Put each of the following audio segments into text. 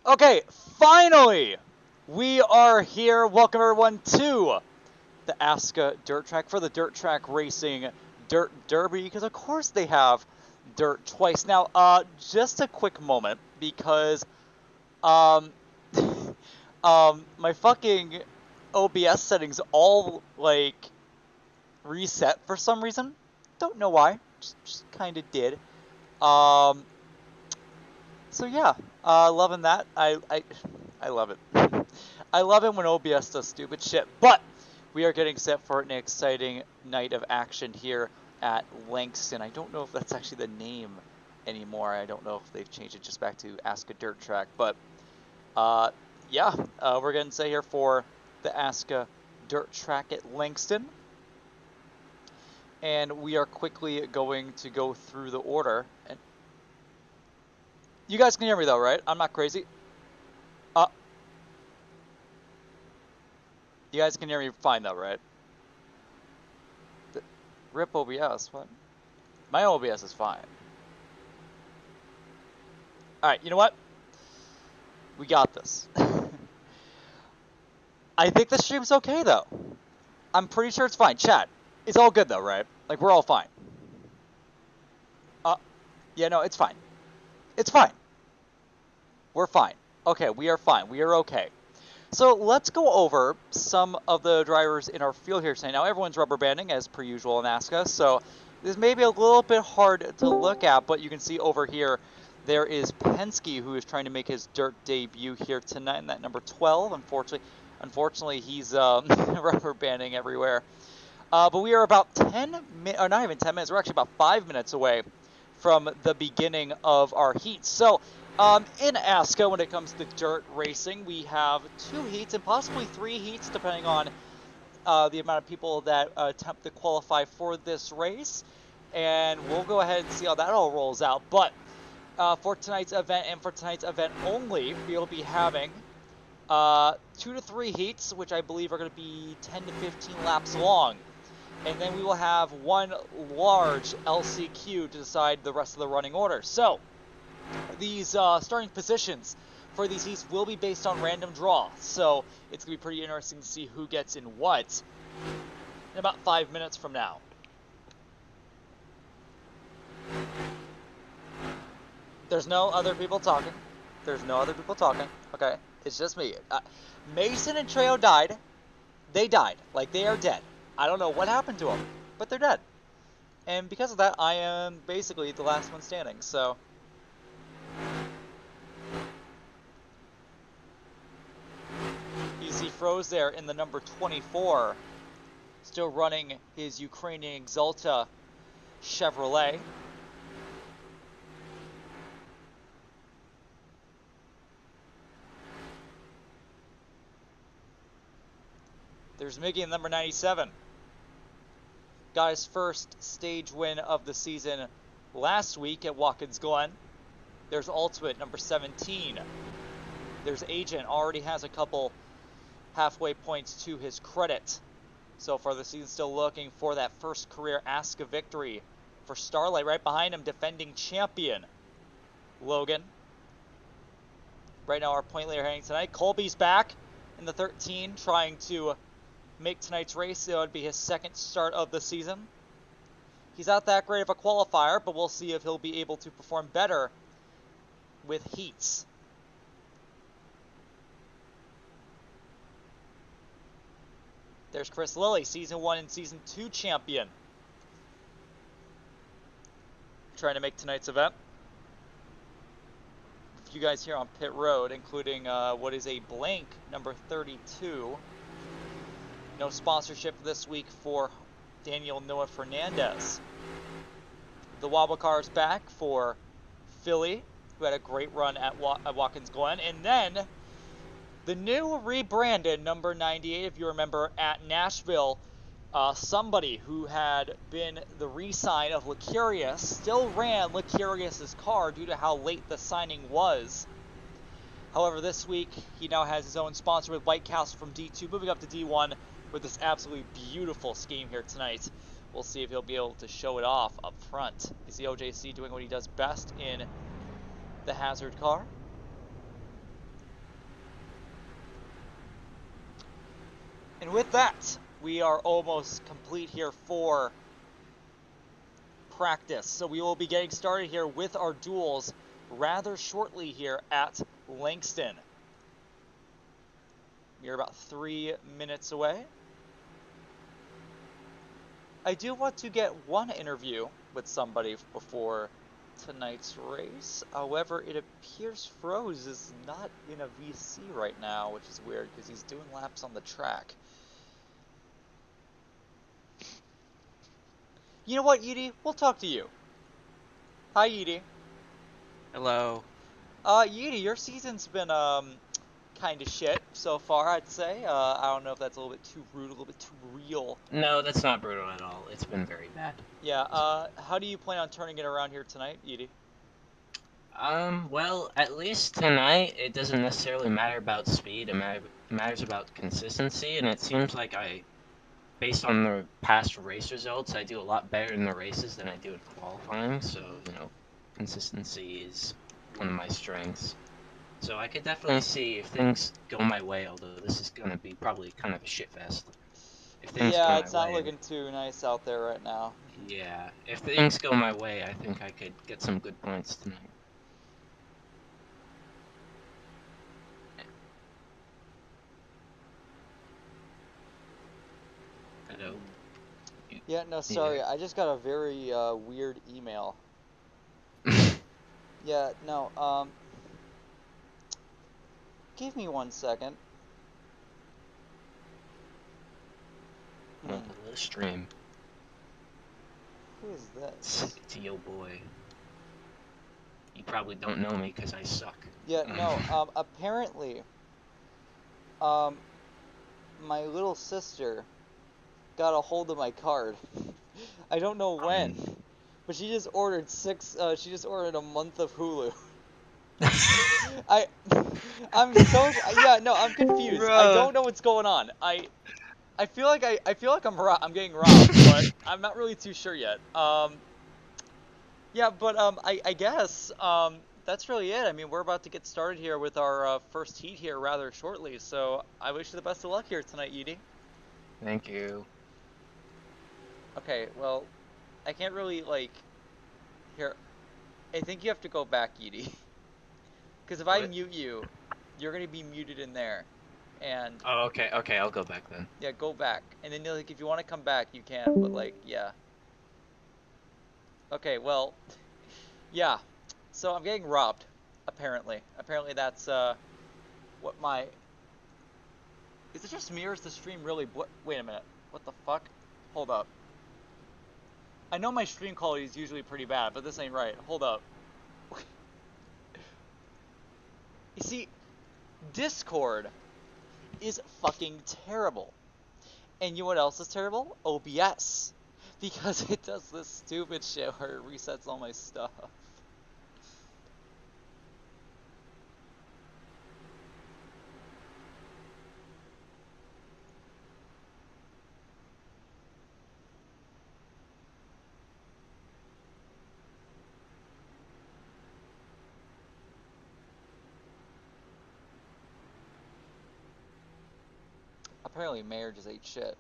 Okay, finally, we are here. Welcome everyone to the ASCA Dirt Track for the Dirt Track Racing Dirt Derby, because of course they have dirt twice. Now, just a quick moment, because um, my fucking OBS settings all like reset for some reason. Don't know why. Just kind of did. Um, So yeah, loving that. I love it. I love it when OBS does stupid shit. But we are getting set for an exciting night of action here at Langston. I don't know if that's actually the name anymore. I don't know if they've changed it just back to Ask a Dirt Track. But yeah, we're getting set here for the Aska Dirt Track at Langston. And we are quickly going to go through the order. And you guys can hear me though, right? I'm not crazy. Uh, You guys can hear me fine though, right? RIP OBS, what? My OBS is fine. Alright, you know what? We got this. I think the stream's okay though. I'm pretty sure it's fine. Chat, it's all good though, right? Like, we're all fine. Yeah, no, it's fine. It's fine. We're fine. Okay, we are fine. We are okay. So let's go over some of the drivers in our field here today. Now, everyone's rubber banding as per usual in ASCA, so this may be a little bit hard to look at, but you can see over here there is Penske, who is trying to make his dirt debut here tonight in that number 12. Unfortunately, he's rubber banding everywhere. But we are about 10 minutes, or not even 10 minutes, we're actually about 5 minutes away from the beginning of our heats. So in ASCA, when it comes to dirt racing, we have 2 heats and possibly 3 heats, depending on the amount of people that attempt to qualify for this race. And we'll go ahead and see how that all rolls out. But for tonight's event, and for tonight's event only, we'll be having 2 to 3 heats, which I believe are going to be 10 to 15 laps long. And then we will have 1 large LCQ to decide the rest of the running order. So these starting positions for these heats will be based on random draw, so it's going to be pretty interesting to see who gets in what in about 5 minutes from now. There's no other people talking. There's no other people talking. Okay, it's just me. Mason and Trejo died. They died. Like, they are dead. I don't know what happened to them, but they're dead. And because of that, I am basically the last one standing, so... You see Froze there in the number 24, still running his Ukrainian Exalta Chevrolet. There's Miggy in number 97. Got his first stage win of the season last week at Watkins Glen. There's Ultimate, number 17. There's Agent, already has a couple halfway points to his credit. So far this season, still looking for that first career ASCA victory for Starlight. Right behind him, defending champion Logan. Right now, our point leader heading tonight. Colby's back in the 13, trying to make tonight's race. It would be his second start of the season. He's not that great of a qualifier, but we'll see if he'll be able to perform better with heats. There's Chris Lilly, Season 1 and Season 2 champion, trying to make tonight's event. A few guys here on pit road, including what is a blank number 32. No sponsorship this week for Daniel Noah Fernandez. The Wobble Car is back for Philly, who had a great run at Watkins Glen. And then the new rebranded number 98, if you remember, at Nashville, somebody who had been the re-sign of Lecurious still ran Lecurious's car due to how late the signing was. However, this week he now has his own sponsor with White Castle from D2, moving up to D1 with this absolutely beautiful scheme here tonight. We'll see if he'll be able to show it off up front. You see OJC doing what he does best in the Hazard car. And with that, we are almost complete here for practice. So we will be getting started here with our duels rather shortly here at Langston. We are about 3 minutes away. I do want to get one interview with somebody before tonight's race. However, it appears Froze is not in a VC right now, which is weird because he's doing laps on the track. You know what, Edie? We'll talk to you. Hi, Edie. Hello. Edie, your season's been kind of shit so far, I'd say. I don't know if that's a little bit too rude, a little bit too real. No, that's not brutal at all. It's been very bad. Yeah. How do you plan on turning it around here tonight, Edie? Well, at least tonight, it doesn't necessarily matter about speed. It matters about consistency, and it seems like based on the past race results, I do a lot better in the races than I do in qualifying, so, consistency is one of my strengths. So I could definitely see if things go my way, although this is gonna be probably kind of a shitfest. If things go Yeah, my it's not way, looking too nice out there right now. yeah, if things go my way, I think I could get some good points tonight. Hello? Yeah, no, You sorry. I just got a very weird email. there? Yeah, no, give me 1 second. Well, hello, stream. Who is It's, this? it's yo boy. You probably don't know me because I suck. Yeah, no, apparently, um, my little sister got a hold of my card. I don't know when, but she just ordered she just ordered a month of Hulu. I, yeah, no, I'm confused. I Bruh. don't know what's going on. I feel like I feel like I'm getting robbed, but I'm not really too sure yet. Yeah, but I guess that's really it. I mean, we're about to get started here with our first heat here rather shortly. So I wish you the best of luck here tonight, Edie. Thank you. Okay, well, I can't really like here. I think you have to go back, Edie, because if I What? mute you, you're gonna be muted in there, and Oh, okay, okay, I'll go back then. yeah, go back, and then like if you want to come back, you can. But like, yeah. Okay, well, yeah. So I'm getting robbed, apparently. Apparently that's what my... Is it just me or is the stream really... Wait a minute. What the fuck? Hold up. I know my stream quality is usually pretty bad, but this ain't right. Hold up. You see, Discord is fucking terrible. And you know what else is terrible? OBS. Because it does this stupid shit where it resets all my stuff. Apparently Mayor just ate shit.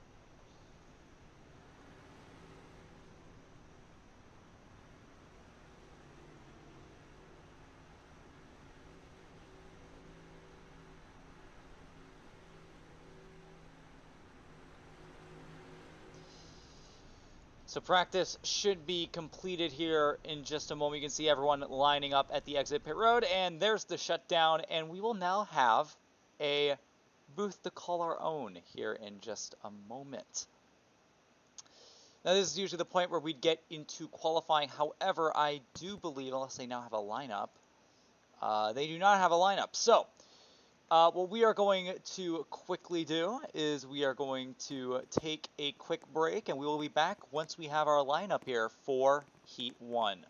So practice should be completed here in just a moment. You can see everyone lining up at the exit pit road, and there's the shutdown, and we will now have a booth to call our own here in just a moment. Now this is usually the point where we'd get into qualifying. However, I do believe, unless they now have a lineup, they do not have a lineup. So what we are going to quickly do is we are going to take a quick break, and we will be back once we have our lineup here for Heat 1.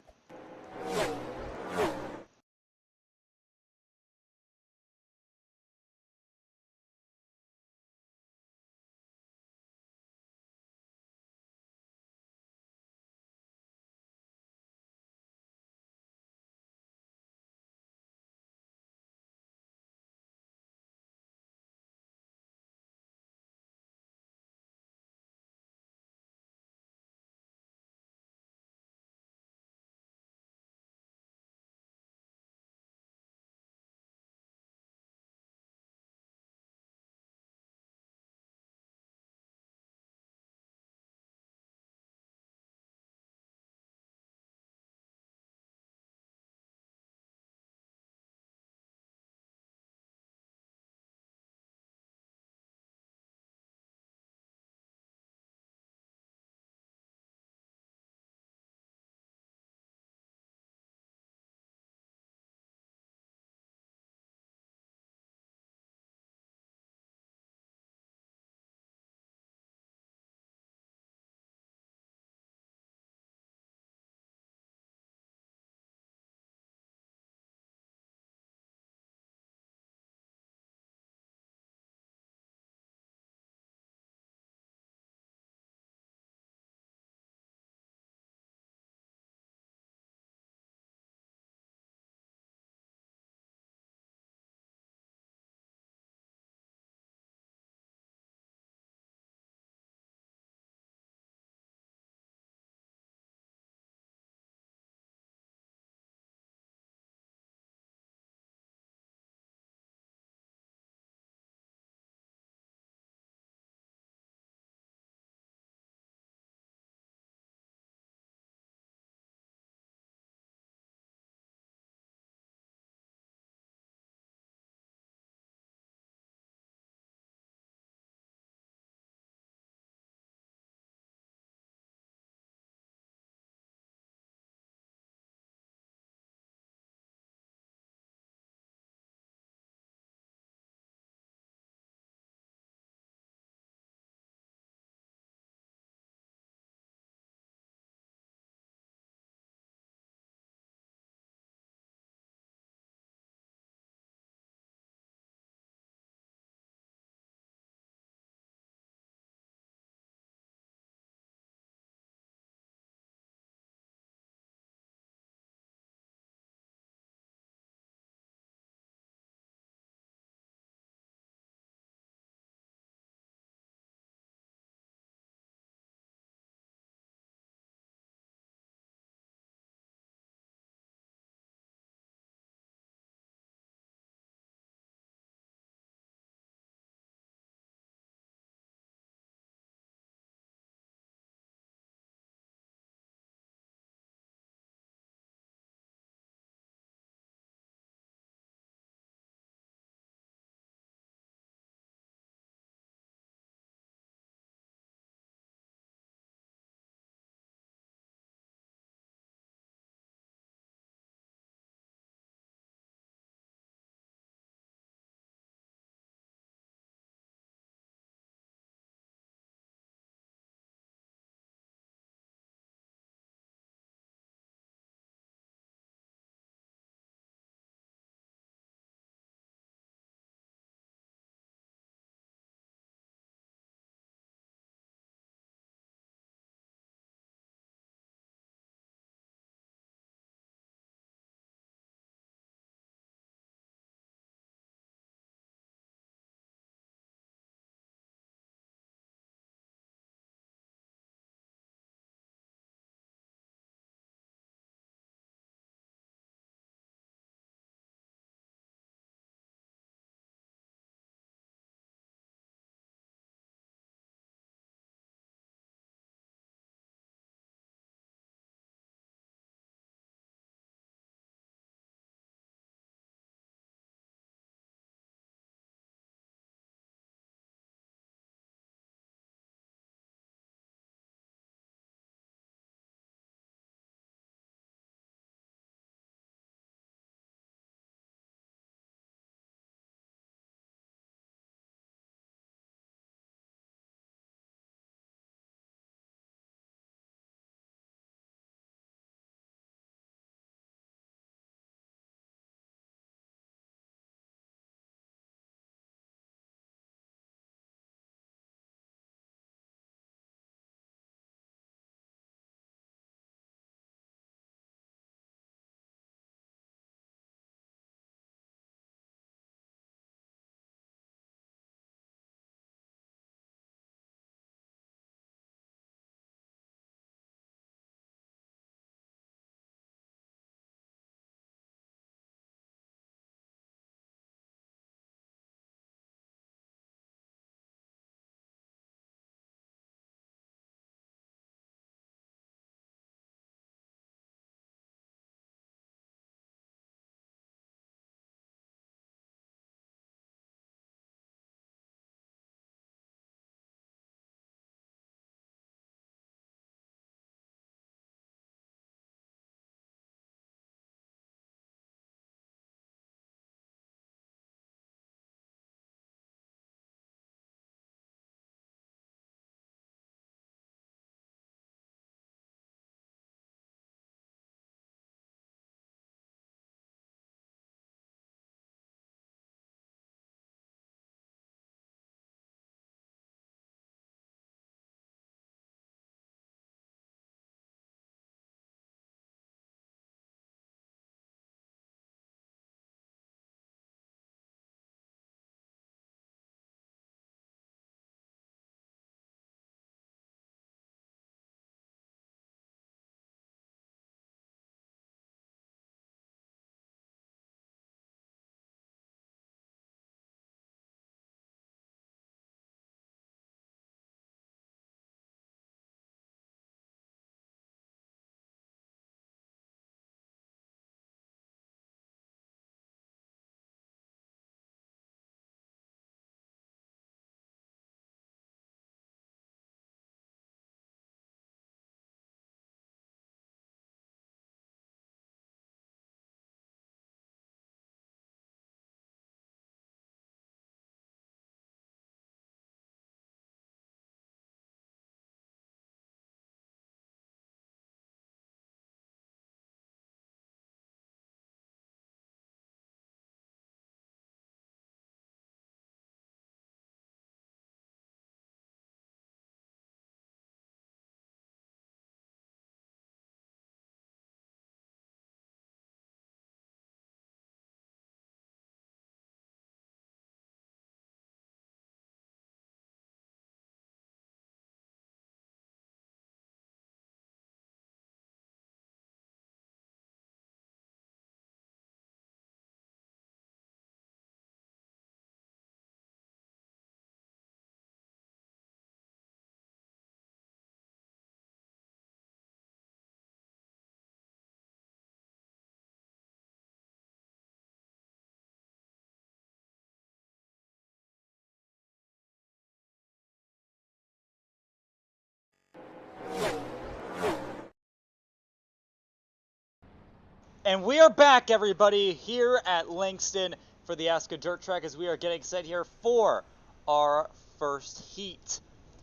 And we are back, everybody, here at Langston for the Ask a Dirt Track as we are getting set here for our first heat.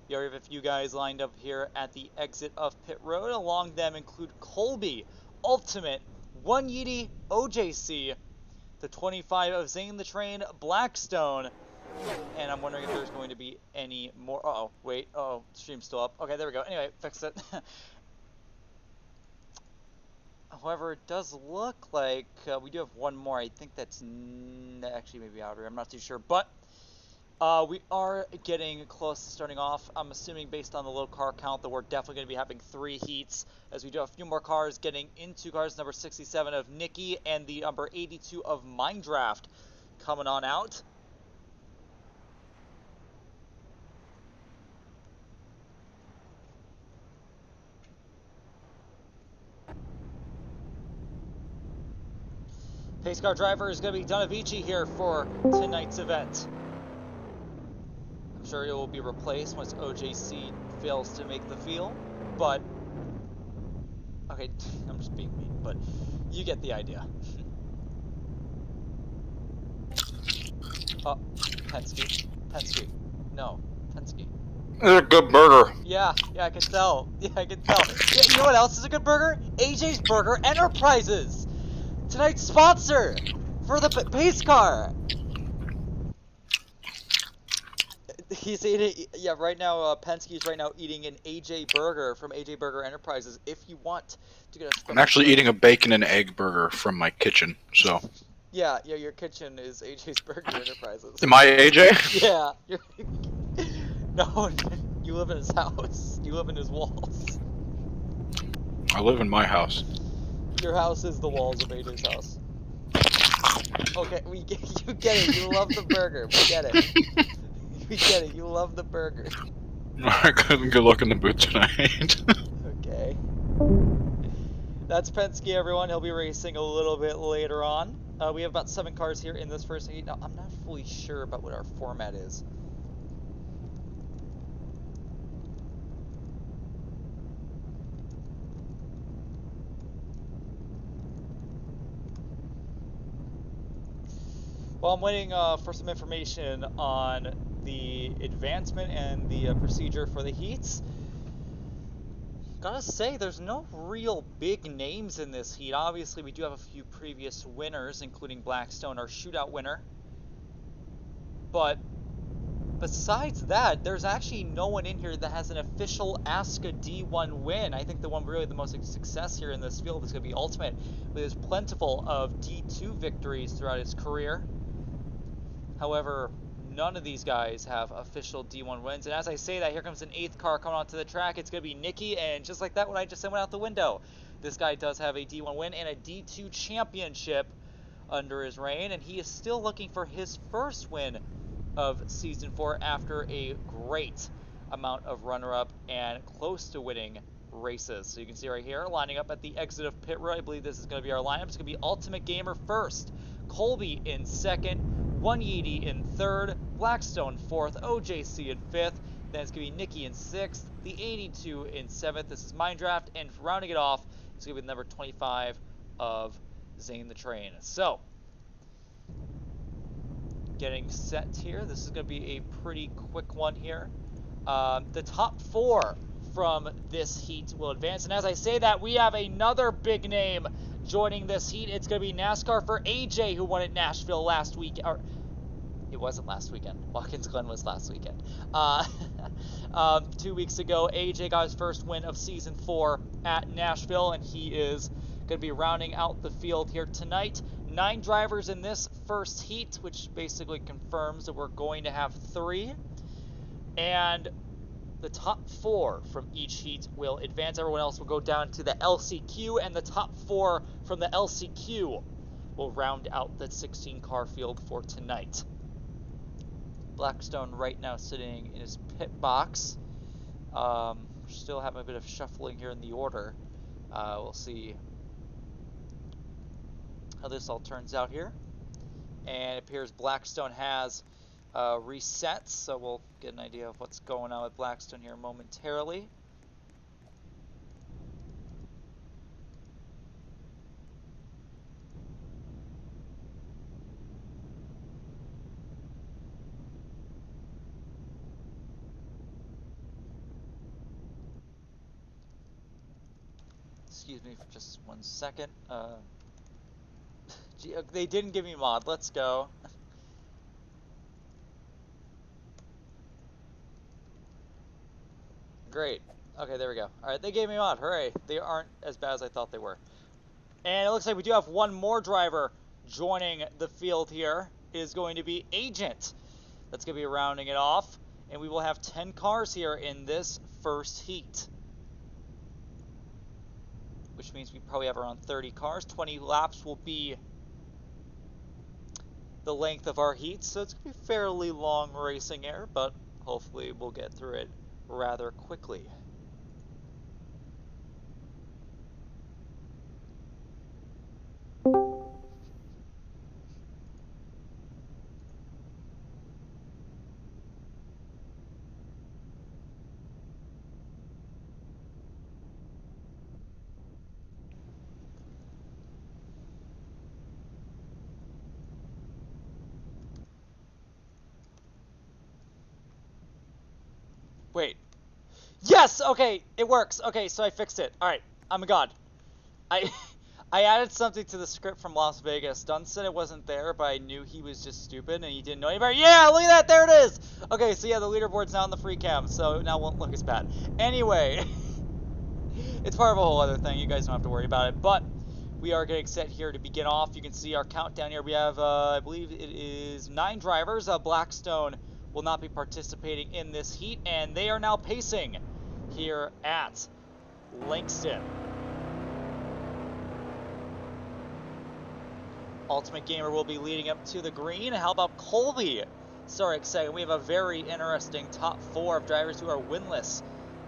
We already have a few guys lined up here at the exit of pit road. Along them include Colby, Ultimate, 180, OJC, the 25 of Zane the Train, Blackstone, and I'm wondering if there's going to be any more. Uh-oh, wait, uh-oh, stream's still up. Okay, there we go. Anyway, fixed it. However, it does look like we do have one more. I think that's actually maybe outer. I'm not too sure, but we are getting close to starting off. I'm assuming based on the low car count that we're definitely going to be having 3 heats, as we do have a few more cars getting into cars. Number 67 of Nikki and the number 82 of Mindraft coming on out. Pace car driver is going to be Donavici here for tonight's event. I'm sure it will be replaced once OJC fails to make the field, but okay, I'm just being mean, but you get the idea. Oh, Penske. No, Penske. It's a good burger. Yeah, I can tell. Yeah, I can tell. Yeah, you know what else is a good burger? AJ's Burger Enterprises! Tonight's sponsor for the pace car. He's eating, yeah, right now, Penske's right now eating an AJ Burger from AJ Burger Enterprises. If you want to get a I'm actually eating a bacon and egg burger from my kitchen, so. Yeah, your kitchen is AJ's Burger Enterprises. Am I AJ? Yeah, you're... No, you live in his house. You live in his walls. I live in my house. Your house is the walls of AJ's house. Okay, you get it. You love the burger. We get it. We get it. You love the burger. I couldn't good luck in the boot tonight. Okay. That's Penske, everyone. He'll be racing a little bit later on. We have about 7 cars here in this first heat. Now, I'm not fully sure about what our format is. Well, I'm waiting for some information on the advancement and the procedure for the heats. Gotta say, there's no real big names in this heat. Obviously, we do have a few previous winners, including Blackstone, our shootout winner. But besides that, there's actually no one in here that has an official ASCA D1 win. I think the one really the most success here in this field is going to be Ultimate, with his plentiful of D2 victories throughout his career. However, none of these guys have official D1 wins. And as I say that, here comes an 8th car coming onto the track. It's going to be Nikki, and just like that, what I just said went out the window. This guy does have a D1 win and a D2 championship under his reign, and he is still looking for his first win of Season 4 after a great amount of runner-up and close to winning races. So you can see right here, lining up at the exit of pit road. I believe this is going to be our lineup. It's going to be Ultimate Gamer first, Colby in second, 180 in third, Blackstone fourth, OJC in fifth, then it's going to be Nikki in sixth, the 82 in seventh. This is Mindraft, and rounding it off, it's going to be the number 25 of Zane the Train. So, getting set here. This is going to be a pretty quick one here. The top 4 from this heat will advance, and as I say that, we have another big name joining this heat. It's going to be NASCAR for AJ, who won at Nashville last week. Or it wasn't last weekend. Watkins Glen was last weekend. 2 weeks ago, AJ got his first win of Season 4 at Nashville, and he is going to be rounding out the field here tonight. 9 drivers in this first heat, which basically confirms that we're going to have 3. And the top 4 from each heat will advance. Everyone else will go down to the LCQ, and the top 4 from the LCQ will round out the 16-car field for tonight. Blackstone right now sitting in his pit box. Still having a bit of shuffling here in the order. We'll see how this all turns out here. And it appears Blackstone has resets, so we'll get an idea of what's going on with Blackstone here momentarily. excuse me for just 1 second. They didn't give me mod. Let's go. Great. Okay, there we go. Alright, they gave me mod. Hooray. They aren't as bad as I thought they were. And it looks like we do have one more driver joining the field here. It is going to be Agent. That's going to be rounding it off. And we will have 10 cars here in this first heat. Which means we probably have around 30 cars. 20 laps will be the length of our heat. So it's going to be fairly long racing here, but hopefully we'll get through it rather quickly. Wait. Yes! Okay, it works. Okay, so I fixed it. Alright, I'm a god. I added something to the script from Las Vegas. Dunn said it wasn't there, but I knew he was just stupid and he didn't know any better. Yeah, look at that, there it is! Okay, so yeah, the leaderboard's now in the free cam, so now it won't look as bad. Anyway, it's part of a whole other thing. You guys don't have to worry about it, but we are getting set here to begin off. You can see our countdown here. We have, I believe it is 9 drivers. Blackstone will not be participating in this heat, and they are now pacing here at Langston. Ultimate Gamer will be leading up to the green. How about Colby? Sorry, exciting. We have a very interesting top 4 of drivers who are winless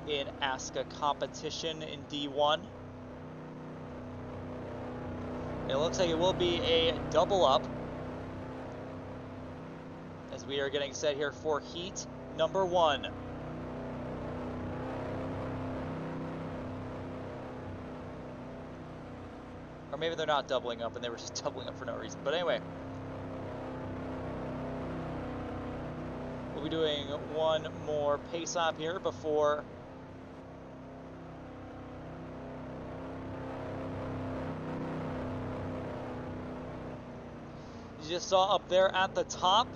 in ASCA competition in D1. It looks like it will be a double up, as we are getting set here for heat number 1. Or maybe they're not doubling up and they were just doubling up for no reason. But anyway, we'll be doing one more pace up here before you just saw up there at the top.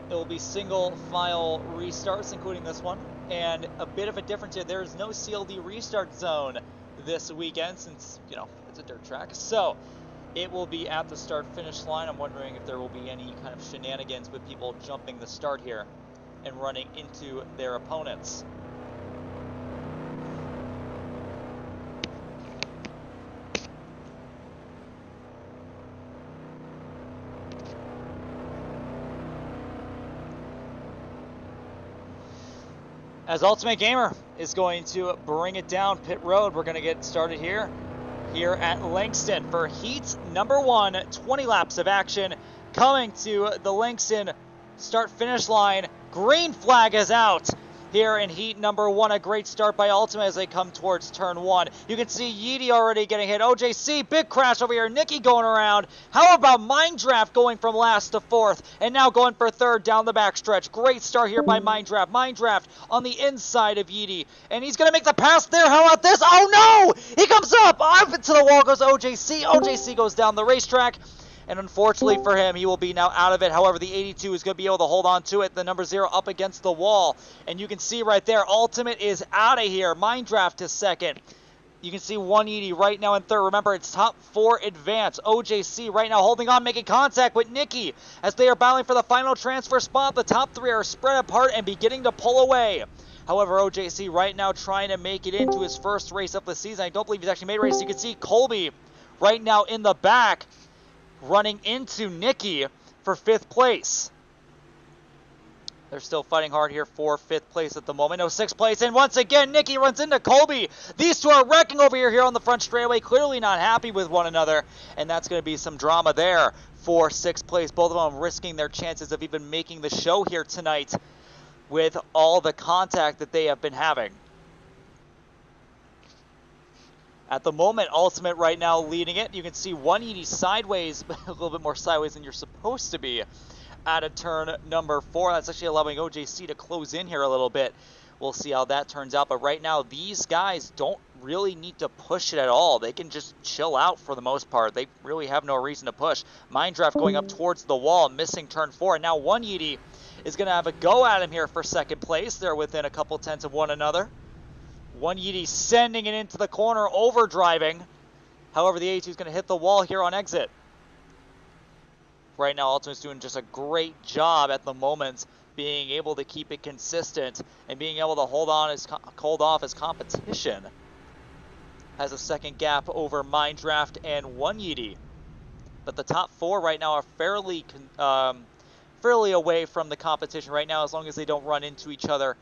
It will be single file restarts, including this one. And a bit of a difference here, there is no CLD restart zone this weekend since, you know, it's a dirt track. So it will be at the start finish line. I'm wondering if there will be any kind of shenanigans with people jumping the start here and running into their opponents. As Ultimate Gamer is going to bring it down pit road, we're going to get started here at Langston for heat number 1, 20 laps of action coming to the Langston start finish line. Green flag is out here in heat number 1. A great start by Ultimate as they come towards turn 1. You can see Yeedy already getting hit. OJC, big crash over here. Nikki going around. How about Minddraft going from last to 4th and now going for 3rd down the backstretch. Great start here by Minddraft. Minddraft on the inside of Yeedy, and he's going to make the pass there. How about this? Oh no! He comes up to the wall goes OJC. OJC goes down the racetrack. And unfortunately for him, he will be now out of it. However, the 82 is going to be able to hold on to it. The number 0 up against the wall. And you can see right there, Ultimate is out of here. Minddraft is 2nd. You can see 180 right now in 3rd. Remember, it's top 4 advance. OJC right now holding on, making contact with Nikki as they are battling for the final transfer spot. The top 3 are spread apart and beginning to pull away. However, OJC right now trying to make it into his first race of the season. I don't believe he's actually made a race. You can see Colby right now in the back, running into Nikki for 5th place. They're still fighting hard here for 5th place at the moment. No, 6th place. And once again, Nikki runs into Colby. These two are wrecking over here on the front straightaway. Clearly not happy with one another. And that's going to be some drama there for 6th place. Both of them risking their chances of even making the show here tonight with all the contact that they have been having. At the moment, Ultimate right now leading it. You can see 180 sideways, a little bit more sideways than you're supposed to be, out of turn number 4. That's actually allowing OJC to close in here a little bit. We'll see how that turns out. But right now, these guys don't really need to push it at all. They can just chill out for the most part. They really have no reason to push. Minddraft going up towards the wall, missing turn 4. And now One Yeety is going to have a go at him here for second place. They're within a couple tenths of one another. One Yeety sending it into the corner, overdriving. However, the 82 is going to hit the wall here on exit. Right now, Ultimate's doing just a great job at the moment, being able to keep it consistent and being able to hold off his competition. Has a second gap over Minddraft and One Yeety. But the top 4 right now are fairly away from the competition right now, as long as they don't run into each other.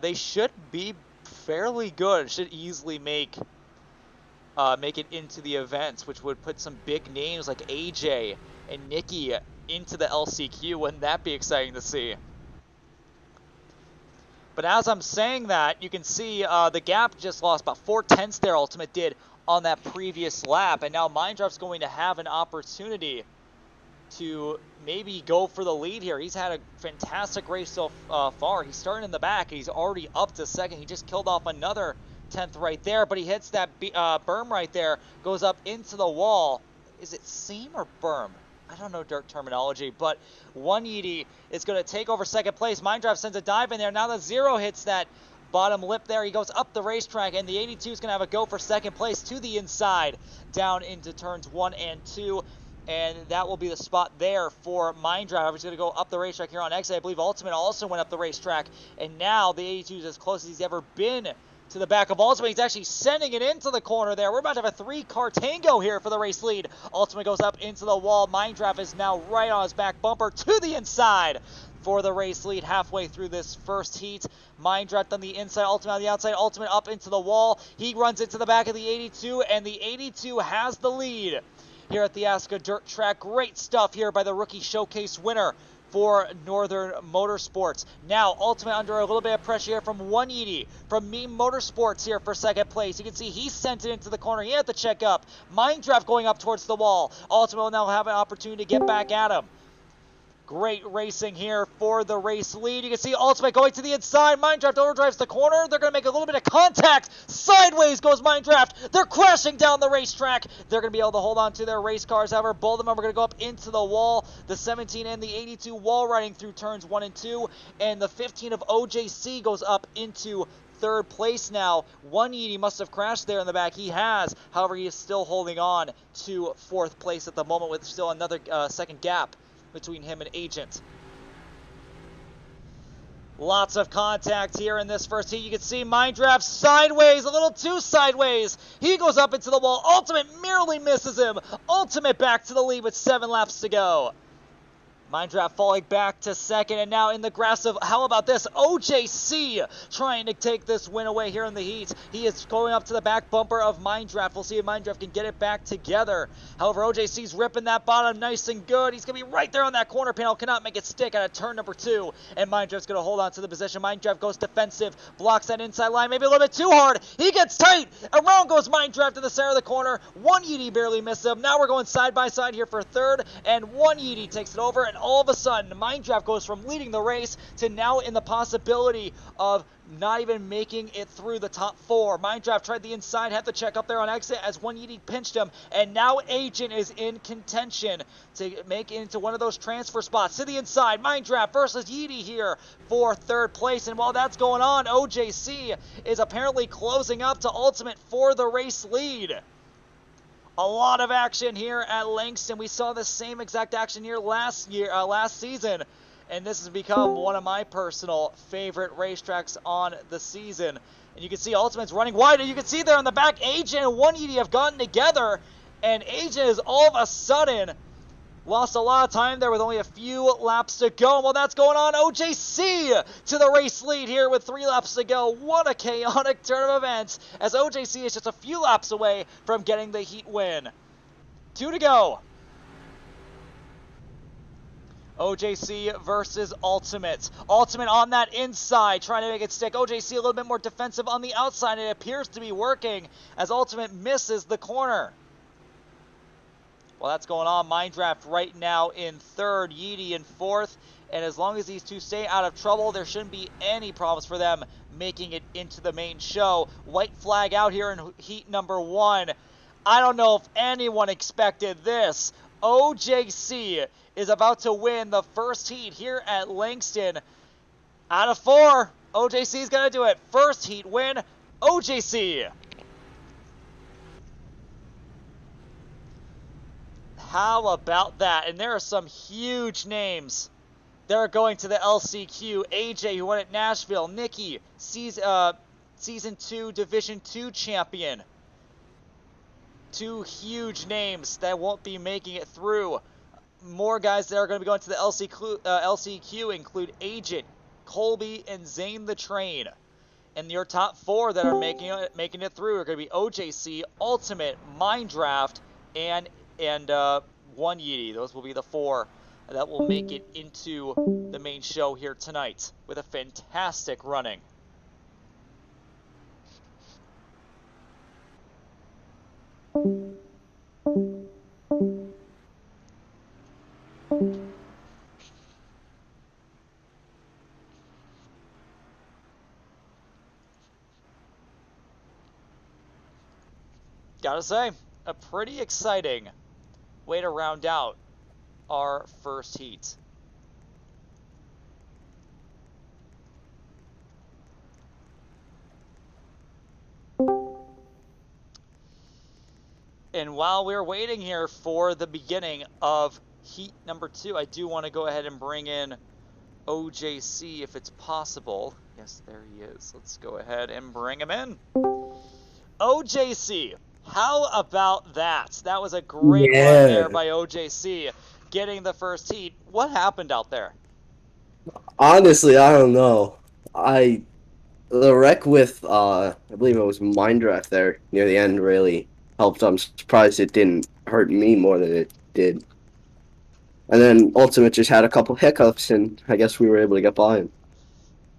They should be fairly good. Should easily make it into the events, which would put some big names like AJ and Nikki into the LCQ. Wouldn't that be exciting to see? But as I'm saying that, you can see the gap just lost about 4 tenths there, Ultimate did, on that previous lap. And now Minddraft's going to have an opportunity to maybe go for the lead here. He's had a fantastic race so far. He's starting in the back. He's already up to second. He just killed off another 10th right there, but he hits that berm right there, goes up into the wall. Is it seam or berm? I don't know dirt terminology, but One Yeety is going to take over second place. Minddraft sends a dive in there. Now the 0 hits that bottom lip there. He goes up the racetrack, and the 82 is going to have a go for second place to the inside, down into turns 1 and 2. And that will be the spot there for Minddraft. He's going to go up the racetrack here on exit. I believe Ultimate also went up the racetrack, and now the 82 is as close as he's ever been to the back of Ultimate. He's actually sending it into the corner there. We're about to have a 3-car tango here for the race lead. Ultimate goes up into the wall. Minddraft is now right on his back bumper to the inside for the race lead halfway through this first heat. Minddraft on the inside, Ultimate on the outside. Ultimate up into the wall. He runs into the back of the 82, and the 82 has the lead here at the Aska Dirt Track. Great stuff here by the Rookie Showcase winner for Northern Motorsports. Now, Ultimate under a little bit of pressure here from One Yeety, from Meme Motorsports here for second place. You can see he sent it into the corner. He had to check up. Minddraft going up towards the wall. Ultimate will now have an opportunity to get back at him. Great racing here for the race lead. You can see Ultimate going to the inside. Minddraft overdrives the corner. They're going to make a little bit of contact. Sideways goes Minddraft. They're crashing down the racetrack. They're going to be able to hold on to their race cars. However, both of them are going to go up into the wall. The 17 and the 82 wall riding through turns 1 and 2. And the 15 of OJC goes up into third place now. One Yeety must have crashed there in the back. He has. However, he is still holding on to fourth place at the moment with still another second gap between him and Agent. Lots of contact here in this first heat. You can see Minddraft sideways, a little too sideways. He goes up into the wall. Ultimate merely misses him. Ultimate back to the lead with 7 laps to go. Minddraft falling back to second, and now in the grasp of, how about this, OJC trying to take this win away here in the heat. He is going up to the back bumper of Minddraft. We'll see if Minddraft can get it back together. However, OJC's ripping that bottom nice and good. He's going to be right there on that corner panel. Cannot make it stick out of turn number 2, and Minddraft's going to hold on to the position. Minddraft goes defensive, blocks that inside line, maybe a little bit too hard. He gets tight. Around goes Minddraft in the center of the corner. One Yeety barely missed him. Now we're going side by side here for third, and One Yeety takes it over, and all of a sudden, Minddraft goes from leading the race to now in the possibility of not even making it through the top 4. Minddraft tried the inside, had to check up there on exit as One Yeety pinched him, and now Agent is in contention to make it into one of those transfer spots to the inside. Minddraft versus Yeety here for third place, and while that's going on, OJC is apparently closing up to Ultimate for the race lead. A lot of action here at Langston. We saw the same exact action here last season, and this has become one of my personal favorite racetracks on the season. And you can see Ultimate's running wide, and you can see there on the back, Agent and One Yeety have gotten together, and Agent is all of a sudden lost a lot of time there with only a few laps to go. And while that's going on, OJC to the race lead here with 3 laps to go. What a chaotic turn of events, as OJC is just a few laps away from getting the heat win. 2 to go. OJC versus Ultimate. Ultimate on that inside, trying to make it stick. OJC a little bit more defensive on the outside. It appears to be working as Ultimate misses the corner. Well, that's going on. Minddraft right now in third, Yeety in fourth, And as long as these two stay out of trouble, there shouldn't be any problems for them making it into the main show. White flag out here in heat number 1. I don't know if anyone expected this. OJC is about to win the first heat here at Langston. Out of 4, OJC's going to do it. First heat win, OJC. How about that? And there are some huge names that are going to the LCQ. AJ, who won at Nashville. Nikki, Season 2 Division 2 champion. 2 huge names that won't be making it through. More guys that are going to be going to the LCQ include Agent, Colby, and Zane the Train. And your top 4 that are making it through are going to be OJC, Ultimate, Mind Draft, and One Yeetie. Those will be the 4 that will make it into the main show here tonight with a fantastic running. Gotta say, a pretty exciting way to round out our first heat. And while we're waiting here for the beginning of heat number 2, I do want to go ahead and bring in OJC if it's possible. Yes, there he is. Let's go ahead and bring him in. OJC, how about that? That was a great run there by OJC, getting the first heat. What happened out there? Honestly, I don't know. The wreck with I believe it was Mind Draft there near the end really helped. I'm surprised it didn't hurt me more than it did. And then Ultimate just had a couple hiccups, and I guess we were able to get by him.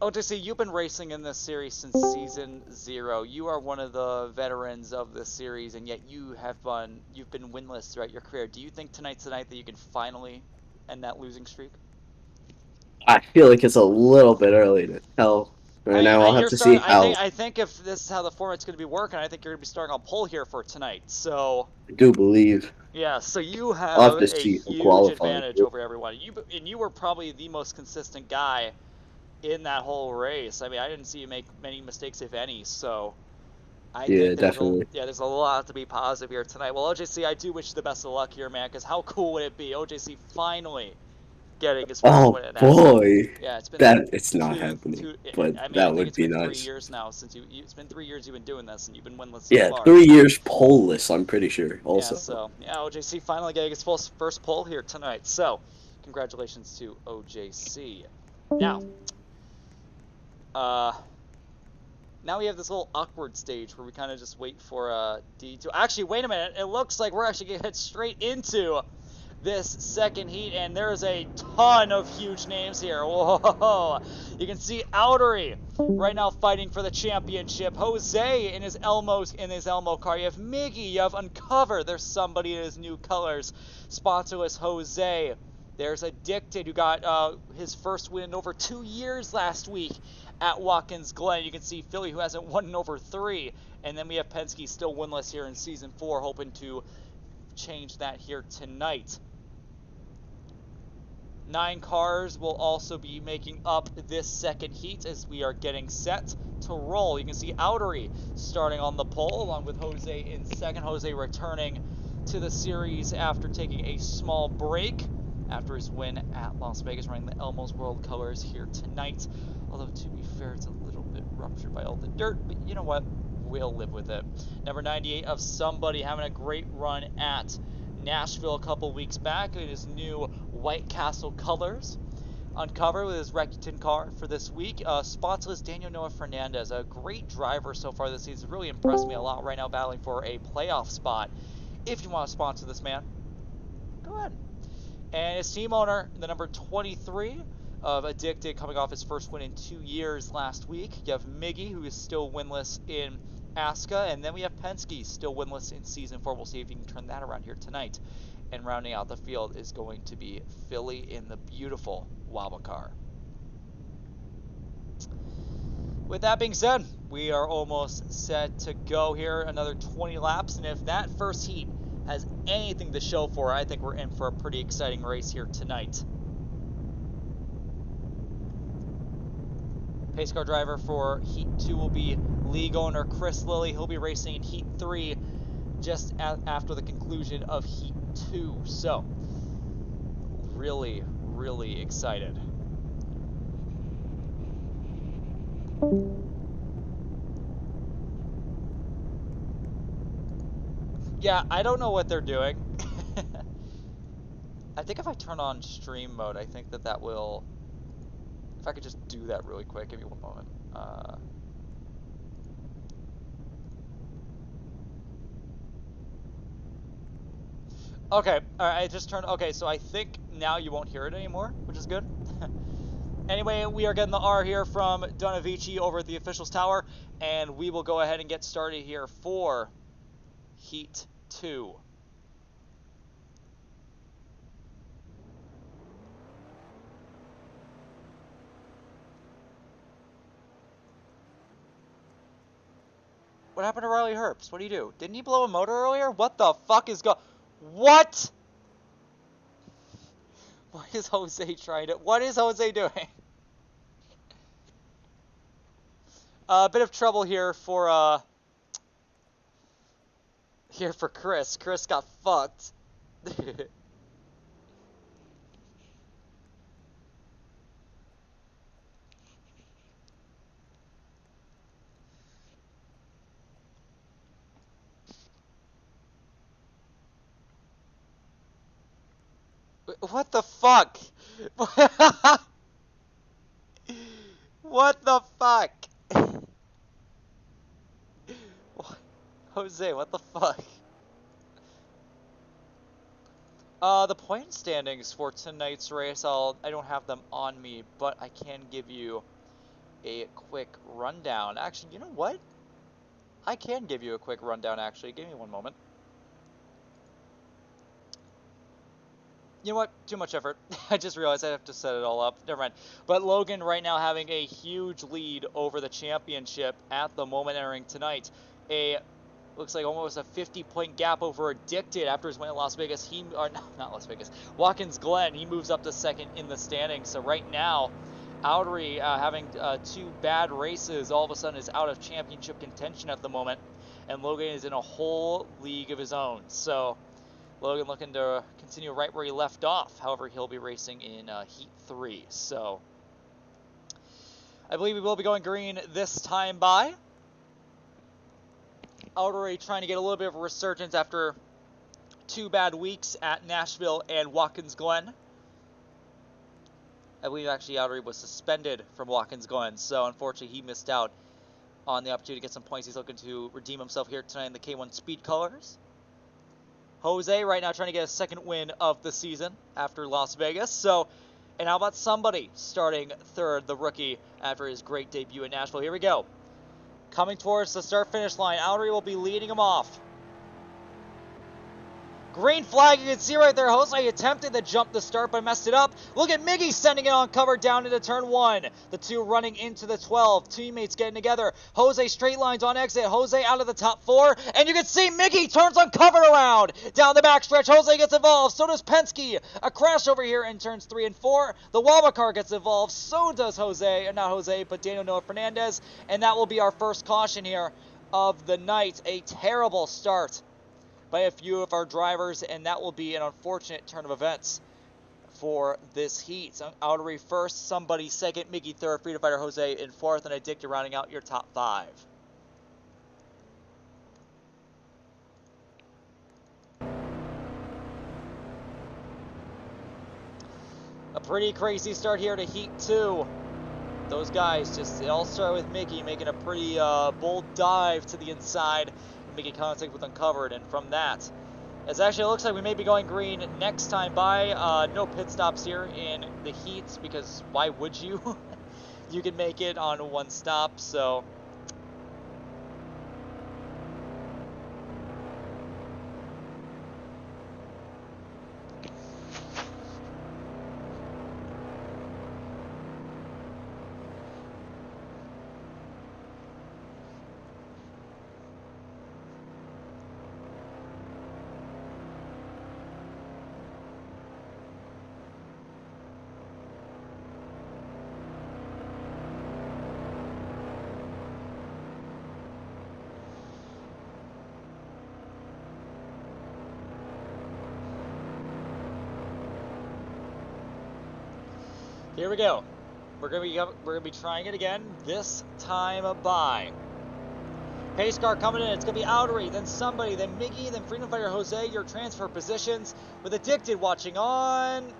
OJC, you've been racing in this series since Season 0. You are one of the veterans of this series, and yet you've been winless throughout your career. Do you think tonight's the night that you can finally end that losing streak? I feel like it's a little bit early to tell. Right now, I'll have to see how. I think if this is how the format's going to be working, I think you're going to be starting on pole here for tonight. So I do believe. Yeah, so you have I'll have a to see huge advantage over everyone. You were probably the most consistent guy in that whole race. I mean, I didn't see you make many mistakes, if any. So I think definitely. There's a lot to be positive here tonight. Well, OJC, I do wish you the best of luck here, man. Because how cool would it be? OJC finally getting his first win at NASCAR. Oh boy! Yeah, it's been it's not happening, but I mean, that would be it's been nice. 3 years now since it's been 3 years you've been doing this, and you've been winless so Yeah, far. 3 years poleless. I'm pretty sure. Also. Yeah, so OJC finally getting his first pole here tonight. So, congratulations to OJC. Now we have this little awkward stage where we kind of just wait for D2. Actually, wait a minute. It looks like we're actually going to head straight into this second heat, and there's a ton of huge names here. Whoa! You can see Outery right now fighting for the championship. Jose in his Elmo car. You have Miggy. You have Uncover. There's somebody in his new colors. Sponsorless Jose. There's Addicted, who got his first win in over 2 years last week at Watkins Glen. You can see Philly, who hasn't won in over 3. And then we have Penske still winless here in Season 4, hoping to change that here tonight. 9 cars will also be making up this second heat as we are getting set to roll. You can see Outery starting on the pole along with Jose in second. Jose returning to the series after taking a small break after his win at Las Vegas, running the Elmo's World colors here tonight. Although, to be fair, it's a little bit ruptured by all the dirt, but you know what? We'll live with it. Number 98 of Somebody having a great run at Nashville a couple weeks back in his new White Castle colors. Uncover with his Reckiton car for this week. Sponsorless Daniel Noah Fernandez, a great driver so far this season. Really impressed me a lot right now, battling for a playoff spot. If you want to sponsor this man, go ahead. And his team owner, the number 23 of Addicted, coming off his first win in 2 years last week. You have Miggy, who is still winless in ASCA, and then we have Penske, still winless in Season 4. We'll see if he can turn that around here tonight And rounding out the field is going to be Philly in the beautiful wobble car. With that being said, we are almost set to go here. Another 20 laps, and if that first heat has anything to show for it, I think we're in for a pretty exciting race here tonight. Pace car driver for Heat 2 will be league owner Chris Lilly. He'll be racing in Heat 3 just after the conclusion of Heat 2. So, really, really excited. Yeah, I don't know what they're doing. I think if I turn on stream mode, I think that will... If I could just do that really quick, give me one moment. Okay, alright, I just turned... Okay, so I think now you won't hear it anymore, which is good. Anyway, we are getting the R here from Donavici over at the officials tower, and we will go ahead and get started here for Heat 2. What happened to Riley Herbst? What do you do? Didn't he blow a motor earlier? What the fuck is What? What is Jose trying to... What is Jose doing? A bit of trouble here for Chris. Chris got fucked. What the fuck? What the fuck? Jose, what the fuck? The point standings for tonight's race, I don't have them on me, but I can give you a quick rundown. Actually, you know what? I can give you a quick rundown, actually. Give me one moment. You know what? Too much effort. I just realized I have to set it all up. Never mind. But Logan right now having a huge lead over the championship at the moment entering tonight. Looks like almost a 50-point gap over Addicted after his win at Las Vegas. Not Las Vegas. Watkins Glen, he moves up to second in the standings. So right now, Outery having 2 bad races all of a sudden is out of championship contention at the moment. And Logan is in a whole league of his own. So Logan looking to continue right where he left off. However, he'll be racing in Heat 3. So I believe we will be going green this time by. Outery trying to get a little bit of a resurgence after 2 bad weeks at Nashville and Watkins Glen. I believe actually Outery was suspended from Watkins Glen, so unfortunately he missed out on the opportunity to get some points. He's looking to redeem himself here tonight in the K1 Speed Colors. Jose right now trying to get a second win of the season after Las Vegas. So, and how about somebody starting third, the rookie, after his great debut in Nashville? Here we go. Coming towards the start-finish line, Outery will be leading him off. Green flag, you can see right there, Jose attempted to jump the start but messed it up. Look at Miggy sending it on cover down into turn 1. The 2 running into the 12. Teammates getting together. Jose straight lines on exit. Jose out of the top 4. And you can see Miggy turns on cover around. Down the backstretch, Jose gets involved. So does Penske. A crash over here in turns 3 and 4. The Wabba car gets involved. So does Jose. Not Jose, but Daniel Noah Fernandez. And that will be our first caution here of the night. A terrible start by a few of our drivers, and that will be an unfortunate turn of events for this heat. So Outery first, somebody second, Miggy third, Freedom Fighter Jose in fourth, and Addicted rounding out your top 5. A pretty crazy start here to Heat 2. Those guys it all started with Miggy making a pretty bold dive to the inside, making contact with Uncovered, and from that, it looks like we may be going green next time by. No pit stops here in the heats, because why would you? You can make it on 1 stop, so. Here we go. We're gonna be trying it again. This time by pace car coming in. It's gonna be Outery, then somebody, then Miggy, then Freedom Fighter Jose. Your transfer positions with Addicted watching on.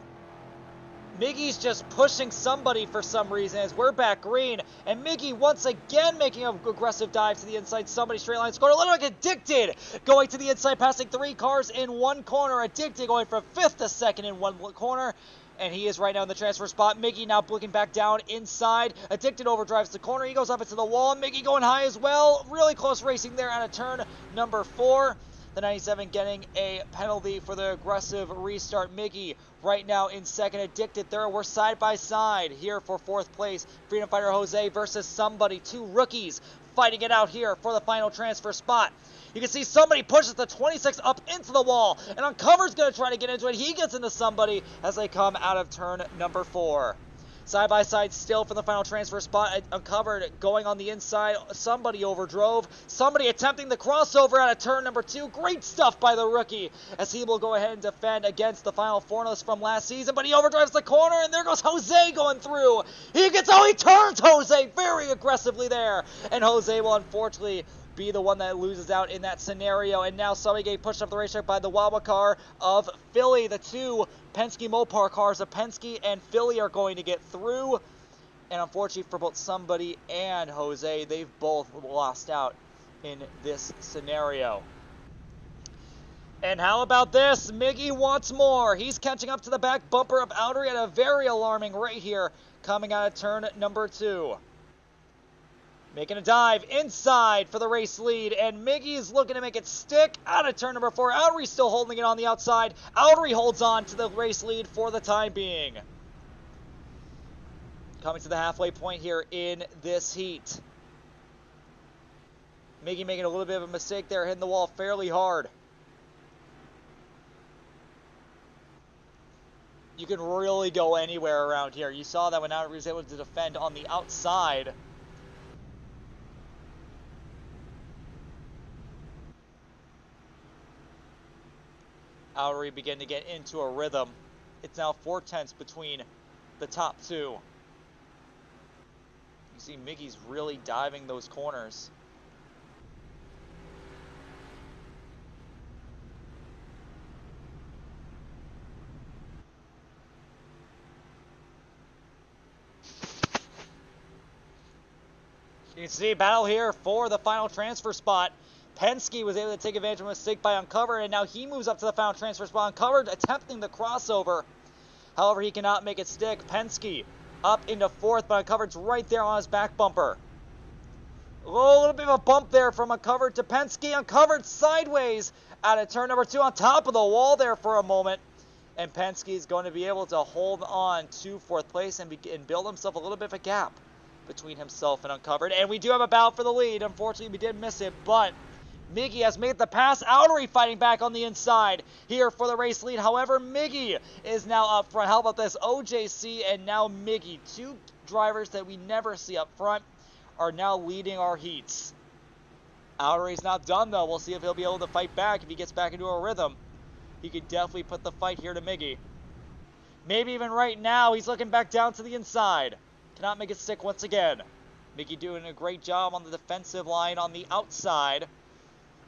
Miggy's just pushing somebody for some reason as we're back green. And Miggy once again making an aggressive dive to the inside. Somebody straight line score. A little like Addicted going to the inside, passing 3 cars in one corner. Addicted going from 5th to 2nd in one corner. And he is right now in the transfer spot. Miggy now looking back down inside. Addicted overdrives the corner. He goes up into the wall. Miggy going high as well. Really close racing there out of turn number 4. The 97 getting a penalty for the aggressive restart. Miggy right now in 2nd. Addicted third. We're side by side here for 4th place. Freedom Fighter Jose versus somebody. 2 rookies fighting it out here for the final transfer spot. You can see somebody pushes the 26 up into the wall, and Uncover's going to try to get into it. He gets into somebody as they come out of turn number 4. Side by side still for the final transfer spot. Uncovered going on the inside. Somebody overdrove. Somebody attempting the crossover out of turn number 2. Great stuff by the rookie as he will go ahead and defend against the final fourness from last season. But he overdrives the corner, and there goes Jose going through. He turns Jose very aggressively there. And Jose will unfortunately be the one that loses out in that scenario. And now somebody getting pushed up the racetrack by the Wawa car of Philly. The 2 Penske Mopar cars of Penske and Philly are going to get through. And unfortunately for both somebody and Jose, they've both lost out in this scenario. And how about this? Miggy wants more. He's catching up to the back bumper of Outery at a very alarming rate here coming out of turn number 2. Making a dive inside for the race lead, and Miggy's looking to make it stick out of turn number 4. Outery still holding it on the outside. Outery holds on to the race lead for the time being. Coming to the halfway point here in this heat. Miggy making a little bit of a mistake there, hitting the wall fairly hard. You can really go anywhere around here. You saw that when Outery was able to defend on the outside. Outery begin to get into a rhythm. It's now 4/10 between the top 2. You see Miggy's really diving those corners. You can see battle here for the final transfer spot. Penske was able to take advantage of a mistake by Uncovered, and now he moves up to the final transfer spot. Uncovered attempting the crossover. However, he cannot make it stick. Penske up into 4th, but Uncovered's right there on his back bumper. A little bit of a bump there from Uncovered to Penske. Uncovered sideways out of turn number 2 on top of the wall there for a moment. And Penske is going to be able to hold on to 4th place and build himself a little bit of a gap between himself and Uncovered. And we do have a bout for the lead. Unfortunately, we did miss it, but Miggy has made the pass. Outery fighting back on the inside here for the race lead. However, Miggy is now up front. How about this? OJC and now Miggy, 2 drivers that we never see up front, are now leading our heats. Outery's not done, though. We'll see if he'll be able to fight back. If he gets back into a rhythm, he could definitely put the fight here to Miggy. Maybe even right now, he's looking back down to the inside. Cannot make it stick once again. Miggy doing a great job on the defensive line on the outside.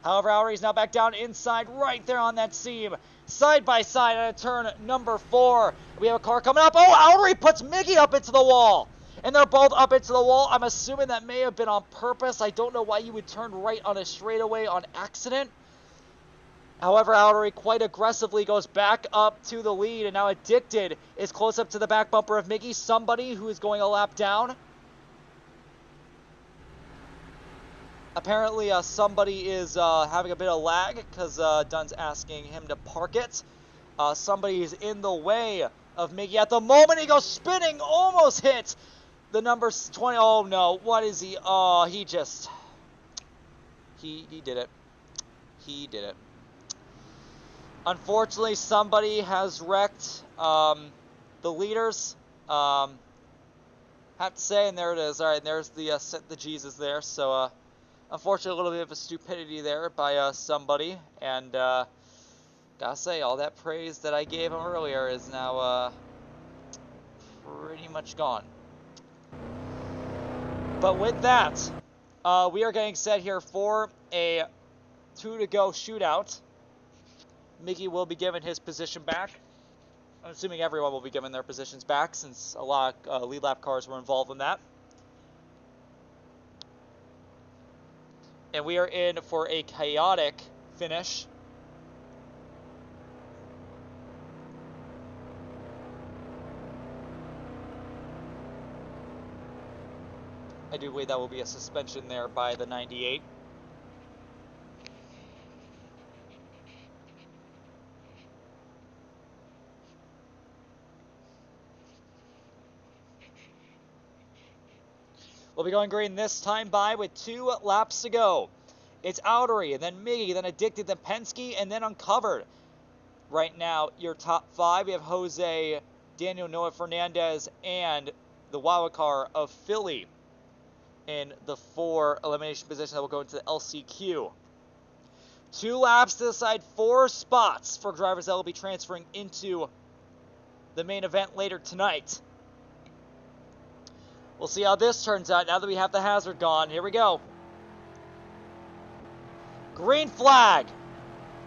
However, Outery's now back down inside right there on that seam. Side by side at a turn number 4. We have a car coming up. Oh, Outery puts Miggy up into the wall. And they're both up into the wall. I'm assuming that may have been on purpose. I don't know why you would turn right on a straightaway on accident. However, Outery quite aggressively goes back up to the lead. And now Addicted is close up to the back bumper of Miggy. Somebody who is going a lap down. Apparently, somebody is having a bit of lag because Dunn's asking him to park it. Somebody is in the way of Miggy at the moment. He goes spinning, almost hit the number 20. Oh, no. What is he? Oh, he just... He did it. He did it. Unfortunately, somebody has wrecked the leaders. Have to say, and there it is. All right, and there's the Jesus there. So, unfortunately, a little bit of a stupidity there by somebody, and gotta say, all that praise that I gave him earlier is now pretty much gone. But with that, we are getting set here for a 2-to-go shootout. Mickey will be given his position back. I'm assuming everyone will be given their positions back since a lot of lead lap cars were involved in that. And we are in for a chaotic finish. I do believe that will be a suspension there by the 98. We'll be going green this time by with 2 laps to go. It's Outery, and then Miggy, then Addicted, then Penske, and then Uncovered. Right now, your top 5, we have Jose, Daniel Noah Fernandez, and the wild card of Philly in the 4 elimination position that will go into the LCQ. 2 laps to decide 4 spots for drivers that will be transferring into the main event later tonight. We'll see how this turns out now that we have the hazard gone. Here we go. Green flag.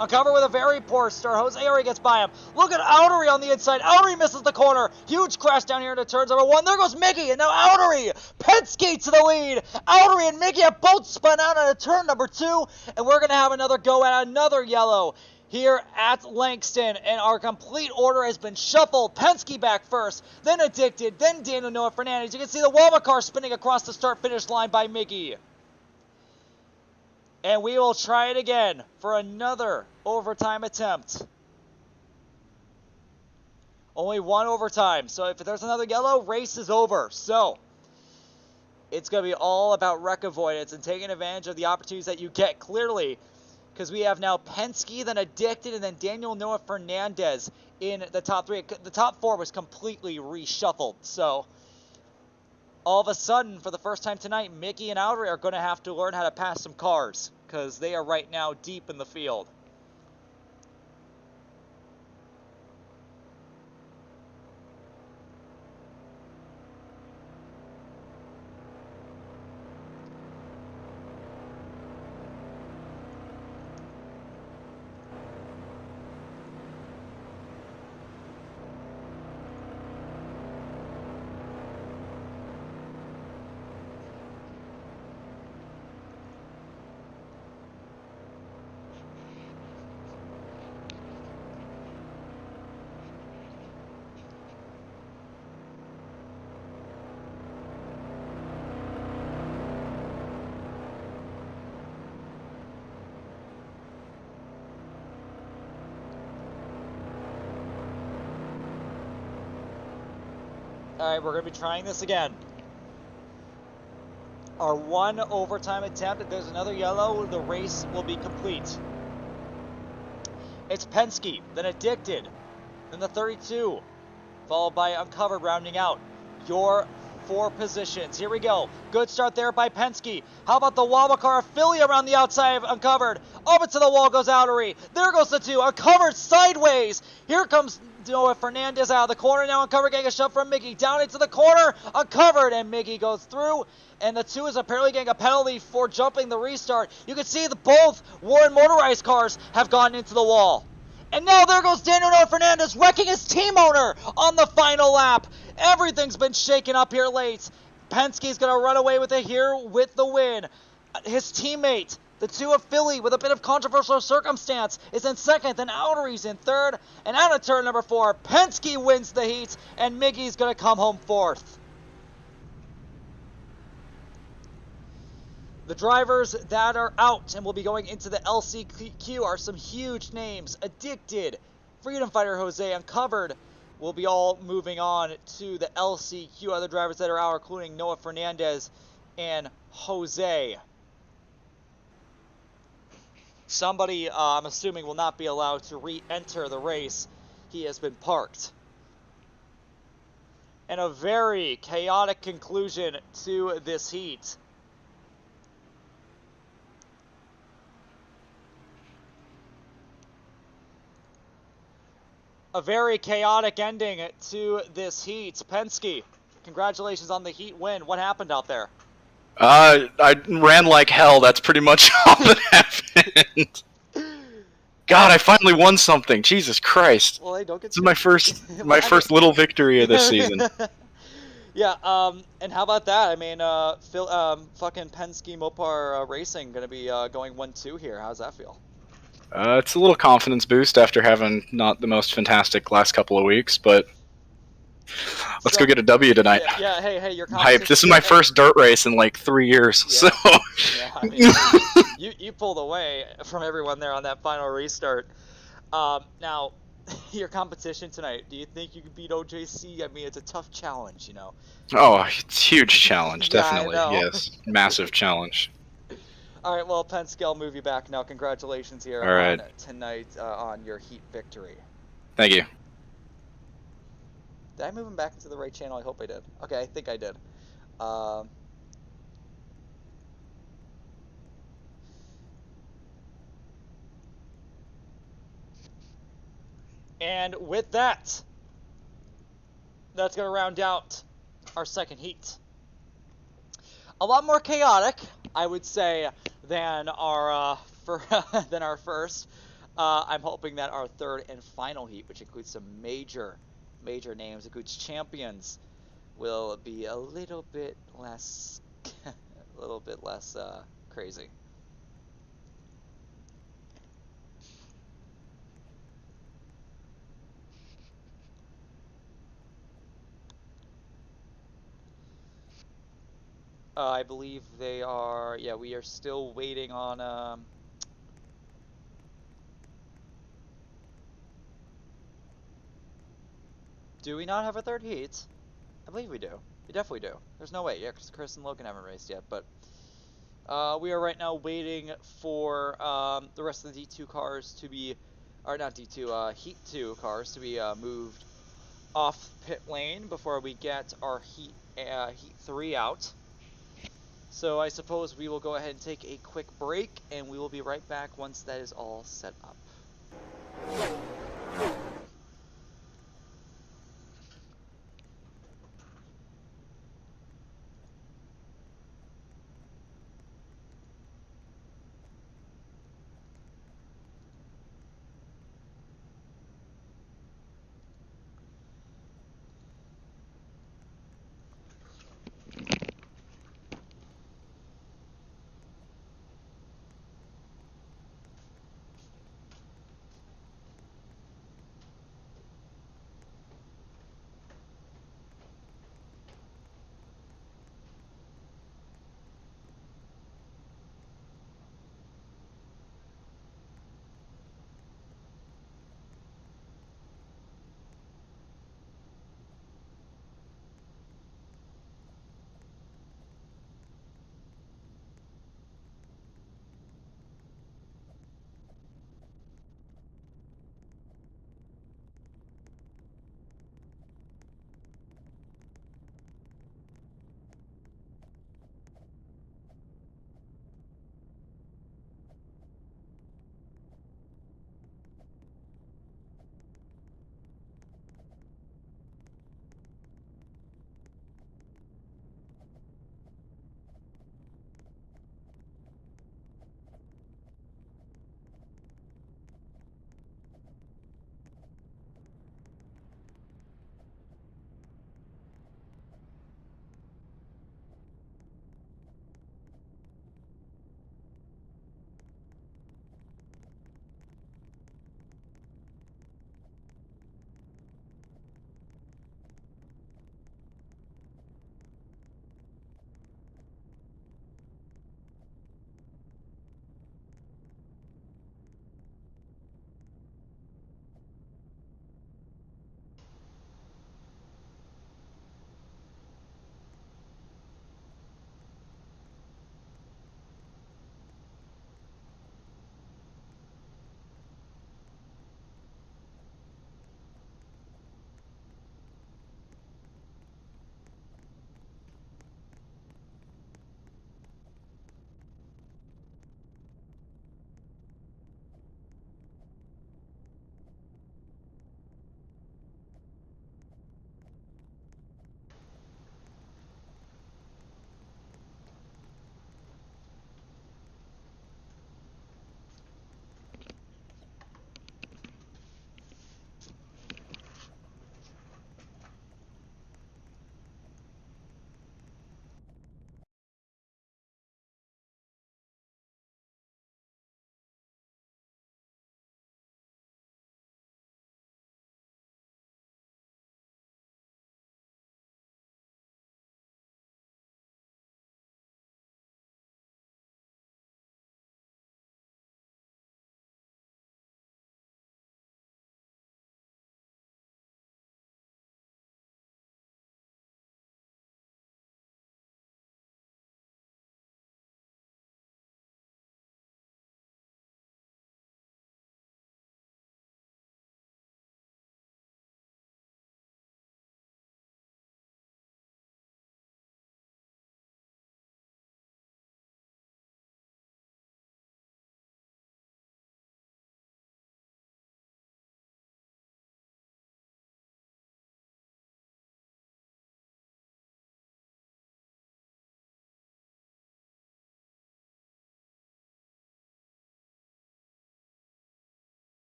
Uncovered with a very poor start. Jose already gets by him. Look at Outery on the inside. Outery misses the corner. Huge crash down here into turns number 1. There goes Mickey, and now Outery. Penske to the lead. Outery and Mickey have both spun out on a turn number 2, and we're going to have another go at another yellow here at Langston, and our complete order has been shuffled. Penske back first, then Addicted, then Daniel Noah Fernandez. You can see the Wawa car spinning across the start-finish line by Mickey. And we will try it again for another overtime attempt. Only 1 overtime, so if there's another yellow, race is over. So, it's going to be all about wreck avoidance and taking advantage of the opportunities that you get clearly. Because we have now Penske, then Addicted, and then Daniel Noah Fernandez in the top 3. The top 4 was completely reshuffled. So, all of a sudden, for the first time tonight, Mickey and Outery are going to have to learn how to pass some cars. Because they are right now deep in the field. Alright, we're going to be trying this again. Our 1 overtime attempt. If there's another yellow, the race will be complete. It's Penske, then Addicted, then the 32, followed by Uncovered rounding out your 4 positions. Here we go. Good start there by Penske. How about the Wawa car of Philly around the outside of Uncovered? Up into the wall goes Outery. There goes the 2. Uncovered sideways. Here comes Noah Fernandez out of the corner. Now Uncovered getting a shove from Mickey. Down into the corner. Uncovered, and Mickey goes through. And the 2 is apparently getting a penalty for jumping the restart. You can see that both Warren motorized cars have gone into the wall. And now there goes Daniel Noah Fernandez wrecking his team owner on the final lap. Everything's been shaken up here late. Penske's going to run away with it here with the win. His teammate, the 2 of Philly, with a bit of controversial circumstance, is in second, and Outery's in third. And out of turn number 4, Penske wins the heat, and Mickey's going to come home 4th. The drivers that are out and will be going into the LCQ are some huge names. Addicted, Freedom Fighter Jose, Uncovered will be all moving on to the LCQ. Other drivers that are out, including Noah Fernandez and Jose. Somebody, I'm assuming, will not be allowed to re-enter the race. He has been parked. And a very chaotic conclusion to this heat. A very chaotic ending to this heat. Penske, congratulations on the heat win. What happened out there? I ran like hell. That's pretty much all that happened. God, I finally won something. Jesus Christ. Well, hey, don't get This is my Well, first little victory of this season. Yeah, and how about that? I mean, fucking Penske Mopar Racing gonna be going 1-2 here. How's that feel? It's a little confidence boost after having not the most fantastic last couple of weeks, but let's go get a W tonight. Yeah, hey, your I'm hyped. This is my first dirt race in like 3 years, Yeah. so... Yeah, I mean, you pulled away from everyone there on that final restart. Now, your competition tonight, do you think you could beat OJC? I mean, it's a tough challenge, you know. Oh, it's a huge challenge, Yeah, I definitely, know. yes. Massive challenge. All right, well, Penske, I'll move you back now. Congratulations here All right. on tonight on your heat victory. Thank you. Did I move him back into the right channel? I hope I did. Okay, I think I did. And with that, that's going to round out our second heat. A lot more chaotic, I would say, than our than our first. I'm hoping that our third and final heat, which includes some major names, includes champions, will be a little bit less, crazy. I believe they are. Yeah, we are still waiting on. Do we not have a third heat? I believe we do. We definitely do. There's no way. Yeah, because Chris and Logan haven't raced yet, but we are right now waiting for the rest of the D2 cars to be, or not D2, Heat 2 cars to be moved off pit lane before we get our Heat 3 out. So I suppose we will go ahead and take a quick break, and we will be right back once that is all set up.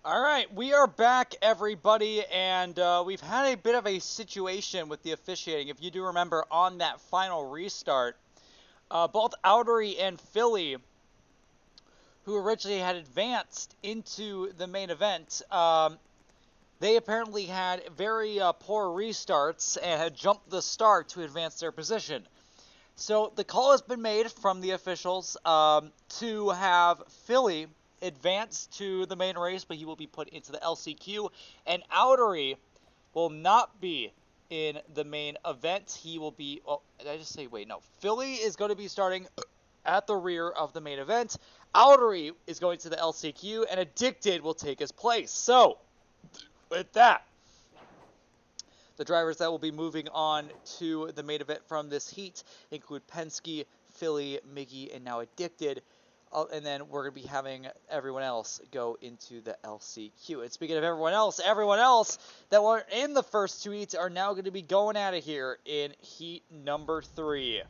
All right, we are back, everybody, and we've had a bit of a situation with the officiating. If you do remember, on that final restart, both Outery and Philly, who originally had advanced into the main event, they apparently had very poor restarts and had jumped the start to advance their position. So the call has been made from the officials to have Philly advance to the main race, but he will be put into the LCQ, and Outery will not be in the main event. He will be, oh, did I just say, wait, no. Philly is going to be starting at the rear of the main event. Outery is going to the LCQ, and Addicted will take his place. So, with that, the drivers that will be moving on to the main event from this heat include Penske, Philly, Miggy, and now Addicted. And then we're going to be having everyone else go into the LCQ. And speaking of everyone else that were in the first two heats are now going to be going out of here in heat number 3.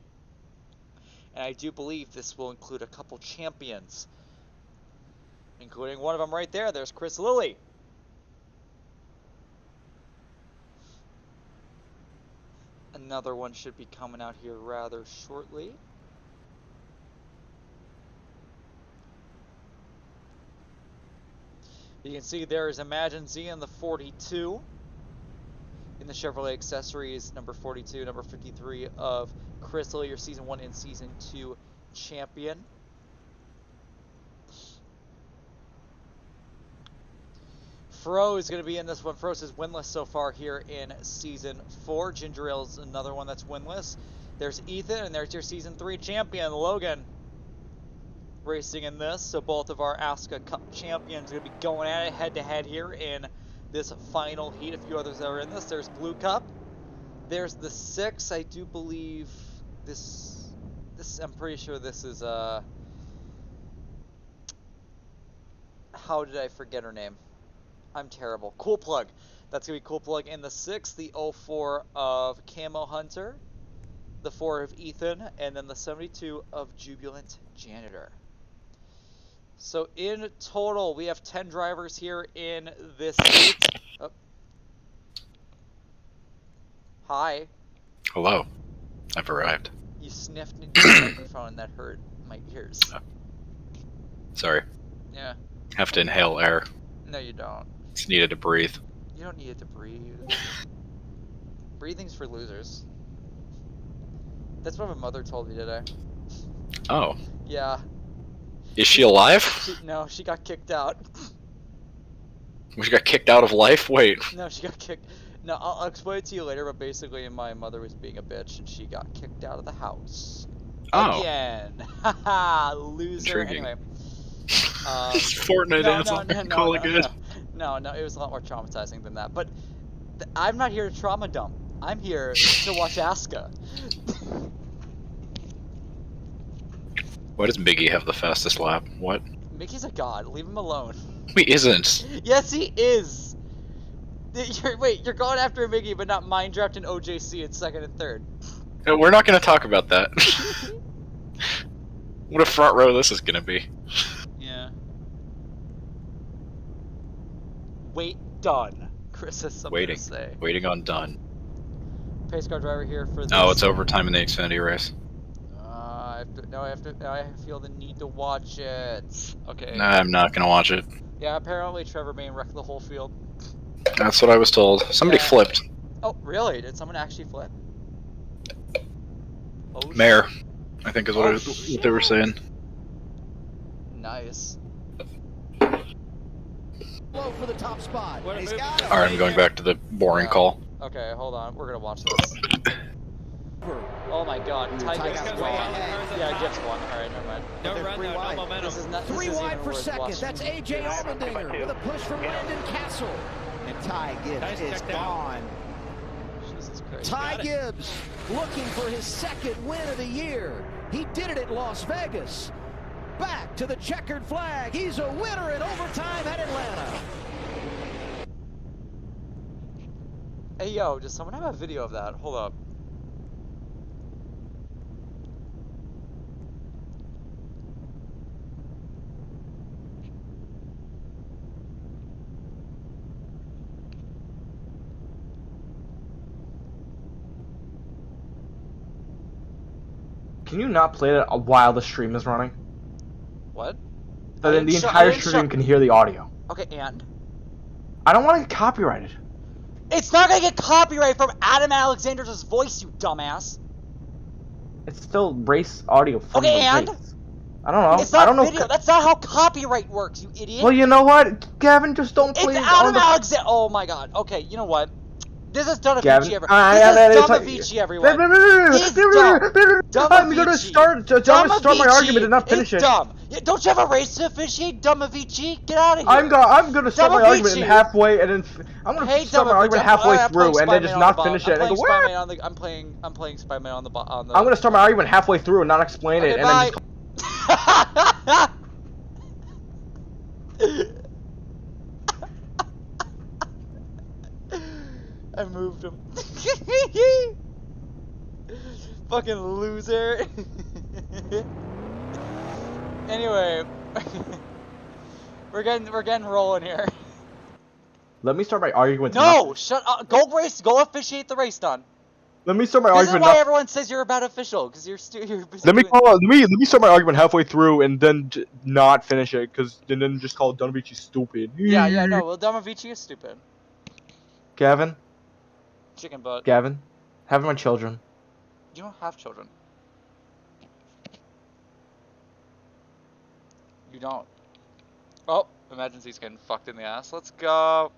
And I do believe this will include a couple champions, including one of them right there. There's Chris Lilly. Another one should be coming out here rather shortly. You can see there is Imagine Z in the 42. In the Chevrolet accessories, number 42, number 53 of Chris Lilly, your Season 1 and Season 2 champion. Fro is going to be in this one. Fro's is winless so far here in Season 4. Ginger Ale's another one that's winless. There's Ethan, and there's your Season 3 champion, Logan, racing in this. So both of our ASCA Cup champions are going to be going at it head-to-head here in this final heat. A few others that are in this. There's Blue Cup. There's the 6. I do believe this I'm pretty sure this is, how did I forget her name? I'm terrible. Cool Plug. That's going to be Cool Plug in the 6. The 04 of Camo Hunter. The 4 of Ethan. And then the 72 of Jubilant Janitor. So in total, we have 10 drivers here in this heat. Oh. Hi. Hello. I've arrived. You sniffed into the microphone and that hurt my ears. Oh. Sorry. Yeah. Have to inhale air. No, you don't. It's needed to breathe. You don't need it to breathe. Breathing's for losers. That's what my mother told me today. Oh. Yeah. Is she alive? No, she got kicked out. She got kicked out of life? Wait. No, she got kicked. No, I'll explain it to you later, but basically my mother was being a bitch and she got kicked out of the house. Oh. Again. Haha, loser. Intriguing. Anyway. Fortnite answer. Call it good. No, it was a lot more traumatizing than that. But I'm not here to trauma dump. I'm here to watch ASCA. Why does Miggy have the fastest lap? What? Mickey's a god. Leave him alone. He isn't. Yes, he is. You're going after Miggy, but not Mind Draft and OJC in 2nd and 3rd. No, we're not going to talk about that. What a front row this is going to be. Yeah. Wait, done. Chris has something to say. Waiting on done. Pace car driver here for this. Oh, it's overtime in the Xfinity race. I feel the need to watch it. Okay. Nah, I'm not gonna watch it. Yeah, apparently Trevor Main wrecked the whole field. That's what I was told. Somebody flipped. Oh, really? Did someone actually flip? Oh, Mayor, I think is what they were saying. Nice. For the top spot. Alright, I'm going back to the boring call. Okay, hold on. We're gonna watch this. Oh my god, Ty gets one. Yeah, gets one. Alright, never mind. No run, no momentum. This is not, Three this wide isn't for worth second. watching. That's AJ Allmendinger with a push from Landon Castle. And Ty Gibbs is gone. Jesus Christ. Ty Gibbs looking for his 2nd win of the year. He did it at Las Vegas. Back to the checkered flag. He's a winner in overtime at Atlanta. Hey yo, does someone have a video of that? Hold up. can you not play that while the stream is running? What? So then the entire stream can hear the audio. Okay, and? I don't want to get copyrighted. It's not gonna get copyright from Adam Alexander's voice, you dumbass. It's still race audio from Okay, the and? race. I don't know. It's not I don't know. video. That's not how copyright works, you idiot. Well, you know what, Gavin, just don't play It's it Adam on the... Alexander. Oh my god. Okay, you know what? This is Donavici, Gavin, everyone. This is Donavici, everyone. He's dumb. I'm gonna start my argument and not finish it. Dumb. Yeah, don't you have a race to officiate, Domavici? Get out of here. I'm gonna start my argument and Domavici. halfway, and then I'm gonna start my argument halfway through, and then just not finish it. And go, what? I'm playing Spider-Man on the on the. I'm gonna start my argument halfway through and not explain it, and then just. I moved him. Fucking loser. Anyway, we're getting rolling here. Let me start my argument. No, shut up. Go race. Go officiate the race, Don. Let me start my This argument. is why everyone says you're a bad official, because you're Let me start my argument halfway through and then not finish it, because then just call Donavici stupid. Yeah, no. Well, Domavici is stupid. Gavin. Chicken butt. Gavin, having my children. You don't have children. You don't. Oh, emergency's getting fucked in the ass. Let's go.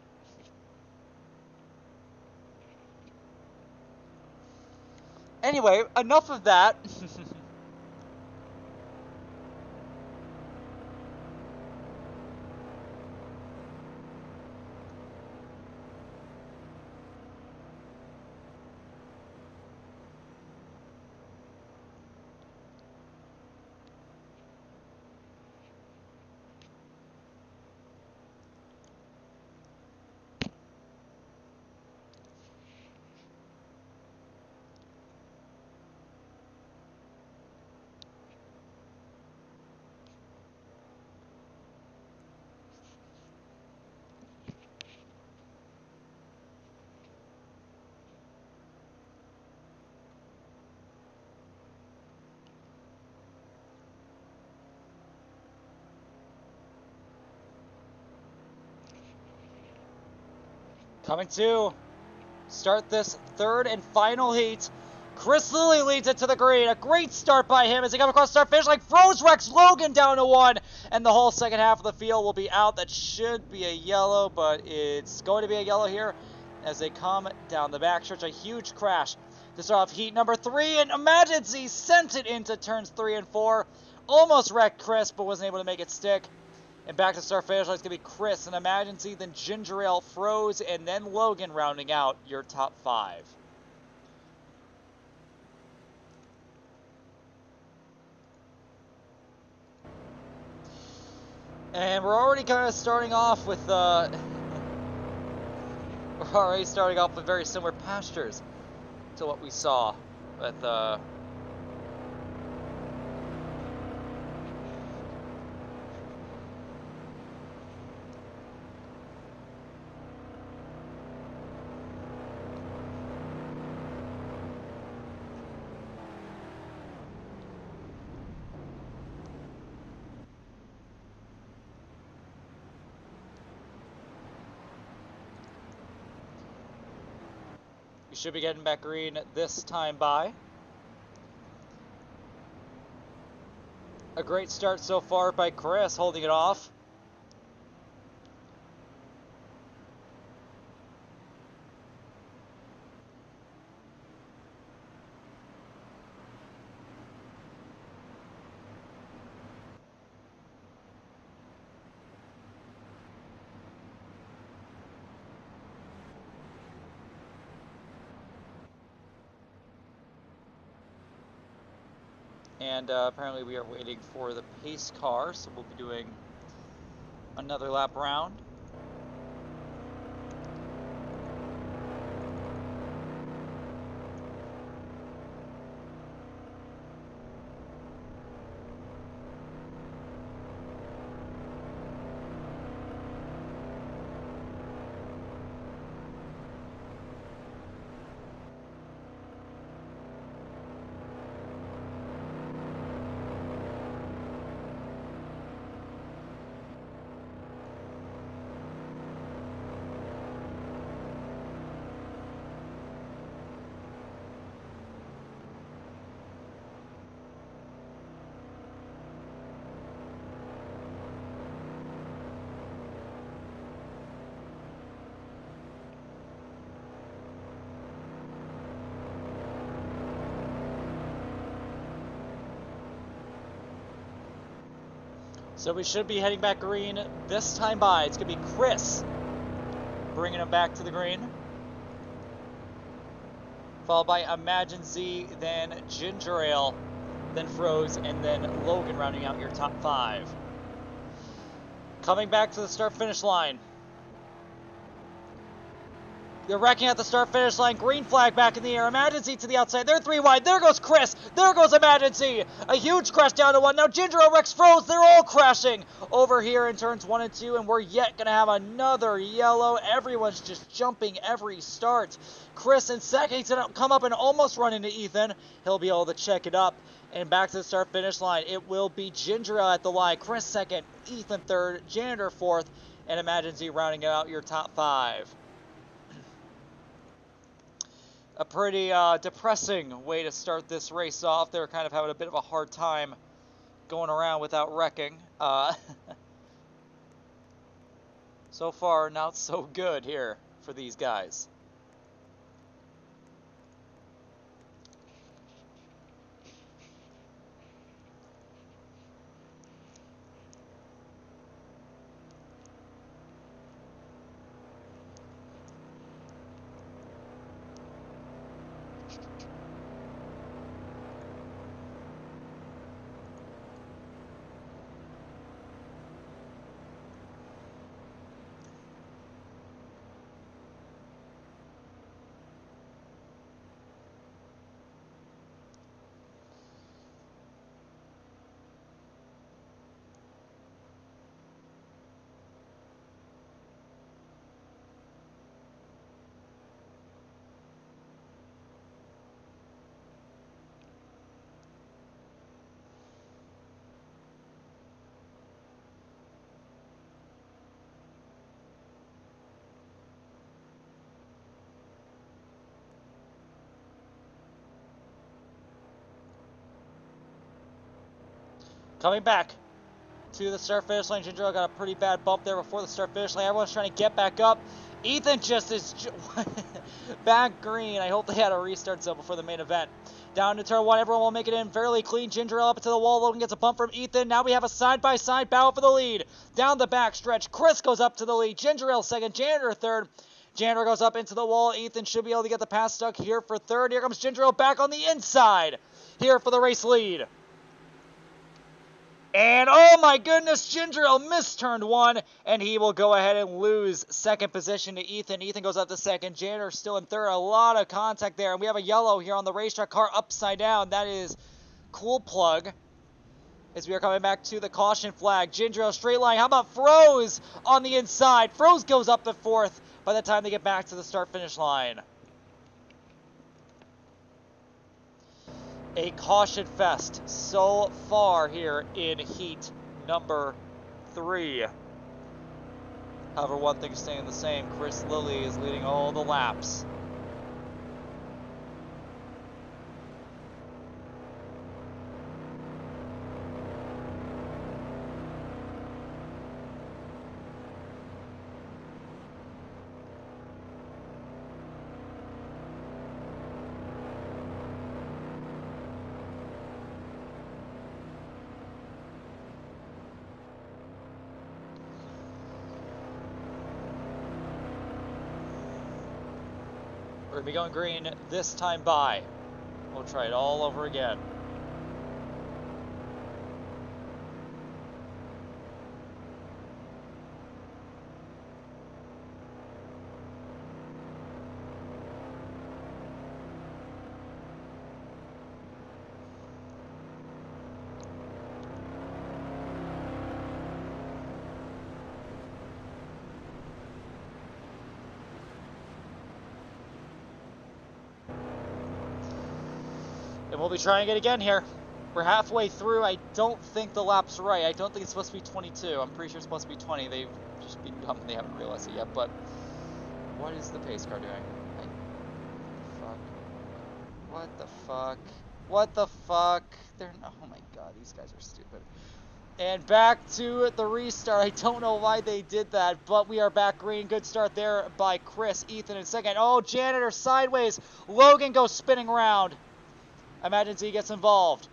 Anyway, enough of that. Coming to start this third and final heat. Chris Lilly leads it to the green. A great start by him as he comes across start finish like froze Rex Logan down to 1. And the whole second half of the field will be out. That should be a yellow, but it's going to be a yellow here as they come down the backstretch. A huge crash to start off heat number 3. And Emergency sent it into turns 3 and 4. Almost wrecked Chris, but wasn't able to make it stick. And back to start finish, it's going to be Chris and Emergency, then Ginger Ale, Froze, and then Logan rounding out your top 5. And we're already kind of starting off with, we're already starting off with very similar pastures to what we saw with, we should be getting back green this time by. A great start so far by Chris, holding it off. And apparently we are waiting for the pace car, so we'll be doing another lap round. So we should be heading back green this time by. It's going to be Chris bringing him back to the green. Followed by Imagine Z, then Ginger Ale, then Froze, and then Logan rounding out your top 5. Coming back to the start-finish line. They're wrecking at the start-finish line. Green flag back in the air. Imagine Z to the outside. They're 3 wide. There goes Chris. There goes Imagine Z. A huge crash down to 1. Now Ginger Ale, Rex, Froze. They're all crashing over here in turns 1 and 2. And we're yet going to have another yellow. Everyone's just jumping every start. Chris in second. He's going to come up and almost run into Ethan. He'll be able to check it up. And back to the start-finish line. It will be Ginger Ale at the line. Chris second. Ethan third. Janitor fourth. And Imagine Z rounding out your top 5. A pretty depressing way to start this race off. They're kind of having a bit of a hard time going around without wrecking. So far, not so good here for these guys. Coming back to the start-finish line. Ginger Ale got a pretty bad bump there before the start-finish line. Everyone's trying to get back up. Ethan just is back green. I hope they had a restart zone before the main event. Down to turn 1. Everyone will make it in fairly clean. Ginger Ale up into the wall. Logan gets a bump from Ethan. Now we have a side-by-side battle for the lead. Down the back stretch. Chris goes up to the lead. Ginger Ale second. Janitor third. Janitor goes up into the wall. Ethan should be able to get the pass stuck here for third. Here comes Ginger Ale back on the inside here for the race lead. And oh my goodness, Ginger Ale misturned 1, and he will go ahead and lose second position to Ethan. Ethan goes up to second. Janitor still in third. A lot of contact there. And we have a yellow here on the racetrack car upside down. That is Cool Plug. As we are coming back to the caution flag. Ginger Ale straight line. How about Froze on the inside? Froze goes up to fourth by the time they get back to the start-finish line. A caution fest so far here in heat number 3. However, one thing is staying the same. Chris Lilly is leading all the laps. We're going to be going green this time by. We'll try it all over again. And we'll be trying it again here. We're halfway through. I don't think the lap's right. I don't think it's supposed to be 22. I'm pretty sure it's supposed to be 20. They've just been dumb and they haven't realized it yet. But what is the pace car doing? What the fuck? What the fuck? They're, oh my god, these guys are stupid. And back to the restart. I don't know why they did that, but we are back green. Good start there by Chris. Ethan in second. Oh, Janitor sideways. Logan goes spinning around. Imagine Z gets involved.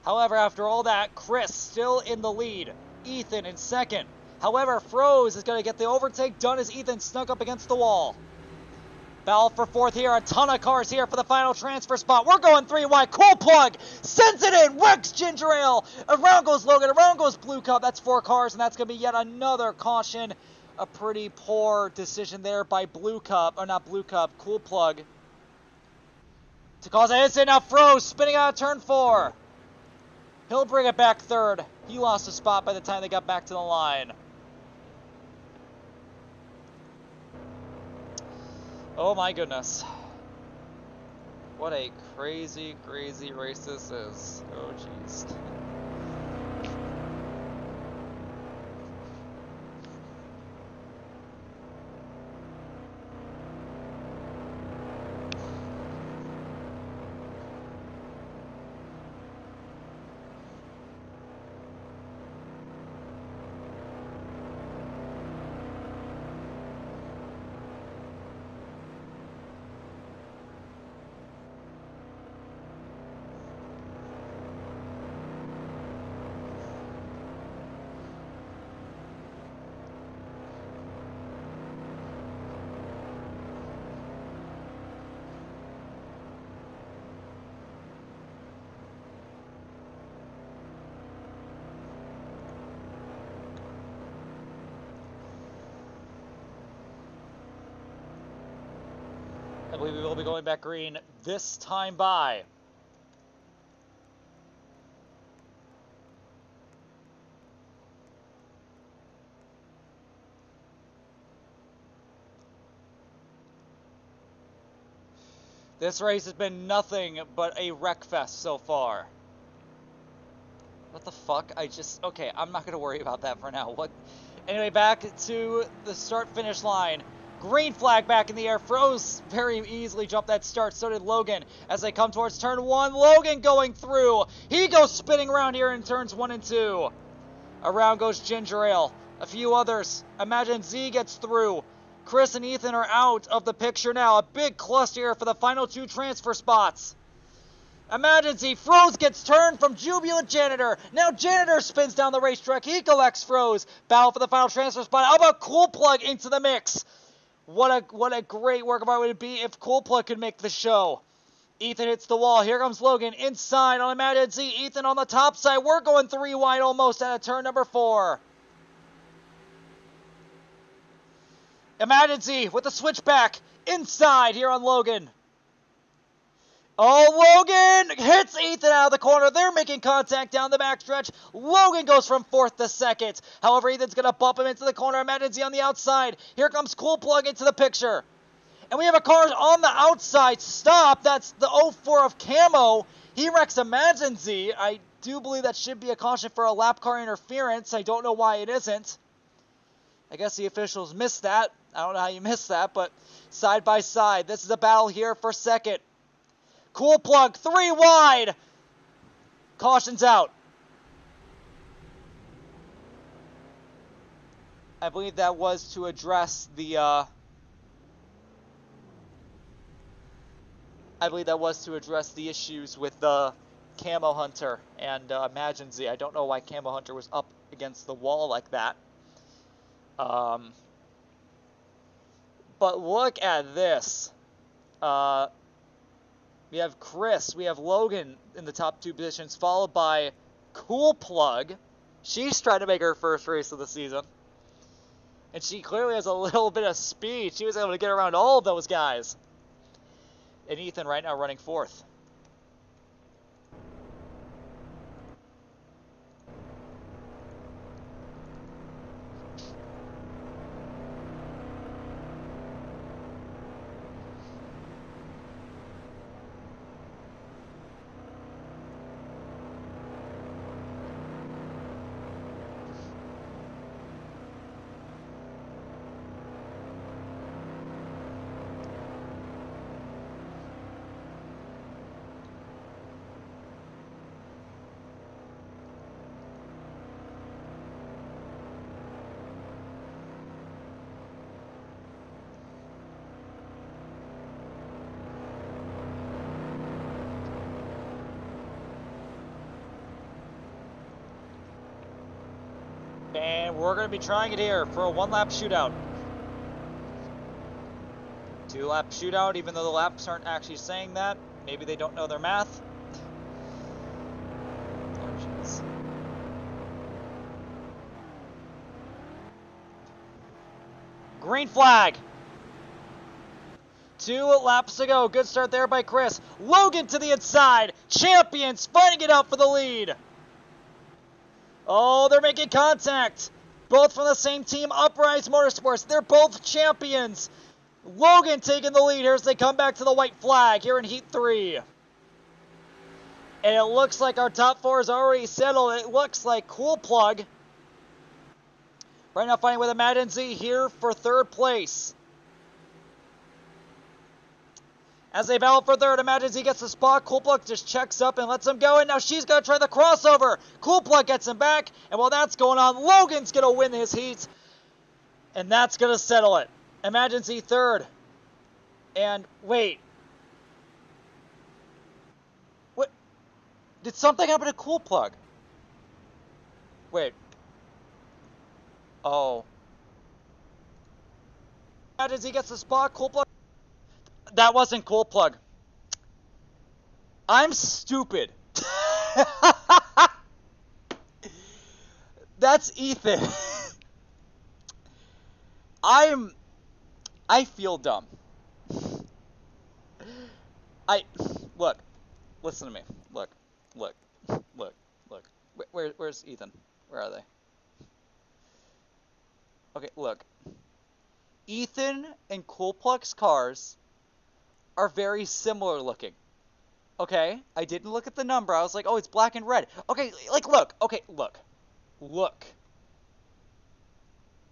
However, after all that, Chris still in the lead. Ethan in second. However, Froze is going to get the overtake done as Ethan snuck up against the wall. Battle for fourth here. A ton of cars here for the final transfer spot. We're going 3 wide. Cool Plug sends it in. Wrecks Ginger Ale. Around goes Logan. Around goes Blue Cup. That's 4 cars, and that's going to be yet another caution. A pretty poor decision there by Blue Cup. Or not Blue Cup. Cool Plug. To cause an incident. Now Froze spinning out of turn 4. He'll bring it back third. He lost a spot by the time they got back to the line. Oh my goodness. What a crazy, crazy race this is. Oh jeez. I believe we will be going back green this time by. This race has been nothing but a wreck fest so far. What the fuck? Okay, I'm not gonna worry about that for now. What? Anyway, back to the start-finish line. Green flag back in the air. Froze very easily jumped that start. So did Logan. As they come towards turn 1, Logan going through. He goes spinning around here in turns 1 and 2. Around goes Ginger Ale. A few others. Imagine Z gets through. Chris and Ethan are out of the picture now. A big cluster here for the final 2 transfer spots. Imagine Z. Froze gets turned from Jubilant Janitor. Now Janitor spins down the racetrack. He collects Froze. Battle for the final transfer spot. How about Cool Plug into the mix? What a great work of art would it be if Cool Plug could make the show. Ethan hits the wall. Here comes Logan inside on Imagine Z. Ethan on the top side. We're going 3 wide almost out of turn number 4. Imagine Z with the switchback inside here on Logan. Oh, Logan hits Ethan out of the corner. They're making contact down the backstretch. Logan goes from 4th to 2nd. However, Ethan's going to bump him into the corner. Imagine Z on the outside. Here comes Cool Plug into the picture. And we have a car on the outside stop. That's the 04 of Camo. He wrecks Imagine Z. I do believe that should be a caution for a lap car interference. I don't know why it isn't. I guess the officials missed that. I don't know how you missed that, but side by side. This is a battle here for 2nd. Cool Plug, 3 wide. Caution's out. I believe that was to address the, issues with the Camo Hunter and Imagine Z. I don't know why Camo Hunter was up against the wall like that. But look at this. We have Chris, we have Logan in the top 2 positions, followed by Cool Plug. She's trying to make her first race of the season. And she clearly has a little bit of speed. She was able to get around all of those guys. And Ethan right now running 4th. And we're going to be trying it here for a 1-lap shootout. 2-lap shootout, even though the laps aren't actually saying that. Maybe they don't know their math. Oh, jeez. Green flag. 2 laps to go. Good start there by Chris. Logan to the inside. Champions fighting it out for the lead. Oh, they're making contact. Both from the same team, Uprise Motorsports. They're both champions. Logan taking the lead here as they come back to the white flag here in Heat 3. And it looks like our top 4 is already settled. It looks like Cool Plug right now fighting with a Madden Z here for 3rd place. As they battle for 3rd, Madden Z gets the spot. Cool Plug just checks up and lets him go. And now she's going to try the crossover. Cool Plug gets him back. And while that's going on, Logan's going to win his heat. And that's going to settle it. Imagine Z 3rd. And wait. What? Did something happen to Cool Plug? Wait. Oh. Imagine Z gets the spot. Cool Plug. That wasn't Cool Plug. I'm stupid. That's Ethan. I feel dumb. Look. Listen to me. Look. Where's Ethan? Where are they? Okay, look. Ethan and Cool Plug's cars are very similar looking. Okay? I didn't look at the number. I was like, oh, it's black and red. Okay, like, look. Okay, look. Look.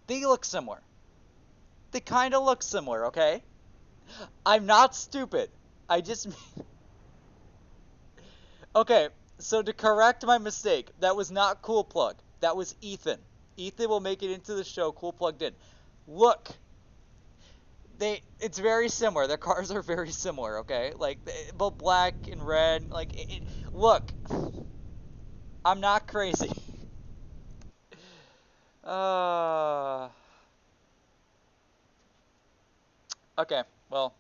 They look similar. They kind of look similar, okay? I'm not stupid. I just... Okay, so to correct my mistake, that was not Cool Plug. That was Ethan. Ethan will make it into the show. Cool Plug did. Look. It's very similar. Their cars are very similar, okay? Like, both black and red. Like, look. I'm not crazy. Okay, well.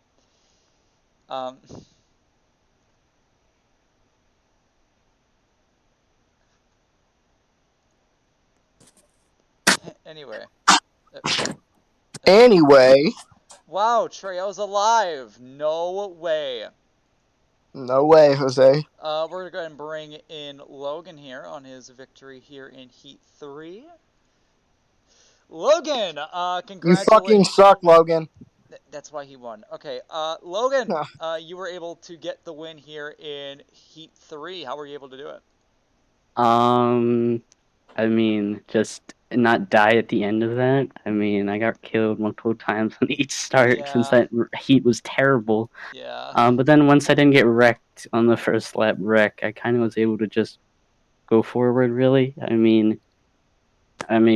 Anyway. Anyway. Wow, Treo's alive. No way. No way, Jose. We're going to go ahead and bring in Logan here on his victory here in Heat 3. Logan, congratulations. You fucking suck, Logan. That's why he won. Okay, Logan, you were able to get the win here in Heat 3. How were you able to do it? I mean, just not die at the end of that. I mean, I got killed multiple times on each start since that heat was terrible. Yeah. But then once I didn't get wrecked on the first lap wreck, I kind of was able to just go forward, really. I mean,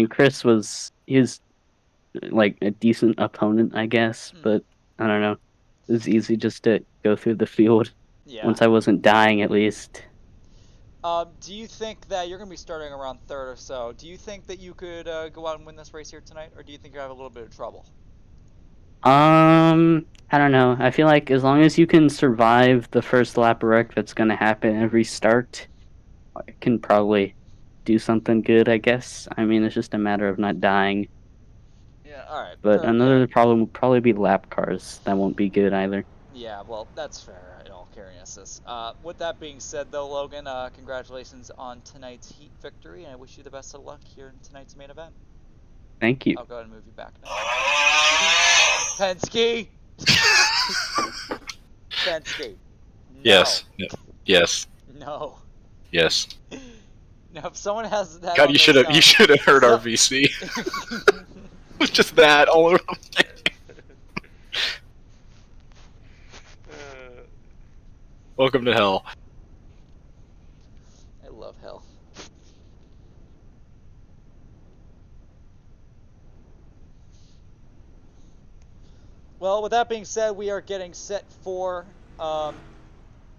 Chris he was like a decent opponent, I guess, but I don't know. It was easy just to go through the field once I wasn't dying, at least. Do you think that you're going to be starting around 3rd or so? Do you think that you could go out and win this race here tonight, or do you think you have a little bit of trouble? I don't know. I feel like as long as you can survive the first lap wreck that's going to happen every start, I can probably do something good, I guess. I mean, it's just a matter of not dying. Yeah, alright. But another problem will probably be lap cars. That won't be good either. Yeah, well, that's fair in all seriousness. With that being said, though, Logan, congratulations on tonight's Heat victory, and I wish you the best of luck here in tonight's main event. Thank you. I'll go ahead and move you back now. Penske! Penske. No. Yes. Yes. No. Yes. No, if someone has that. God, you should have heard our VC. Just that all over the place. Welcome to hell. I love hell. Well, with that being said, we are getting set for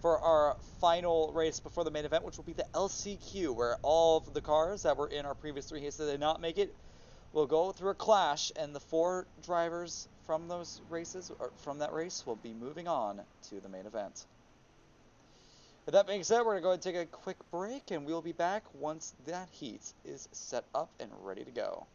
for our final race before the main event, which will be the LCQ, where all of the cars that were in our previous 3 races that did not make it will go through a clash, and the 4 drivers from those races, or from that race, will be moving on to the main event. With that being said, we're going to go and take a quick break, and we'll be back once that heat is set up and ready to go.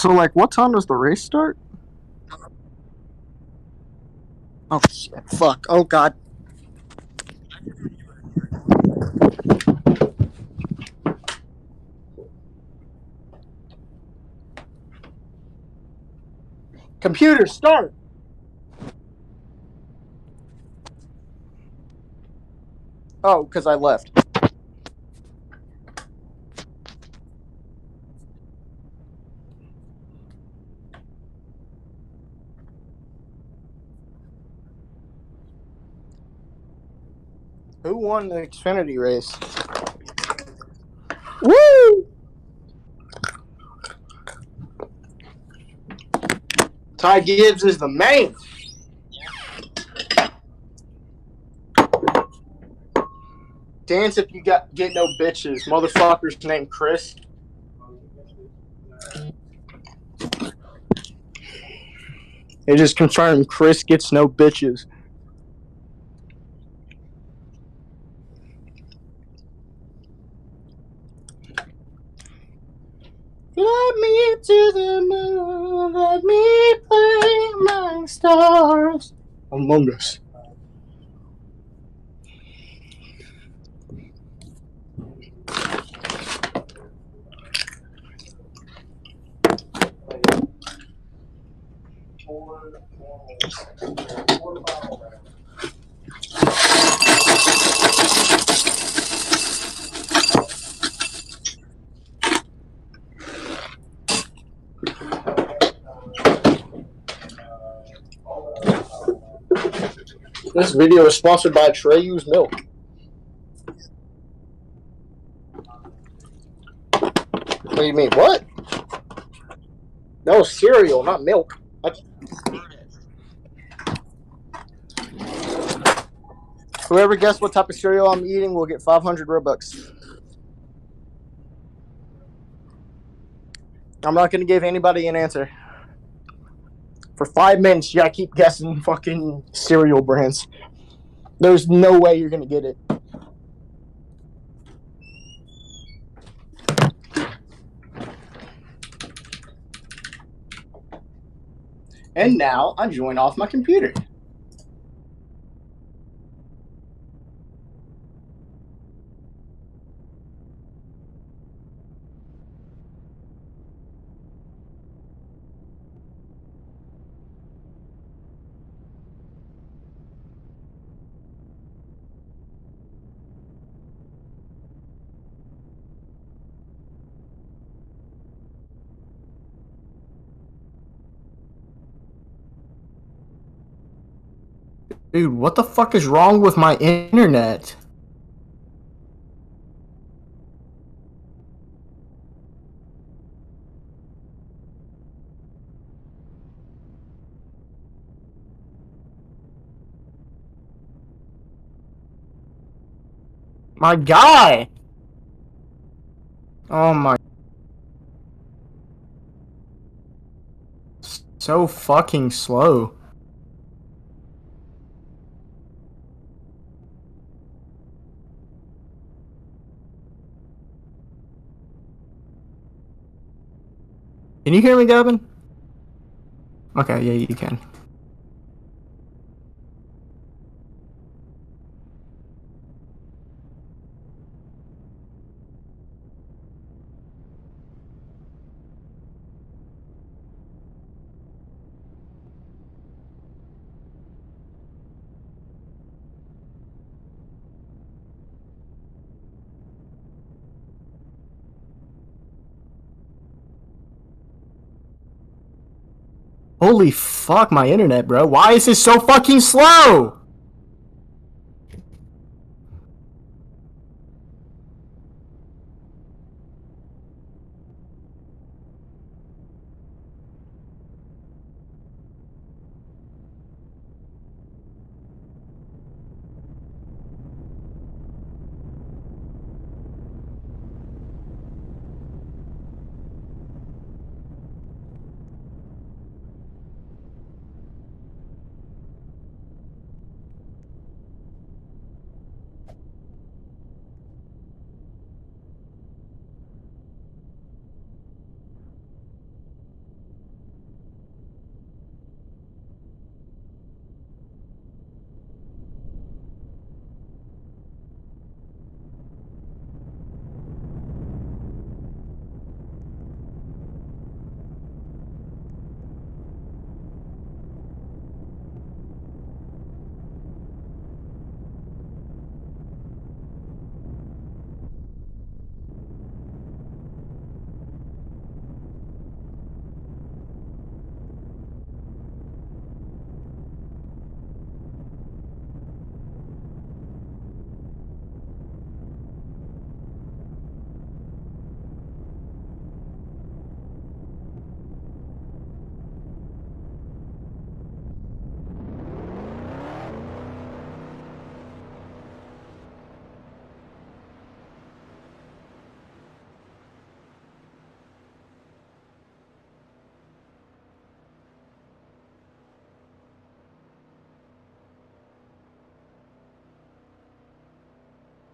So, like, what time does the race start? Oh, shit. Fuck. Oh, God. Computer, start! Oh, because I left. Who won the Xfinity race? Woo! Ty Gibbs is the man. Dance if you get no bitches. Motherfucker's named Chris. It just confirmed Chris gets no bitches. Fly me to the moon, let me play my stars. Among Us. This video is sponsored by Treyu's Milk. What do you mean? What? That was cereal, not milk. Whoever guessed what type of cereal I'm eating will get 500 Robux. I'm not going to give anybody an answer. For 5 minutes, you gotta keep guessing fucking cereal brands. There's no way you're going to get it. And now I join off my computer. Dude, what the fuck is wrong with my internet? My guy! Oh my... So fucking slow. Can you hear me, Gavin? Okay, yeah, you can. Holy fuck, my internet, bro. Why is this so fucking slow?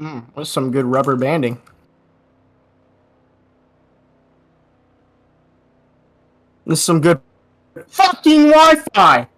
That's some good rubber banding. This is some good fucking Wi-Fi.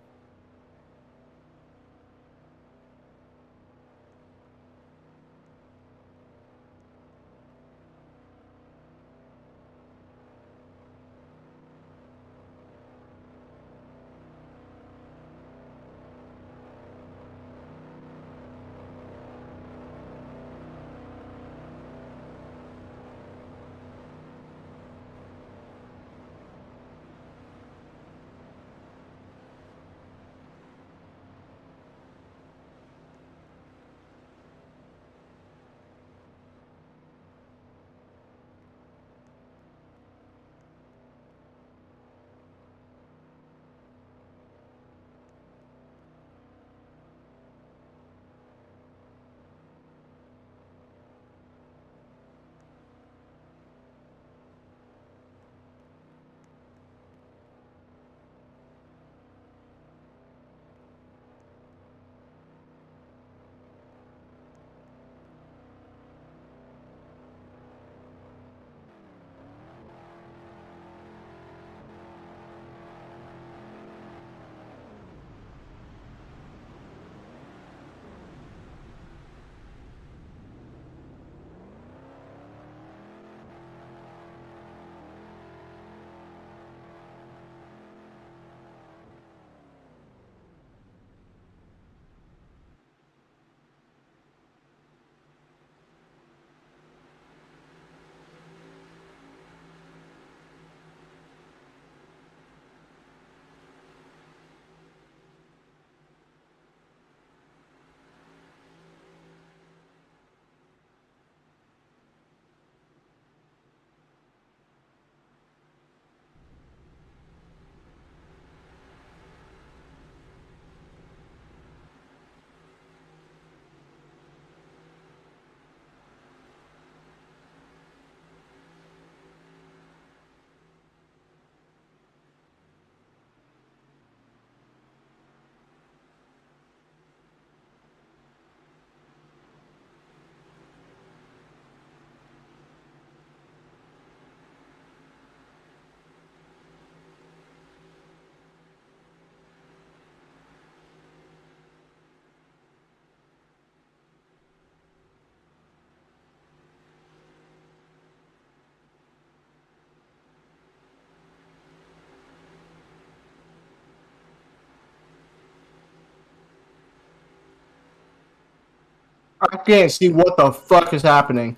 I can't see what the fuck is happening.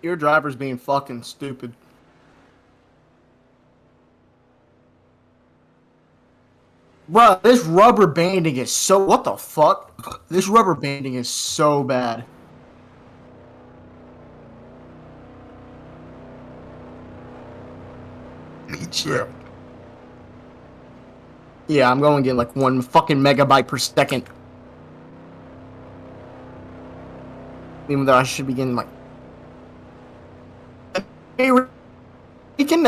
Your driver's being fucking stupid. Bruh, this rubber banding is so... What the fuck? This rubber banding is so bad. Yeah, I'm going to get like 1 fucking megabyte per second. Even though I should be getting like... Hey, we can...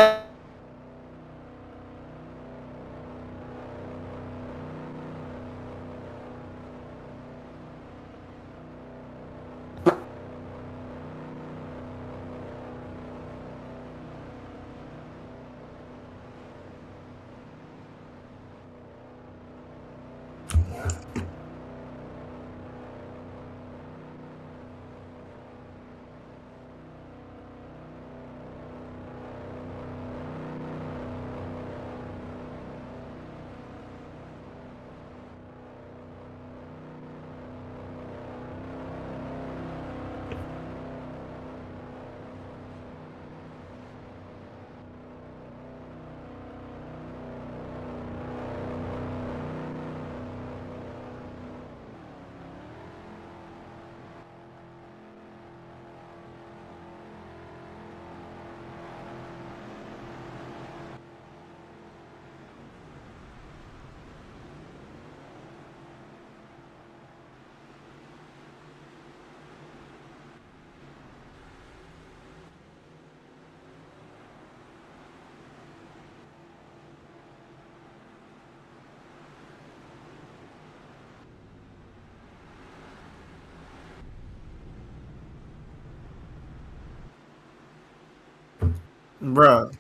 Bruh.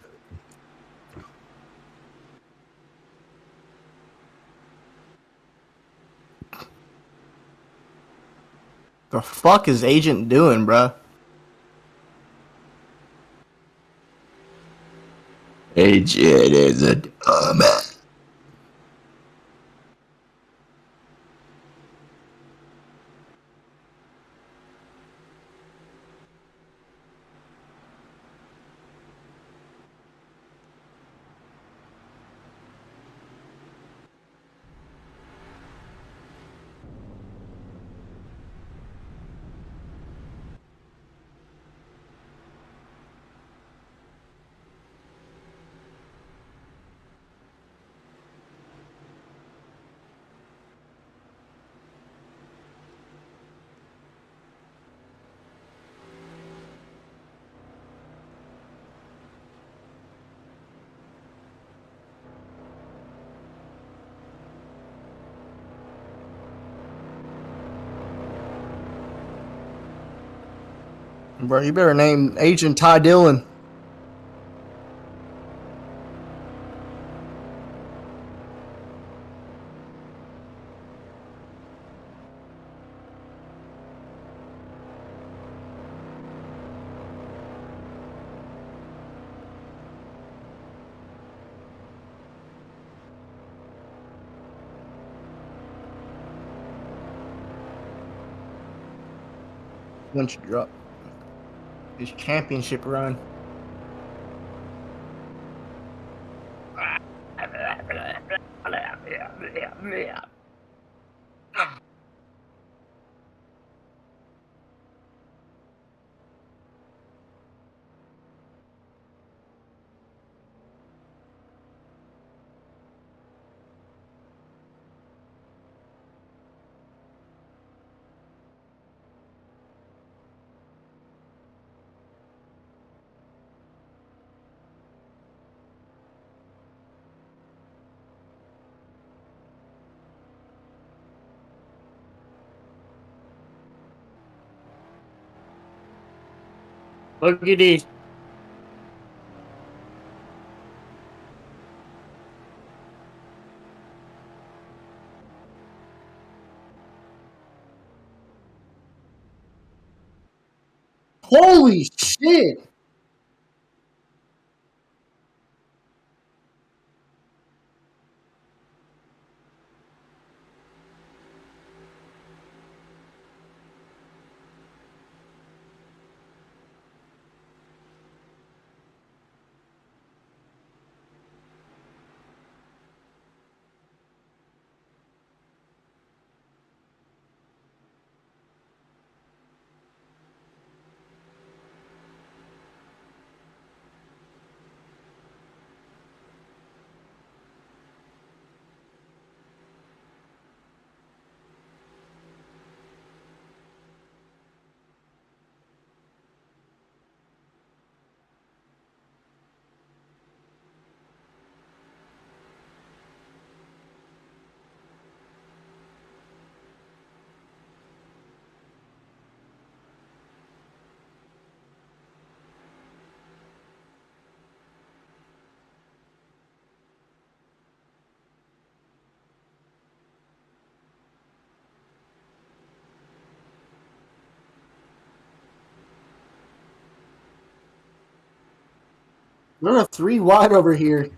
The fuck is Agent doing, bruh? Agent is a dumbass. Bro, you better name Agent Ty Dillon. Once you drop his championship run. Look at this. Holy shit! We're a 3 wide over here.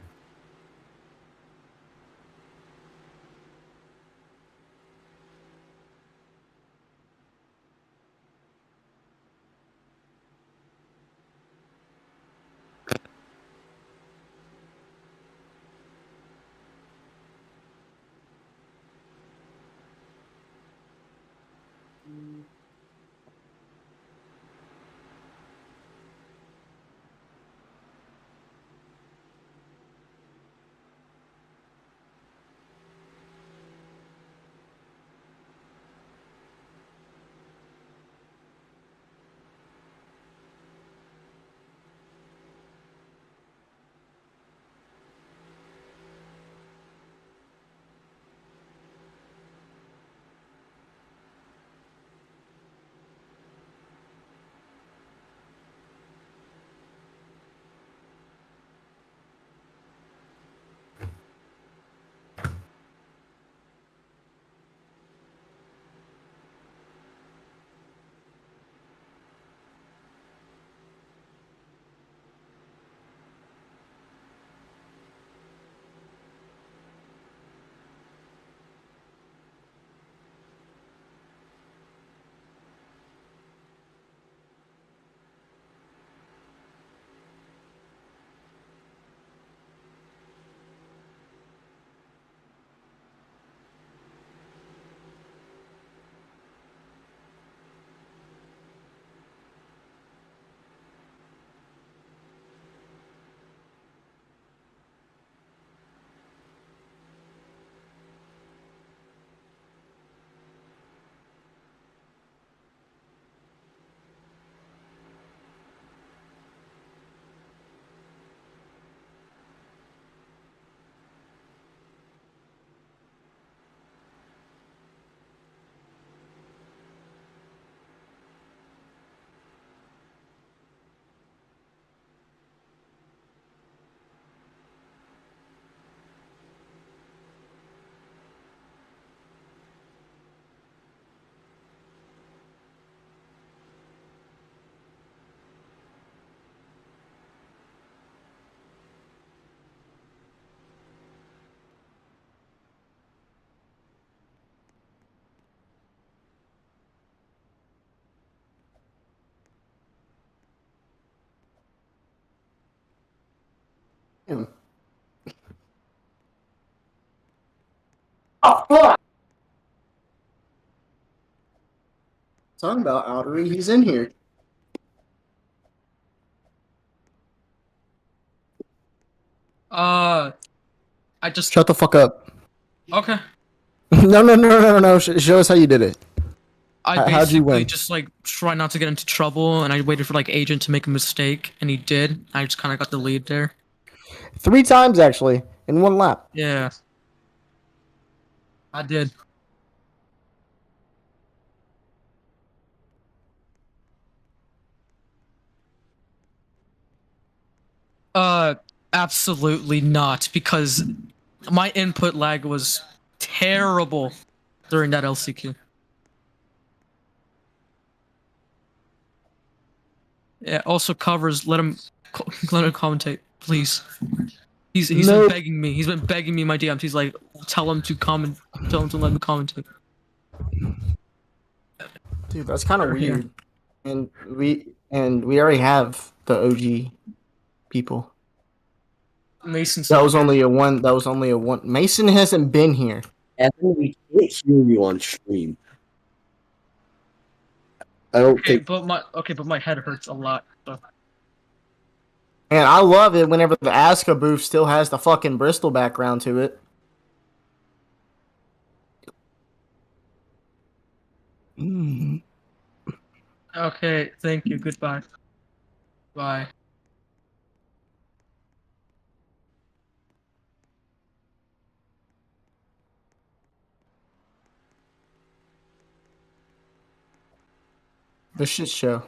Oh, fuck! Talking about Outery, he's in here. I just Shut the fuck up. okay. No. Show us how you did it. I How'd you basically win? just like try not to get into trouble, and I waited for like agent to make a mistake, and he did. I just kind of got the lead there. 3 times actually in 1 lap. Yeah, I did. Absolutely not, because my input lag was terrible during that LCQ. Yeah, also covers. Let him commentate, please. He's No. been begging me. He's been begging me in my DMs. He's like, tell him to comment. Tell him to let me commentate. Dude, that's kind of Sure, yeah. weird. And we already have the OG people. Mason. That was only a one. That was only a one. Mason hasn't been here. Evan, we can't hear you on stream. I don't think. but my head hurts a lot. So. And I love it whenever the Aska booth still has the fucking Bristol background to it. Okay, thank you. Goodbye. Bye. The shit show.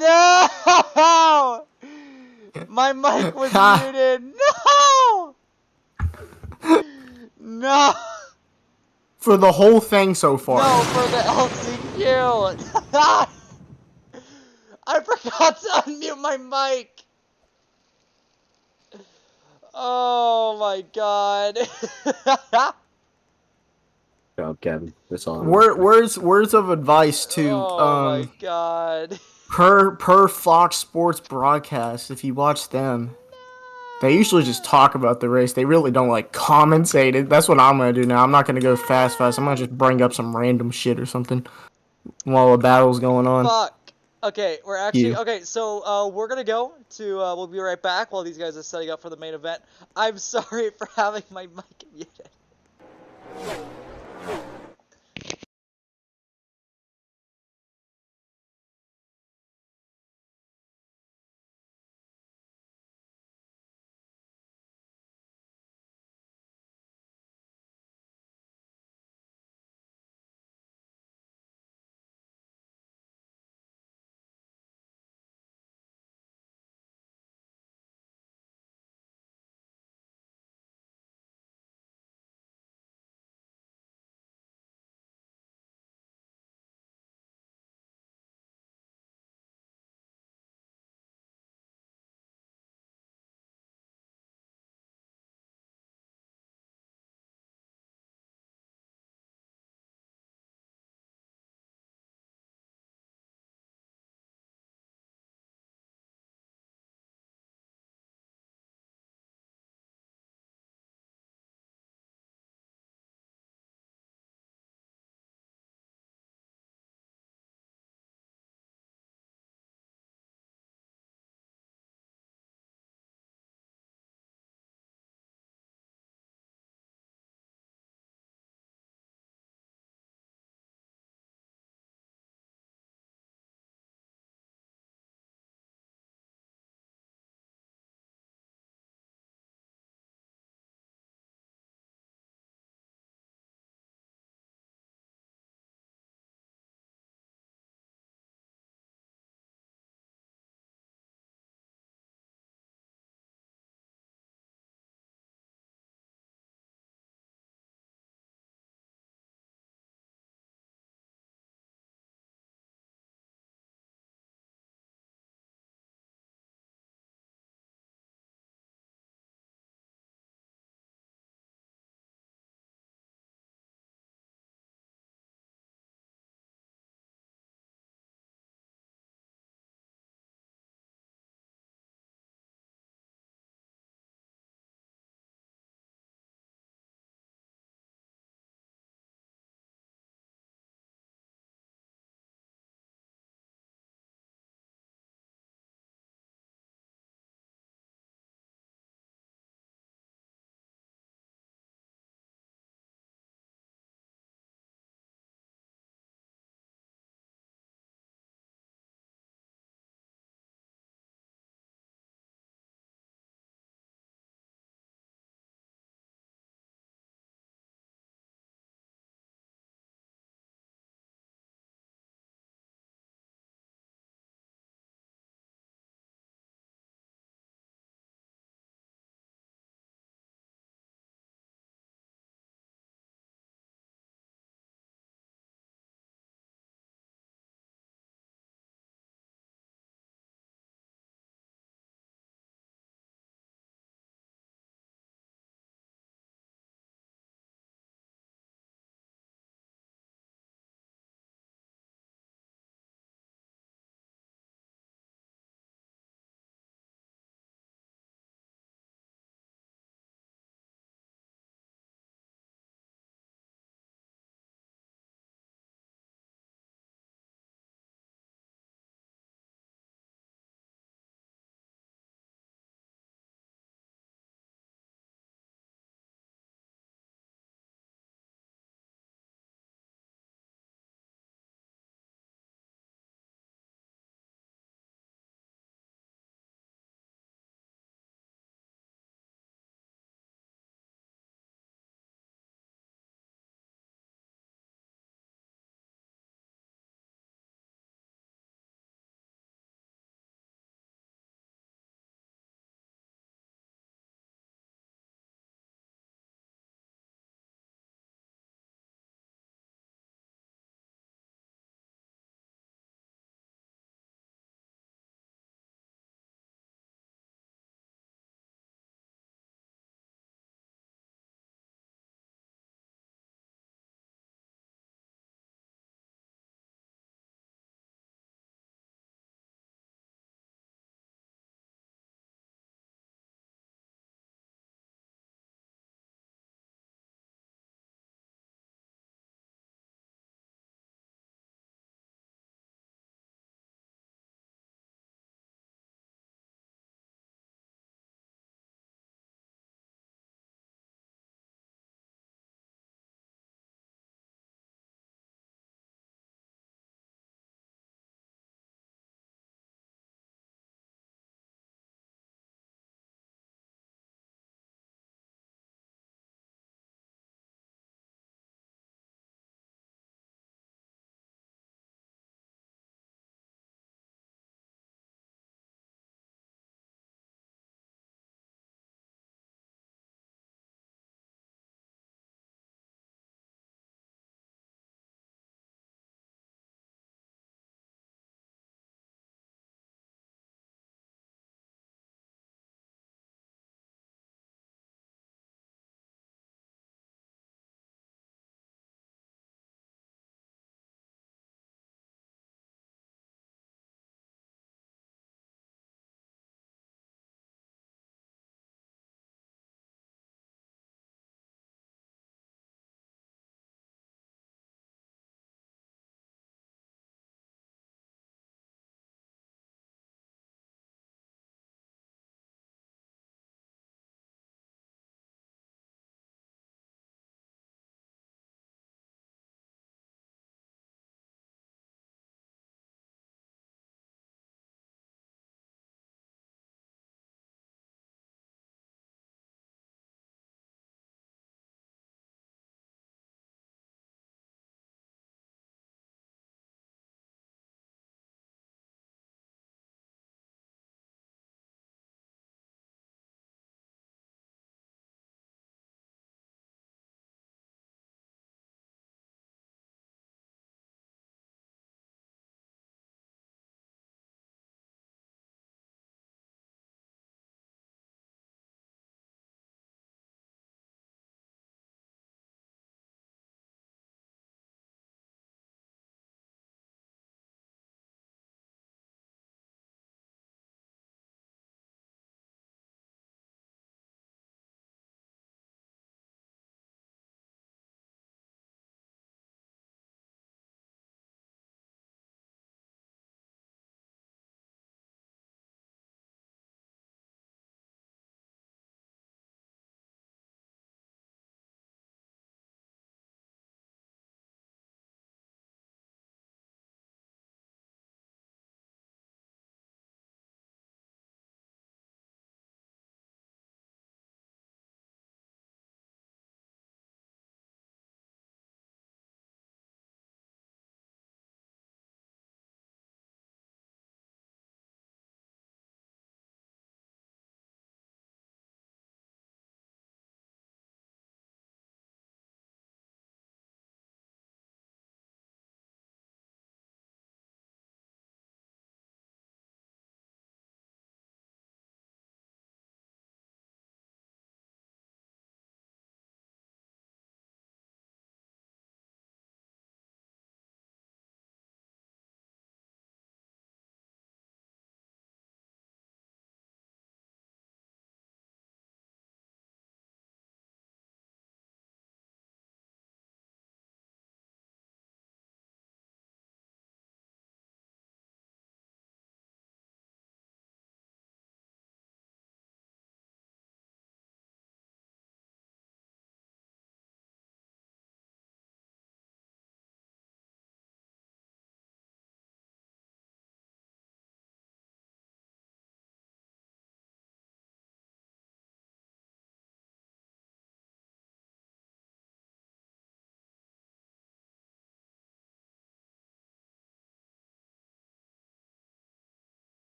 No! My mic was muted. No! No! For the whole thing so far. No, for the LCQ. I forgot to unmute my mic. Oh my god. Good job, Kevin. That's all. Words of advice to Oh my god. per Fox Sports broadcast. If you watch them, they usually just talk about the race. They really don't like commentate it. That's what I'm gonna do now. I'm not gonna go fast. I'm gonna just bring up some random shit or something while a battle's going on. Fuck. Okay, we're actually okay. So we're gonna go to. We'll be right back while these guys are setting up for the main event. I'm sorry for having my mic muted.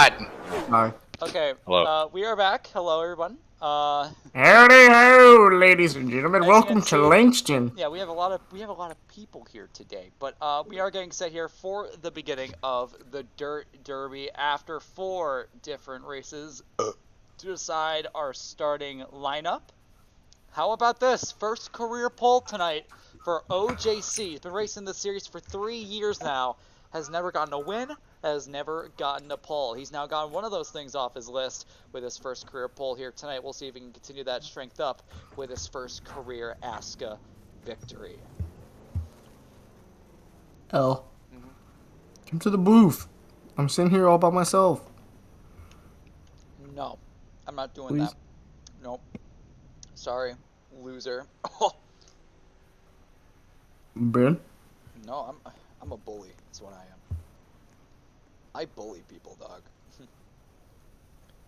Hi. Okay. Hello. We are back. Hello, everyone. Howdy ho, ladies and gentlemen. As you Welcome can to see- Langston. Yeah, we have a lot of people here today, but we are getting set here for the beginning of the Dirt Derby after 4 different races to decide our starting lineup. How about this? First career pole tonight for OJC. He's been racing this series for 3 years now. Has never gotten a win. Has never gotten a pole. He's now gotten one of those things off his list with his first career pole here tonight. We'll see if he can continue that strength up with his first career ASCA victory. L. Come to the booth. I'm sitting here all by myself. No, I'm not doing Please? that. Nope. Sorry, loser. Ben? No, I'm a bully. That's what I am. I bully people, dog.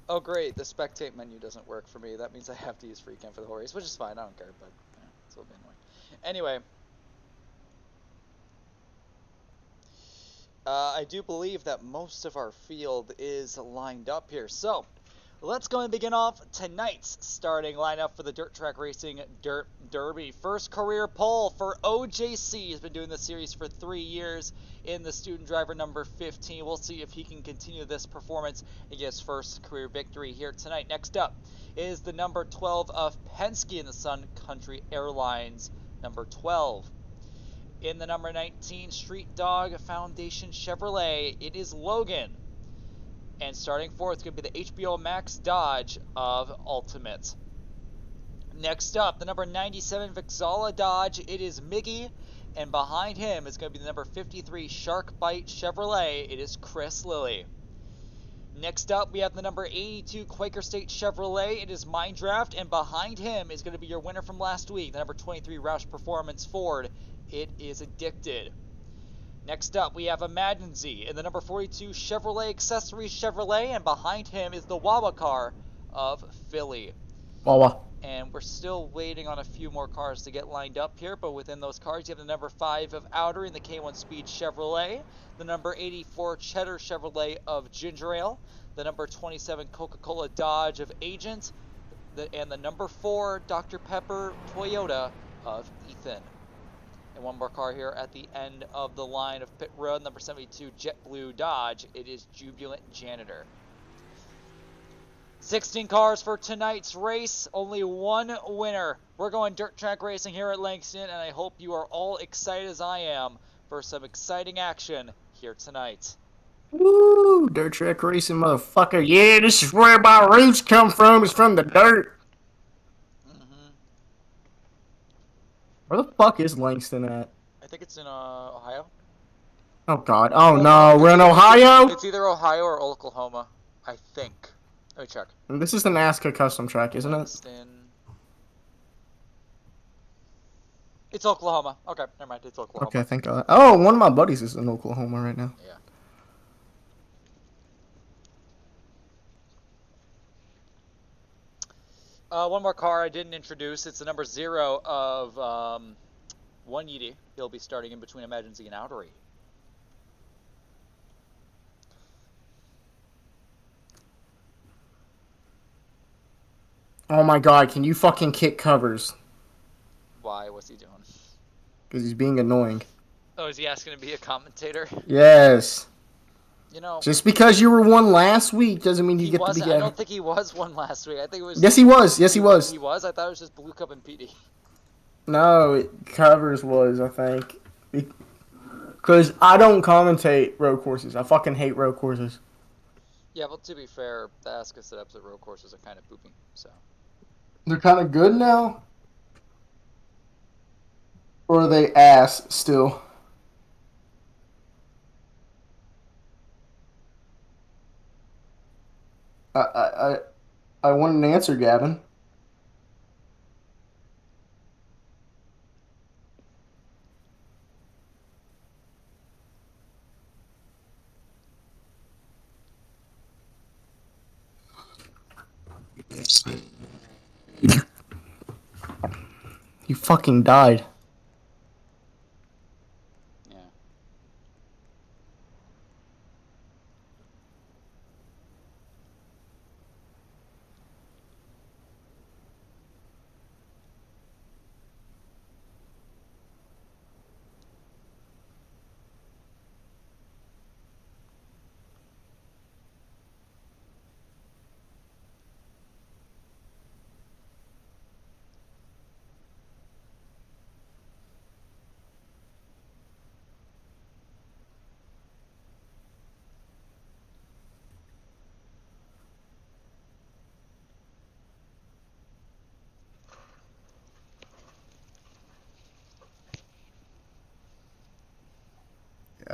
Oh great, the spectate menu doesn't work for me. That means I have to use free cam for the whole race, which is fine. I don't care, but yeah, it's a little bit annoying. Anyway, I do believe that most of our field is lined up here. So let's go and begin off tonight's starting lineup for the Dirt Track Racing Dirt Derby. First career pole for OJC. He's been doing this series for 3 years in the student driver number 15. We'll see if he can continue this performance and get his first career victory here tonight. Next up is the number 12 of Penske in the Sun Country Airlines, number 12. In the number 19 Street Dog Foundation Chevrolet, it is Logan. And starting fourth is going to be the HBO Max Dodge of Ultimate. Next up, the number 97 Vixala Dodge, it is Miggy. And behind him is going to be the number 53 Shark Bite Chevrolet, it is Chris Lilly. Next up, we have the number 82 Quaker State Chevrolet, it is Mindraft. And behind him is going to be your winner from last week, the number 23 Roush Performance Ford, it is Addicted. Next up, we have Emergency in the number 42 Chevrolet Accessories Chevrolet, and behind him is the Wawa car of Philly. Wawa. And we're still waiting on a few more cars to get lined up here, but within those cars, you have the number 5 of Outer in the K1 Speed Chevrolet, the number 84 Cheddar Chevrolet of Ginger Ale, the number 27 Coca-Cola Dodge of Agent, and the number 4 Dr. Pepper Toyota of Ethan. And one more car here at the end of the line of pit road, number 72 JetBlue Dodge. It is Jubilant Janitor. 16 cars for tonight's race, only one winner. We're going dirt track racing here at Langston, and I hope you are all excited as I am for some exciting action here tonight. Woo! Dirt track racing, motherfucker. Yeah, this is where my roots come from. It's from the dirt. Where the fuck is Langston at? I think it's in Ohio. Oh god. Oh no, we're in Ohio? It's either Ohio or Oklahoma, I think. Let me check. This is the NASCAR custom track, isn't it? Langston. It's Oklahoma. Okay, never mind. It's Oklahoma. Okay, thank god. Oh, one of my buddies is in Oklahoma right now. Yeah. One more car I didn't introduce. It's the number 0 of One Yeedy. He'll be starting in between Emergency and Outery. Oh my god, can you fucking kick covers? Why? What's he doing? Because he's being annoying. Oh, is he asking to be a commentator? Yes. You know, just because you were one last week doesn't mean you get to be. I don't think he was one last week. I think it was. Yes, he was. Yes, he was. He was. I thought it was just Blue Cup and PD. No, Covers was. I think because I don't commentate road courses. I fucking hate road courses. Yeah, but to be fair, the Ask Us setups at road courses are kind of pooping. So. They're kind of good now. Or are they ass still? I want an answer, Gavin. You fucking died.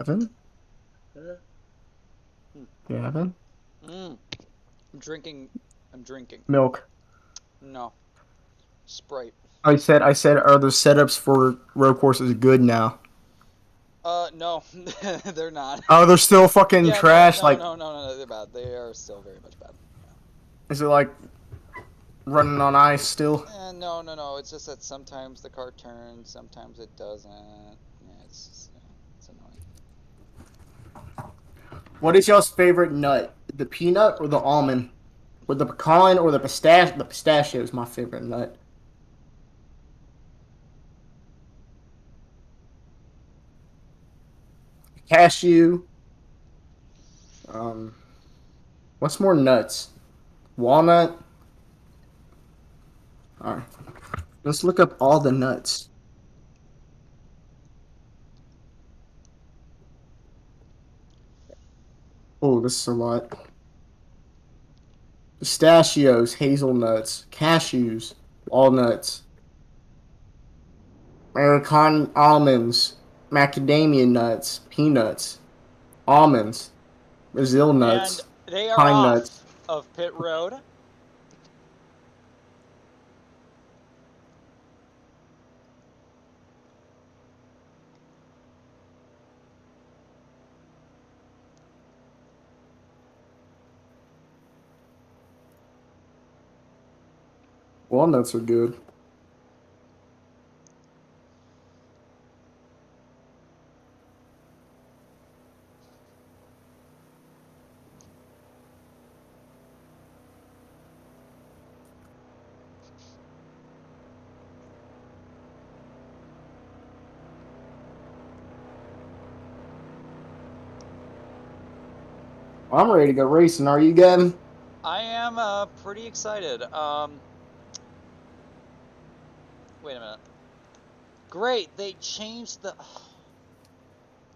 Gavin? Gavin? I'm drinking. I'm drinking. Milk. No. Sprite. I said, are the setups for road courses good now? No, they're not. Oh, they're still fucking Yeah, trash. no, they're bad. They are still very much bad. Is it like running on ice still? No. It's just that sometimes the car turns, sometimes it doesn't. Yeah, it's annoying. What is y'all's favorite nut? The peanut or the almond? Or the pecan or the pistachio? The pistachio is my favorite nut. Cashew. What's more nuts? Walnut. All right. Let's look up all the nuts. Oh, this is a lot. Pistachios, hazelnuts, cashews, walnuts, American almonds, macadamia nuts, peanuts, almonds, Brazil nuts, And they are pine off nuts. of pit road. Walnuts are good. I'm ready to go racing. Are you, Gavin? I am pretty excited. Wait a minute. Great, they changed the.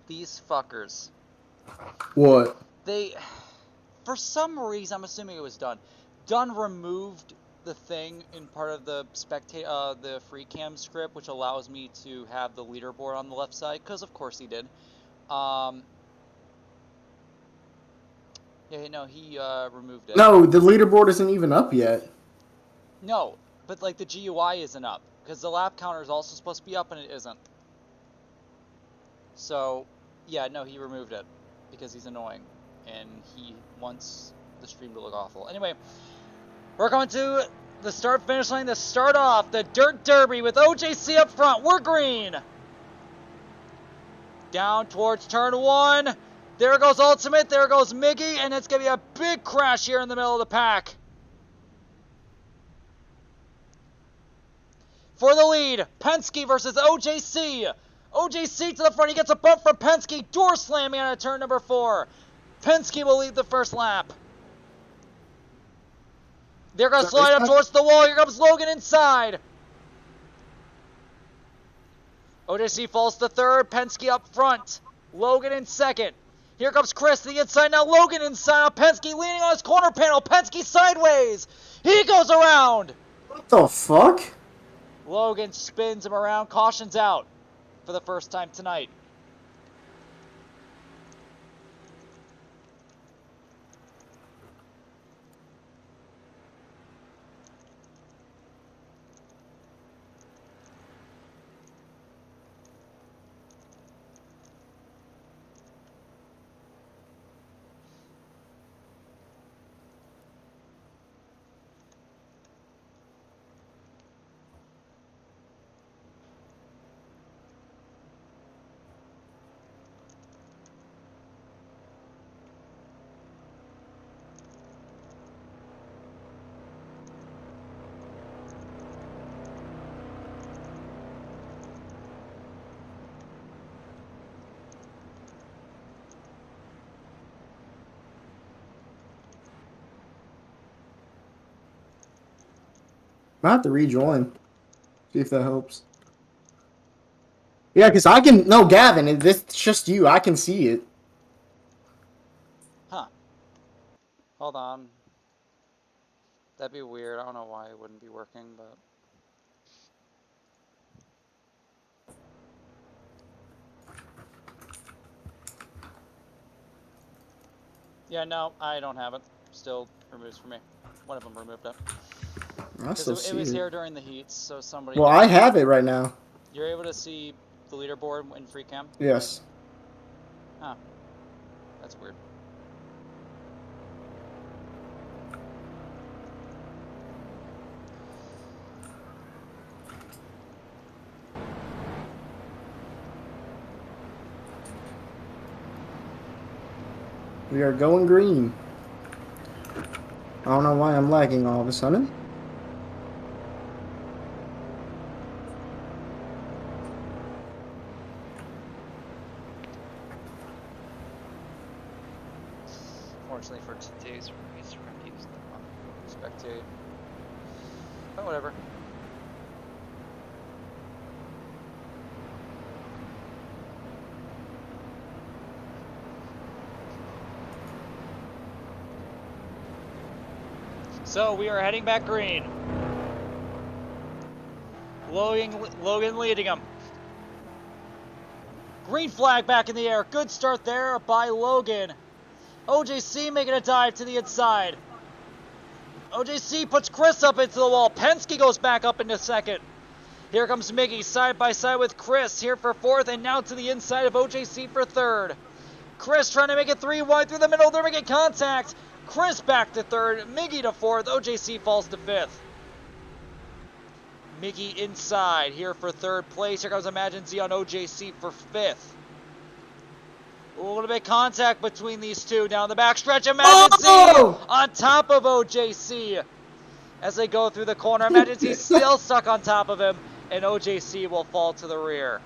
These fuckers. What? They, for some reason, I'm assuming it was done. Dunn removed the thing in part of the the free cam script, which allows me to have the leaderboard on the left side, because of course he did. Yeah, no, he removed it. No, the leaderboard isn't even up yet. No, but like the GUI isn't up, because the lap counter is also supposed to be up and it isn't. So, yeah, no, he removed it because he's annoying and he wants the stream to look awful. Anyway, we're going to the start-finish line to start off the Dirt Derby with OJC up front. We're green. Down towards turn 1. There goes Ultimate. There goes Miggy, and it's going to be a big crash here in the middle of the pack. For the lead, Penske versus OJC. OJC to the front. He gets a bump from Penske. Door slamming on turn number 4. Penske will lead the first lap. They're going to slide up towards the wall. Here comes Logan inside. OJC falls to third. Penske up front. Logan in second. Here comes Chris to the inside. Now Logan inside. Penske leaning on his corner panel. Penske sideways. He goes around. What the fuck? Logan spins him around. Caution's out for the first time tonight. I have to rejoin. See if that helps. Yeah, because I can. No, Gavin, it's just you. I can see it. Huh. Hold on. That'd be weird. I don't know why it wouldn't be working, but. Yeah, no, I don't have it. Still removes for me. One of them removed it. I Because still it see was it. here during the heats, so somebody. Well, I have it right now. You're able to see the leaderboard in free cam? Yes. Huh. That's weird. We are going green. I don't know why I'm lagging all of a sudden. Fortunately for today's race, we're going to use the spectate. But whatever. So we are heading back green. Logan leading him. Green flag back in the air. Good start there by Logan. OJC making a dive to the inside. OJC puts Chris up into the wall. Penske goes back up into second. Here comes Miggy side by side with Chris here for fourth, and now to the inside of OJC for third. Chris trying to make it 3 wide through the middle. They're making contact. Chris back to third. Miggy to fourth. OJC falls to fifth. Miggy inside here for third place. Here comes Imagine Z on OJC for fifth. A little bit of contact between these two down the backstretch. Imagine Z on top of OJC as they go through the corner. Imagine Z still stuck on top of him, and OJC will fall to the rear.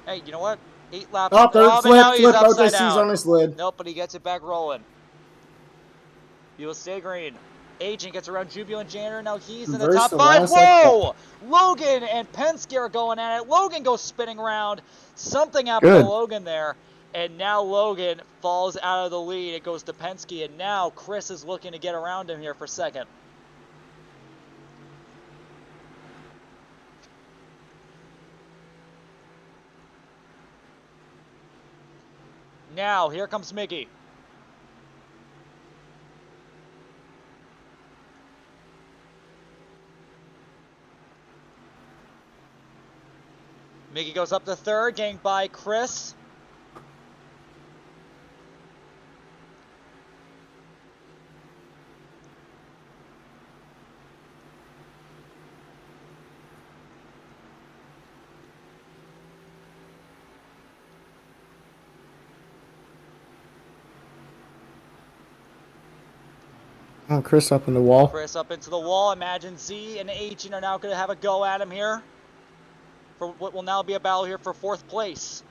Hey, you know what? 8 laps. Oh, But now he's flip. upside OJC's down. on his lid. Nope, but he gets it back rolling. He will stay green. Agent gets around Jubio and Janner. Now he's in the top 5. Whoa! Logan and Penske are going at it. Logan goes spinning around. Something happened to Logan there. And now Logan falls out of the lead. It goes to Penske. And now Chris is looking to get around him here for second. Now, here comes Miggy. Miggy goes up to third, getting by Chris. Oh, Chris up in the wall. Chris up into the wall. Imagine Z and Agent are now going to have a go at him here for what will now be a battle here for fourth place.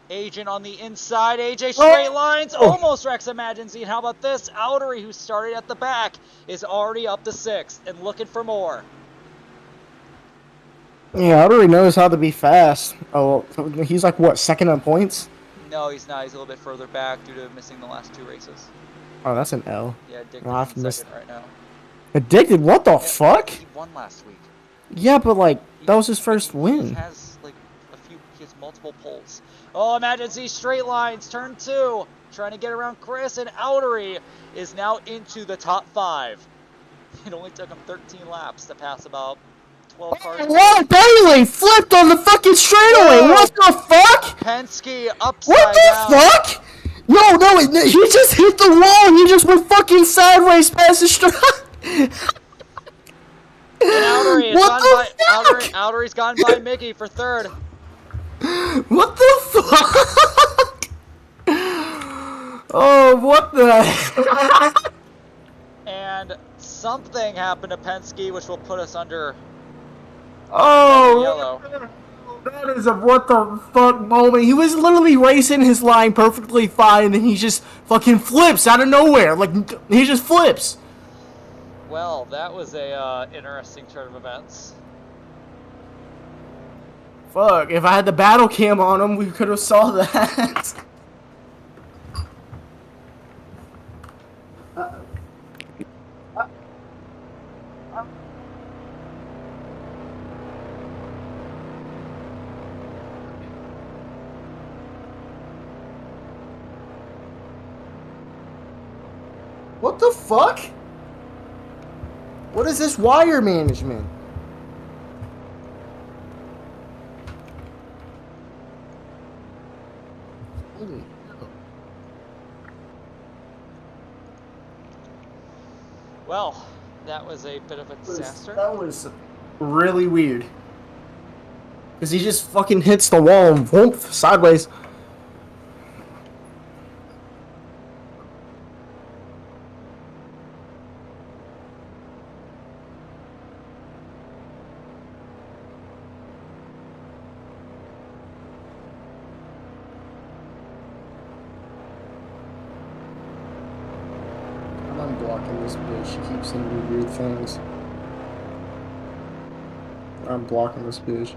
Agent on the inside. AJ straight lines. Almost wrecks Imagine Z. And how about this? Outery, who started at the back, is already up to sixth and looking for more. Yeah, Outery knows how to be fast. Oh, he's like, what, second on points? No, he's not. He's a little bit further back due to missing the last 2 races. Oh, that's an L. Yeah, Addicted Well, in second right now. Addicted? What the fuck? He won last week. Yeah, but like, that was his first win. He has like he has multiple poles. Oh, Imagine Z straight lines, turn 2. Trying to get around Chris, and Outery is now into the top 5. It only took him 13 laps to pass about 12 cars. Whoa, Bailey flipped on the fucking straightaway. Whoa. What the fuck? Penske upside down. What the fuck? No, he just hit the wall and he just went fucking sideways past the straight. Outery's gone by Mickey for third. What the fuck? Oh, what the? And something happened to Penske, which will put us under yellow. yellow. That is a what the fuck moment. He was literally racing his line perfectly fine, and he just fucking flips out of nowhere. Like, he just flips. Well, that was a interesting turn of events. Fuck, if I had the battle cam on him, we could have saw that. What the fuck? What is this wire management? Holy hell. Well, that was a bit of a disaster. That was really weird. Because he just fucking hits the wall and whoop, sideways. I'm unblocking this bitch. She keeps sending me weird things. I'm blocking this bitch.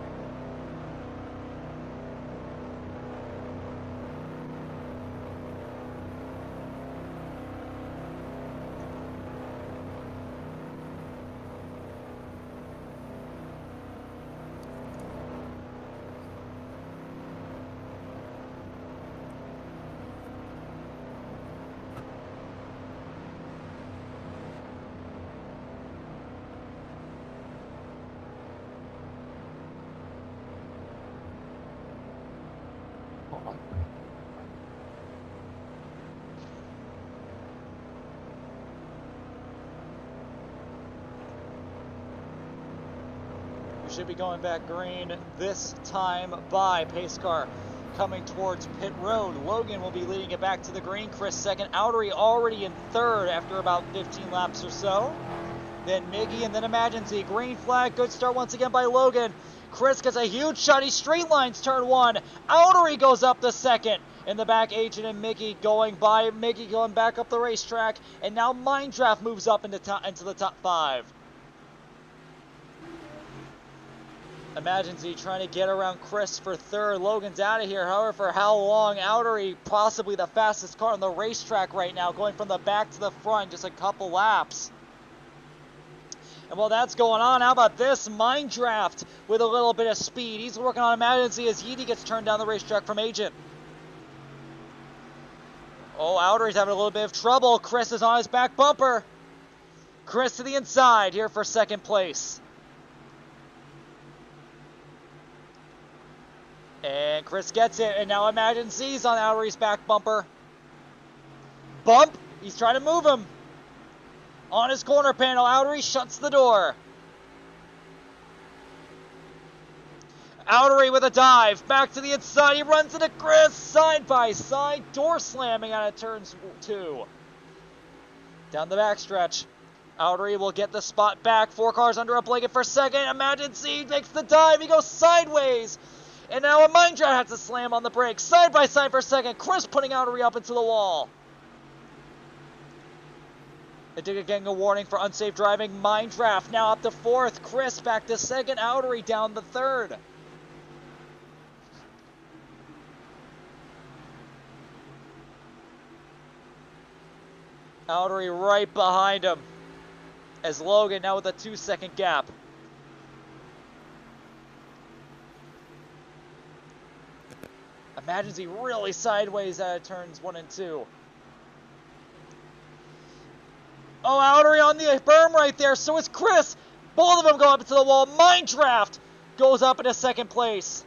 We should be going back green this time by pace car coming towards pit road. Logan will be leading it back to the green. Chris second. Outery already in third after about 15 laps or so. Then Miggy and then Emergency. Green flag. Good start once again by Logan. Chris gets a huge shot. He straight lines turn one. Outery goes up the second. In the back, Agent and Mickey going by. Mickey going back up the racetrack. And now Mindraft moves up into the top five. Emergency trying to get around Chris for third. Logan's out of here. However, for how long? Outery, possibly the fastest car on the racetrack right now, going from the back to the front, just a couple laps. And while that's going on, how about this? Mindraft with a little bit of speed. He's working on Emergency as Yeedy gets turned down the racetrack from Agent. Oh, Outery's having a little bit of trouble. Chris is on his back bumper. Chris to the inside here for second place. And Chris gets it, and now Emergency's on Outery's back bumper. Bump! He's trying to move him. On his corner panel, Outery shuts the door. Outery with a dive, back to the inside, he runs into Chris, side by side, door slamming out of turns 2. Down the backstretch, Outery will get the spot back, 4 cars under a blanket for second, Emergency makes the dive, he goes sideways. And now a Mindraft has to slam on the brakes. Side by side for second. Chris putting Outery up into the wall. Indica getting a warning for unsafe driving. Mindraft now up to fourth. Chris back to second. Outery down the third. Outery right behind him. As Logan now with a 2-second gap. Emergency really sideways out of turns 1 and 2. Oh, Outery on the berm right there. So is Chris. Both of them go up into the wall. Mindraft goes up into second place.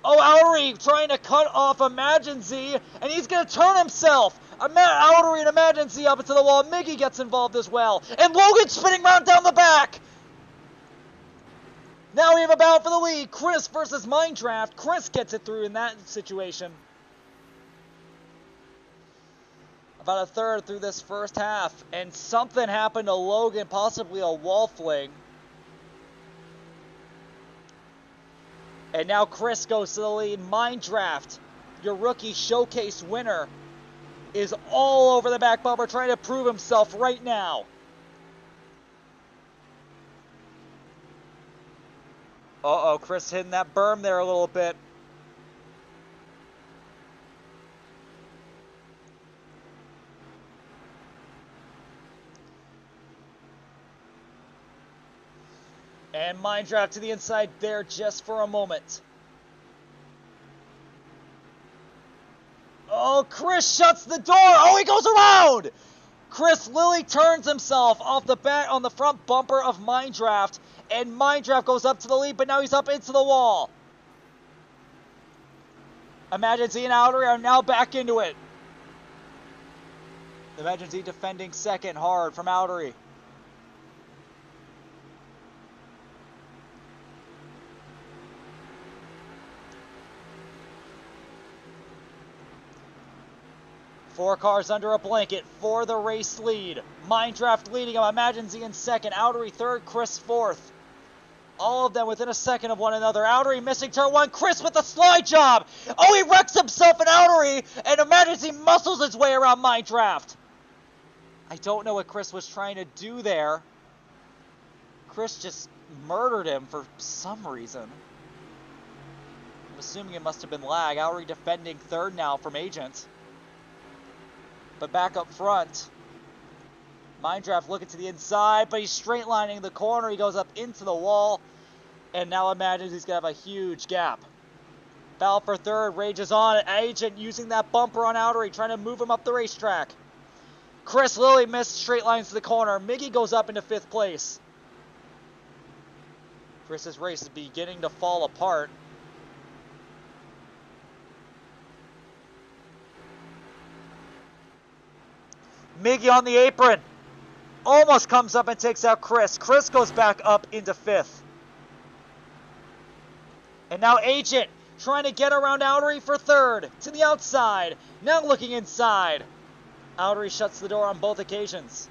Oh, Outery trying to cut off Emergency, and he's going to turn himself. Outery and Emergency up into the wall. Miggy gets involved as well. And Logan spinning round down the back. Now we have a battle for the lead. Chris versus Mindraft. Chris gets it through in that situation. About a third through this first half. And something happened to Logan, possibly a wall fling. And now Chris goes to the lead. Mindraft, your rookie showcase winner, is all over the back bumper trying to prove himself right now. Uh-oh, Chris hitting that berm there a little bit. And Mindraft to the inside there just for a moment. Oh, Chris shuts the door. Oh, he goes around. Chris Lilly turns himself off the back on the front bumper of Mindraft, and Mindraft goes up to the lead, but now he's up into the wall. Imagine Z and Outery are now back into it. Imagine Z defending second hard from Outery. Four cars under a blanket for the race lead. Mindraft leading him. Imagine Z in second. Outery third. Chris fourth. All of them within a second of one another. Outery missing turn one. Chris with the slide job. Oh, he wrecks himself in Outery. And Imagine Z muscles his way around Mindraft. I don't know what Chris was trying to do there. Chris just murdered him for some reason. I'm assuming it must have been lag. Outery defending third now from Agent. But back up front, Mindraft looking to the inside, but he's straight lining the corner. He goes up into the wall, and now Imagine he's going to have a huge gap. Battle for third rages on. Agent using that bumper on Outery, trying to move him up the racetrack. Chris Lilly missed straight lines to the corner. Miggy goes up into fifth place. Chris's race is beginning to fall apart. Miggy on the apron. Almost comes up and takes out Chris. Chris goes back up into fifth. And now Agent trying to get around Outery for third. To the outside. Now looking inside. Outery shuts the door on both occasions.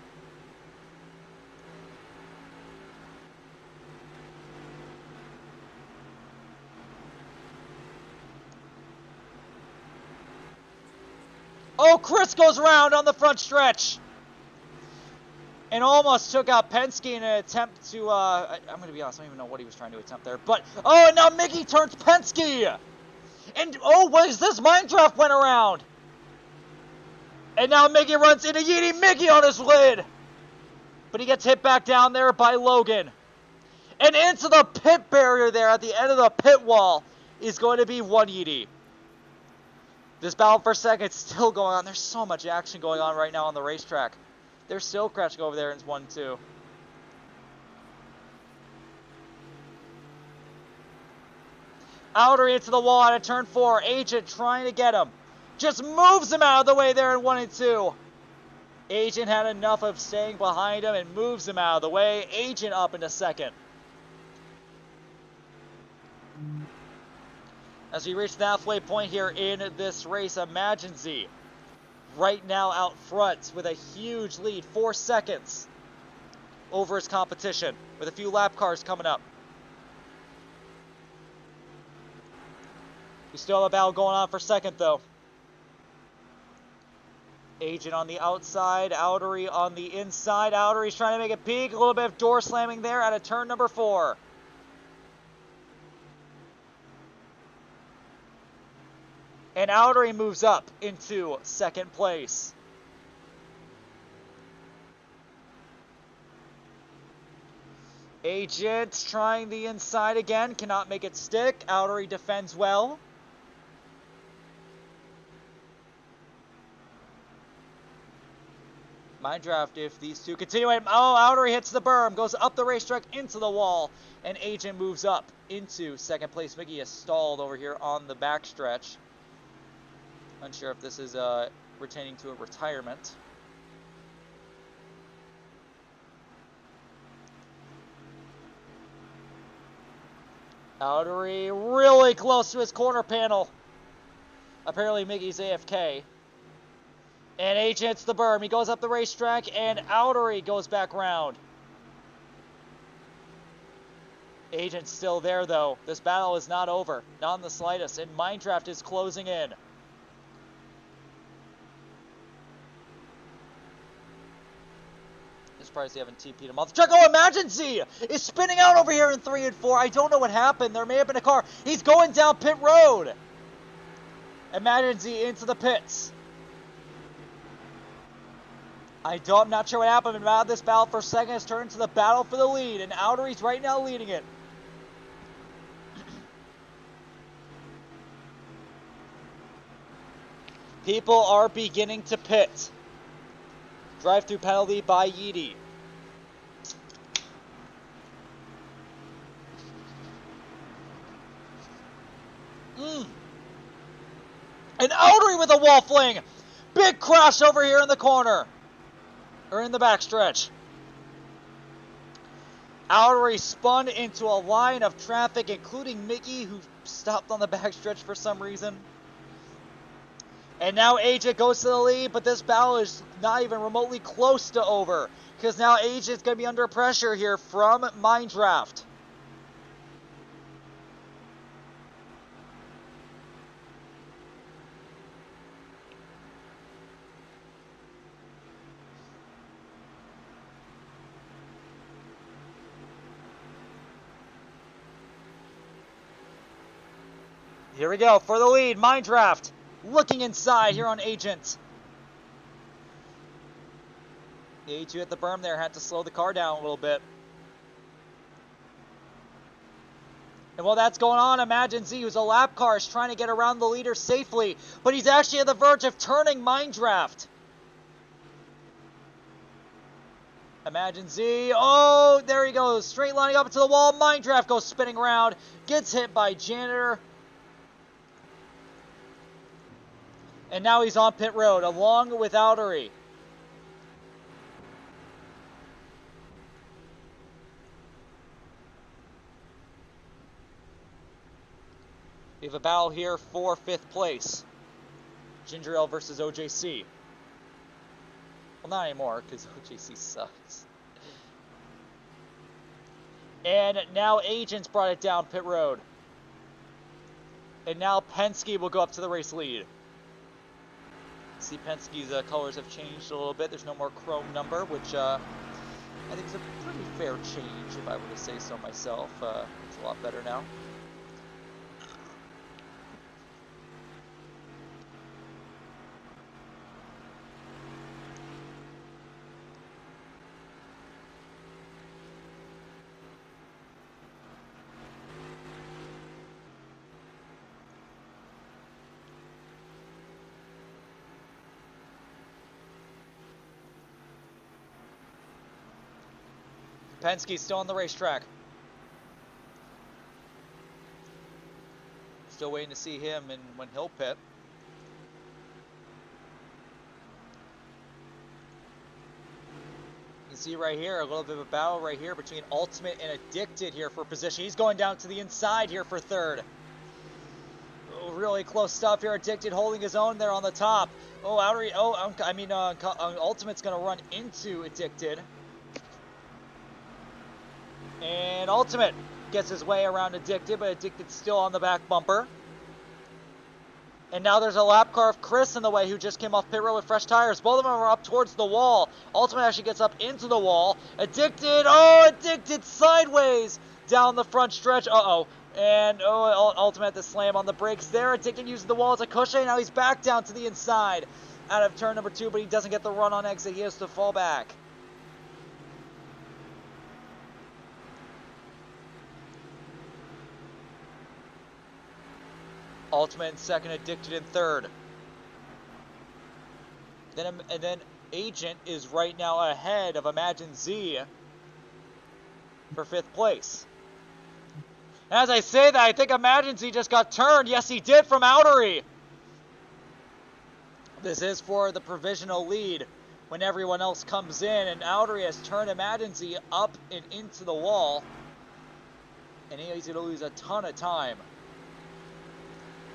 Oh, Chris goes around on the front stretch. And almost took out Penske in an attempt to, I'm going to be honest, I don't even know what he was trying to attempt there. But, oh, and now Miggy turns Penske. And, oh, what is this? Mindraft went around. And now Miggy runs into Yeety Miggy on his lid. But he gets hit back down there by Logan. And into the pit barrier there at the end of the pit wall is going to be one Yeety. This battle for second is still going on. There's so much action going on right now on the racetrack. They're still crashing over there in 1-2. Outery into the wall out of turn 4. Agent trying to get him. Just moves him out of the way there in 1 and 2. Agent had enough of staying behind him and moves him out of the way. Agent up into second. As we reach the halfway point here in this race, Imagine Z right now out front with a huge lead, 4 seconds over his competition, with a few lap cars coming up. We still have a battle going on for second, though. Agent on the outside, Outery on the inside. Outery's trying to make it peak. A little bit of door slamming there out of turn number 4. And Outery moves up into second place. Agent trying the inside again, cannot make it stick. Outery defends well. Mindraft, if these two continue. Oh, Outery hits the berm, goes up the racetrack into the wall, and Agent moves up into second place. Miggy is stalled over here on the backstretch. Unsure if this is retaining to a retirement. Outery really close to his corner panel. Apparently Miggy's AFK. And Agent hits the berm. He goes up the racetrack, and Outery goes back round. Agent's still there, though. This battle is not over. Not in the slightest. And Mindraft is closing in. Surprised they haven't TP'd him off the track. Oh, Imagine Z is spinning out over here in 3 and 4. I don't know what happened. There may have been a car. He's going down pit road. Imagine Z into the pits. I'm not sure what happened, but now this battle for second has turned to the battle for the lead, and Outery's right now leading it. People are beginning to pit. Drive-through penalty by Yeedy. And Audrey with a wall fling. Big crash over here in the corner. Or in the backstretch. Audrey spun into a line of traffic, including Mickey, who stopped on the backstretch for some reason. And now Agent goes to the lead, but this battle is not even remotely close to over. Because now Agent's going to be under pressure here from Mindraft. Here we go for the lead. Mindraft looking inside here on Agent. The A2 at the berm there had to slow the car down a little bit. And while that's going on, Imagine Z, who's a lap car, is trying to get around the leader safely. But he's actually at the verge of turning Mindraft. Imagine Z. Oh, there he goes. Straight lining up into the wall. Mindraft goes spinning around. Gets hit by Janitor. And now he's on pit road, along with Outery. We have a battle here for 5th place. Ginger Ale versus OJC. Well, not anymore, because OJC sucks. And now Agents brought it down pit road. And now Penske will go up to the race lead. See, Penske's colors have changed a little bit. There's no more chrome number, which I think is a pretty fair change, if I were to say so myself. It's a lot better now. Penske's still on the racetrack. Still waiting to see him and when he'll pit. You can see right here, a little bit of a battle right here between Ultimate and Addicted here for position. He's going down to the inside here for 3rd. Oh, really close stuff here. Addicted holding his own there on the top. Oh, Outery. Oh, Ultimate's going to run into Addicted. And Ultimate gets his way around Addicted, but Addicted's still on the back bumper. And now there's a lap car of Chris in the way, who just came off pit road with fresh tires. Both of them are up towards the wall. Ultimate actually gets up into the wall. Addicted, Addicted sideways down the front stretch. And Ultimate had to slam on the brakes there. Addicted uses the wall as a cushion. Now he's back down to the inside out of turn number 2, but he doesn't get the run on exit. He has to fall back. Ultimate in 2nd, Addicted in 3rd. Then Agent is right now ahead of Imagine Z for 5th place. As I say that, I think Imagine Z just got turned. Yes, he did, from Outery. This is for the provisional lead when everyone else comes in, and Outery has turned Imagine Z up and into the wall. And he's going to lose a ton of time.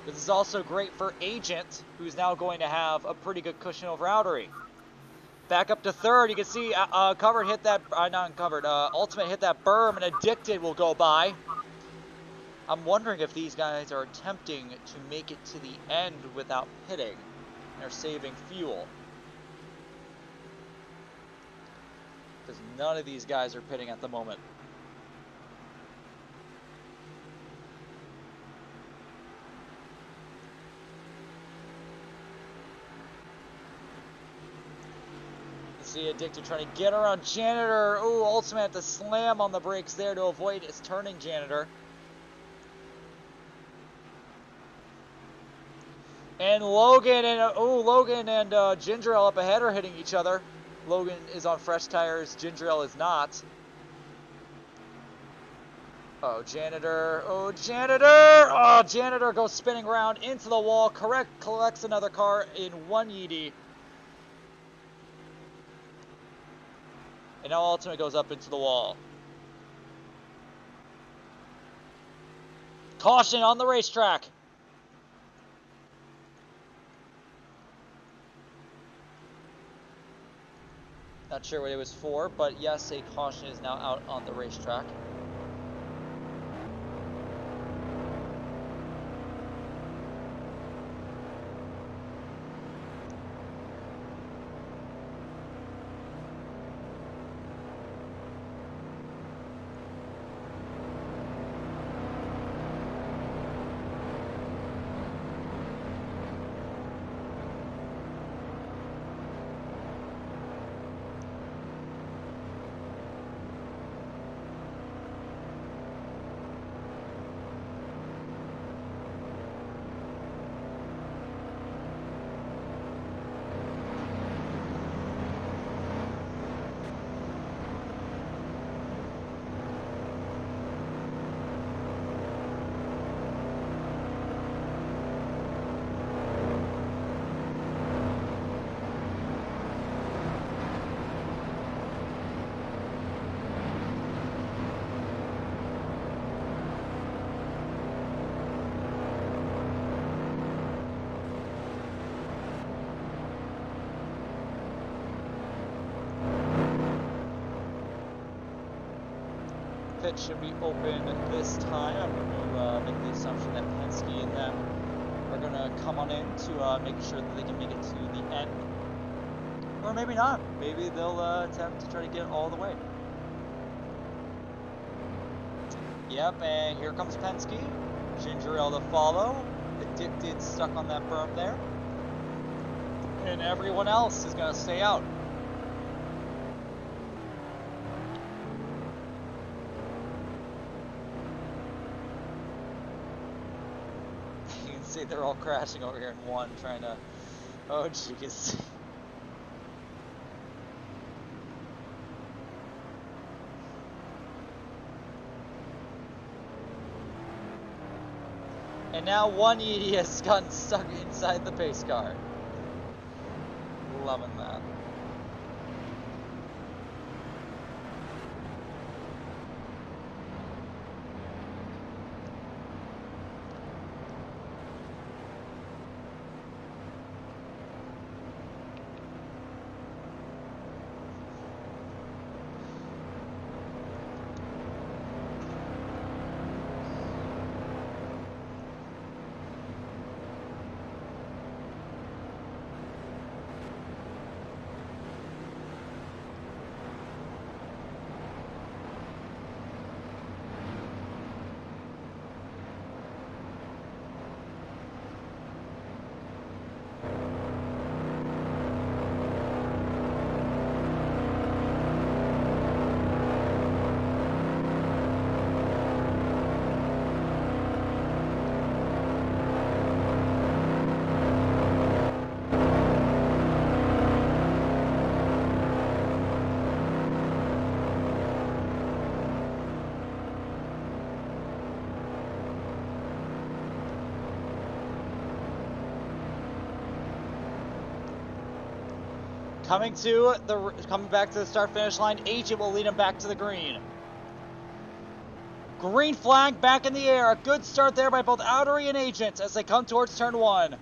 This is also great for Agent, who's now going to have a pretty good cushion over Outery. Back up to 3rd, you can see Ultimate hit that berm, and Addicted will go by. I'm wondering if these guys are attempting to make it to the end without pitting. They're saving fuel. Because none of these guys are pitting at the moment. See Addicted trying to get around Janitor. Ooh, Ultimate had to slam on the brakes there to avoid his turning Janitor. And Logan and Ginger Ale up ahead are hitting each other. Logan is on fresh tires. Ginger Ale is not. Oh, Janitor. Oh, Janitor. Oh, Janitor goes spinning around into the wall. Collects another car in one Yeety. And now Ultimate goes up into the wall. Caution on the racetrack. Not sure what it was for, but yes, a caution is now out on the racetrack. Pit should be open this time. I'm going to make the assumption that Penske and them are going to come on in to make sure that they can make it to the end. Or maybe not. Maybe they'll attempt to try to get all the way. Yep, and here comes Penske. Ginger Ale to follow. Addicted stuck on that berm there. And everyone else is going to stay out. You can see they're all crashing over here in one, trying to... Oh, jeez. And now one Yeety has gotten stuck inside the pace car. Loving that. Coming back to the start finish line, Agent will lead him back to the green. Green flag back in the air. A good start there by both Outery and Agent as they come towards turn one.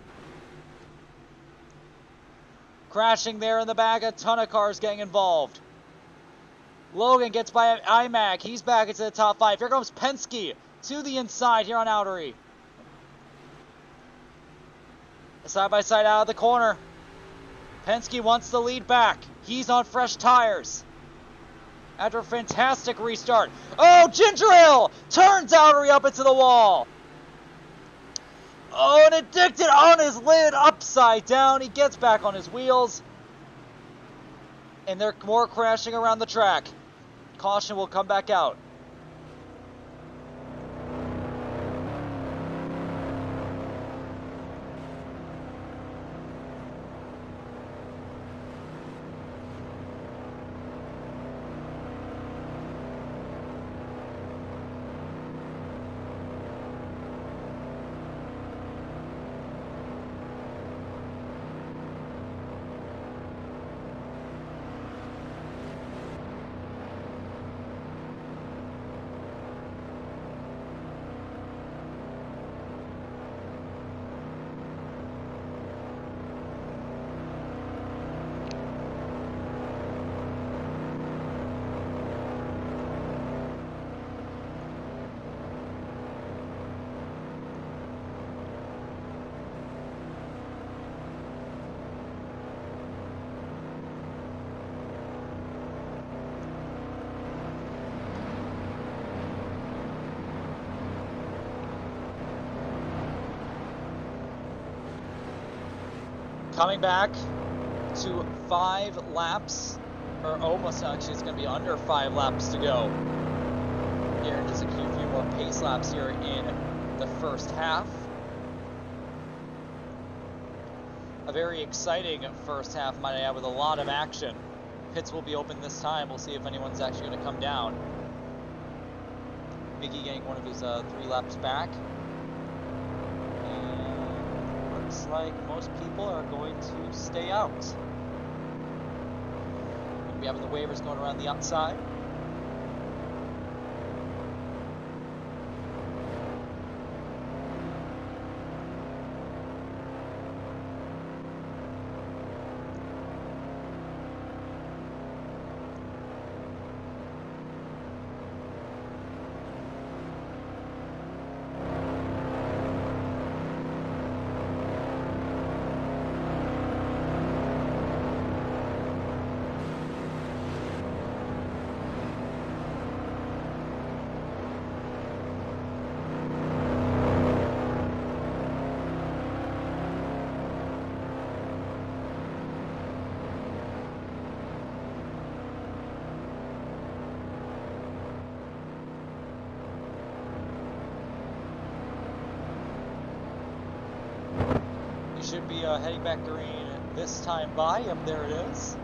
Crashing there in the back, a ton of cars getting involved. Logan gets by IMAC. He's back into the top five. Here comes Penske to the inside here on Outery. Side by side out of the corner. Penske wants the lead back. He's on fresh tires. After a fantastic restart. Oh, Ginger Ale turns Outery up into the wall. Oh, and Addicted on his lid upside down. He gets back on his wheels. And they're more crashing around the track. Caution will come back out. Coming back to 5 laps, or almost actually, it's going to be under 5 laps to go. Here, just a few more pace laps here in the first half. A very exciting first half, might I add, with a lot of action. Pits will be open this time. We'll see if anyone's actually going to come down. Mickey getting one of his 3 laps back. And looks like most people are going to stay out. We'll be having the waivers going around the outside. Should be heading back green this time by. Yep, there it is.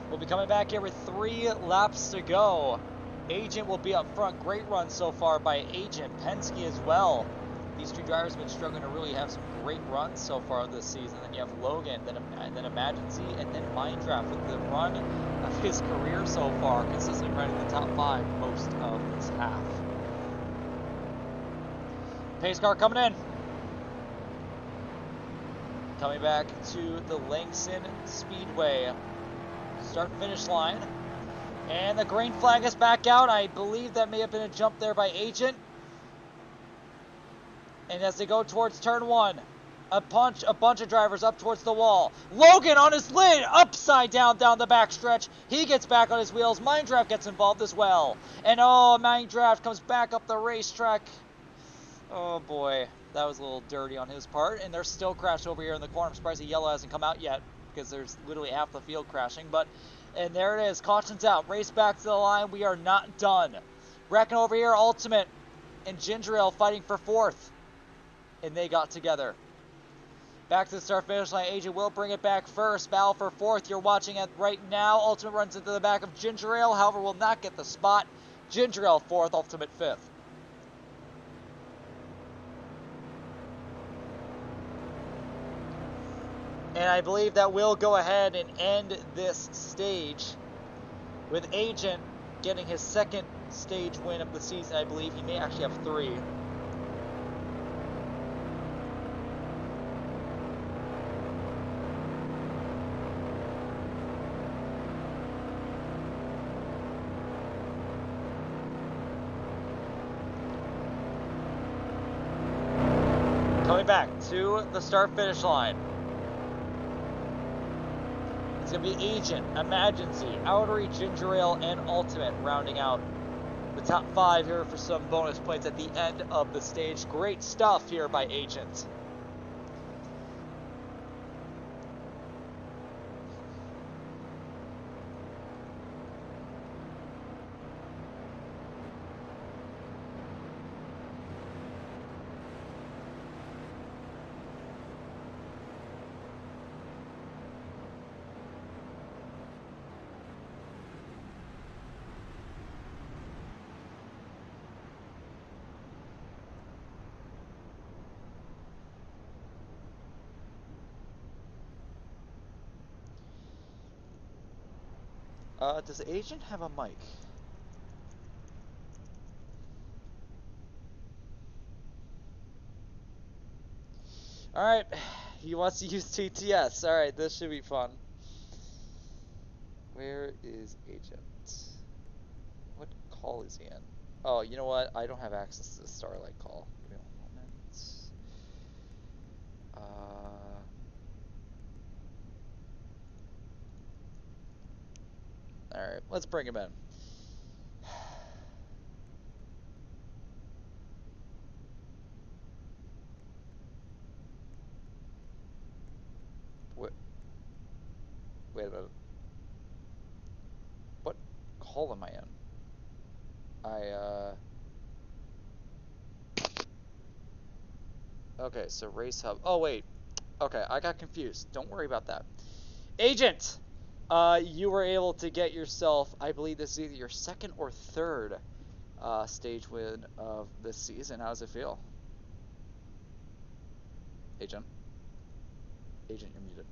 We'll be coming back here with 3 laps to go. Agent will be up front. Great run so far by Agent. Penske as well. These 2 drivers have been struggling to really have some great runs so far this season. Then you have Logan, then Emergency, and then Mindraft with the run of his career so far, consistently running the top 5 most of this half. Pace car coming in. Coming back to the Langston Speedway start and finish line. And the green flag is back out. I believe that may have been a jump there by Agent. And as they go towards turn 1, a bunch of drivers up towards the wall. Logan on his lid, upside down the backstretch. He gets back on his wheels. Mindraft gets involved as well. And oh, Mindraft comes back up the racetrack. Oh boy, that was a little dirty on his part. And they're still crashed over here in the corner. I'm surprised the yellow hasn't come out yet, because there's literally half the field crashing. And there it is, caution's out. Race back to the line. We are not done. Wrecking over here, Ultimate and Ginger Ale fighting for 4th. And they got together. Back to the start finish line. Agent will bring it back first. Battle for 4th. You're watching it right now. Ultimate runs into the back of Ginger Ale. However, will not get the spot. Ginger Ale 4th. Ultimate 5th. And I believe that will go ahead and end this stage with Agent getting his 2nd stage win of the season. I believe he may actually have 3. Coming back to the start-finish line. It's going to be Agent, Emergency, Outery, Ginger Ale, and Ultimate rounding out the top 5 here for some bonus points at the end of the stage. Great stuff here by Agent. Does the Agent have a mic? Alright, he wants to use TTS. Alright, this should be fun. Where is Agent? What call is he in? Oh, you know what? I don't have access to the Starlight call. Give me one moment. Alright, let's bring him in. Wait a minute. What hole am I in? Okay, so race hub. Oh, wait. Okay, I got confused. Don't worry about that. Agent! You were able to get yourself, I believe this is either your second or third stage win of this season. How does it feel? Agent? Agent, you're muted.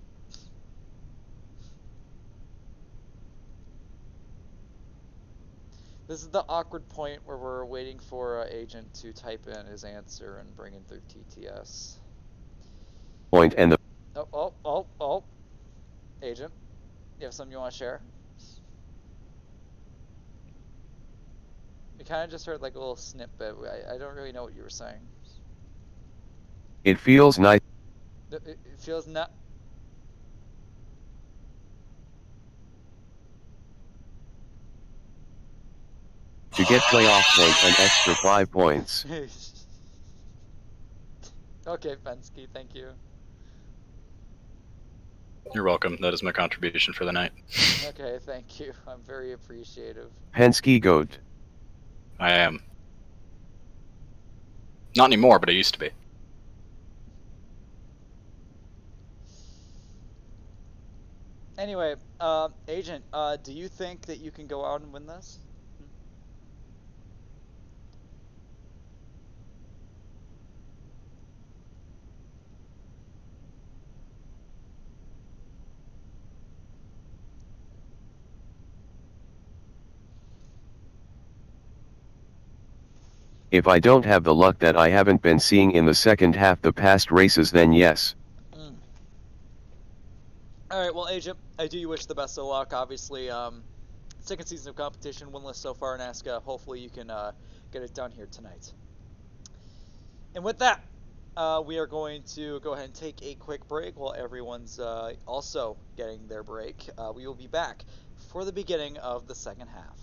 This is the awkward point where we're waiting for Agent to type in his answer and bring in through TTS. Point and the Oh. Agent, you have something you want to share? We kind of just heard like a little snippet. I don't really know what you were saying. it feels nice It feels not. to get playoff points and extra 5 points. Okay, Pensky, thank you. You're welcome. That is my contribution for the night. Okay, thank you. I'm very appreciative. Penske goat. I am. Not anymore, but I used to be. Anyway, Agent, do you think that you can go out and win this? If I don't have the luck that I haven't been seeing in the second half the past races, then yes. Alright, well, Agent, I do wish the best of luck. Obviously, second season of competition, winless so far in ASCA. Hopefully you can get it done here tonight. And with that, we are going to go ahead and take a quick break while everyone's also getting their break. We will be back for the beginning of the second half.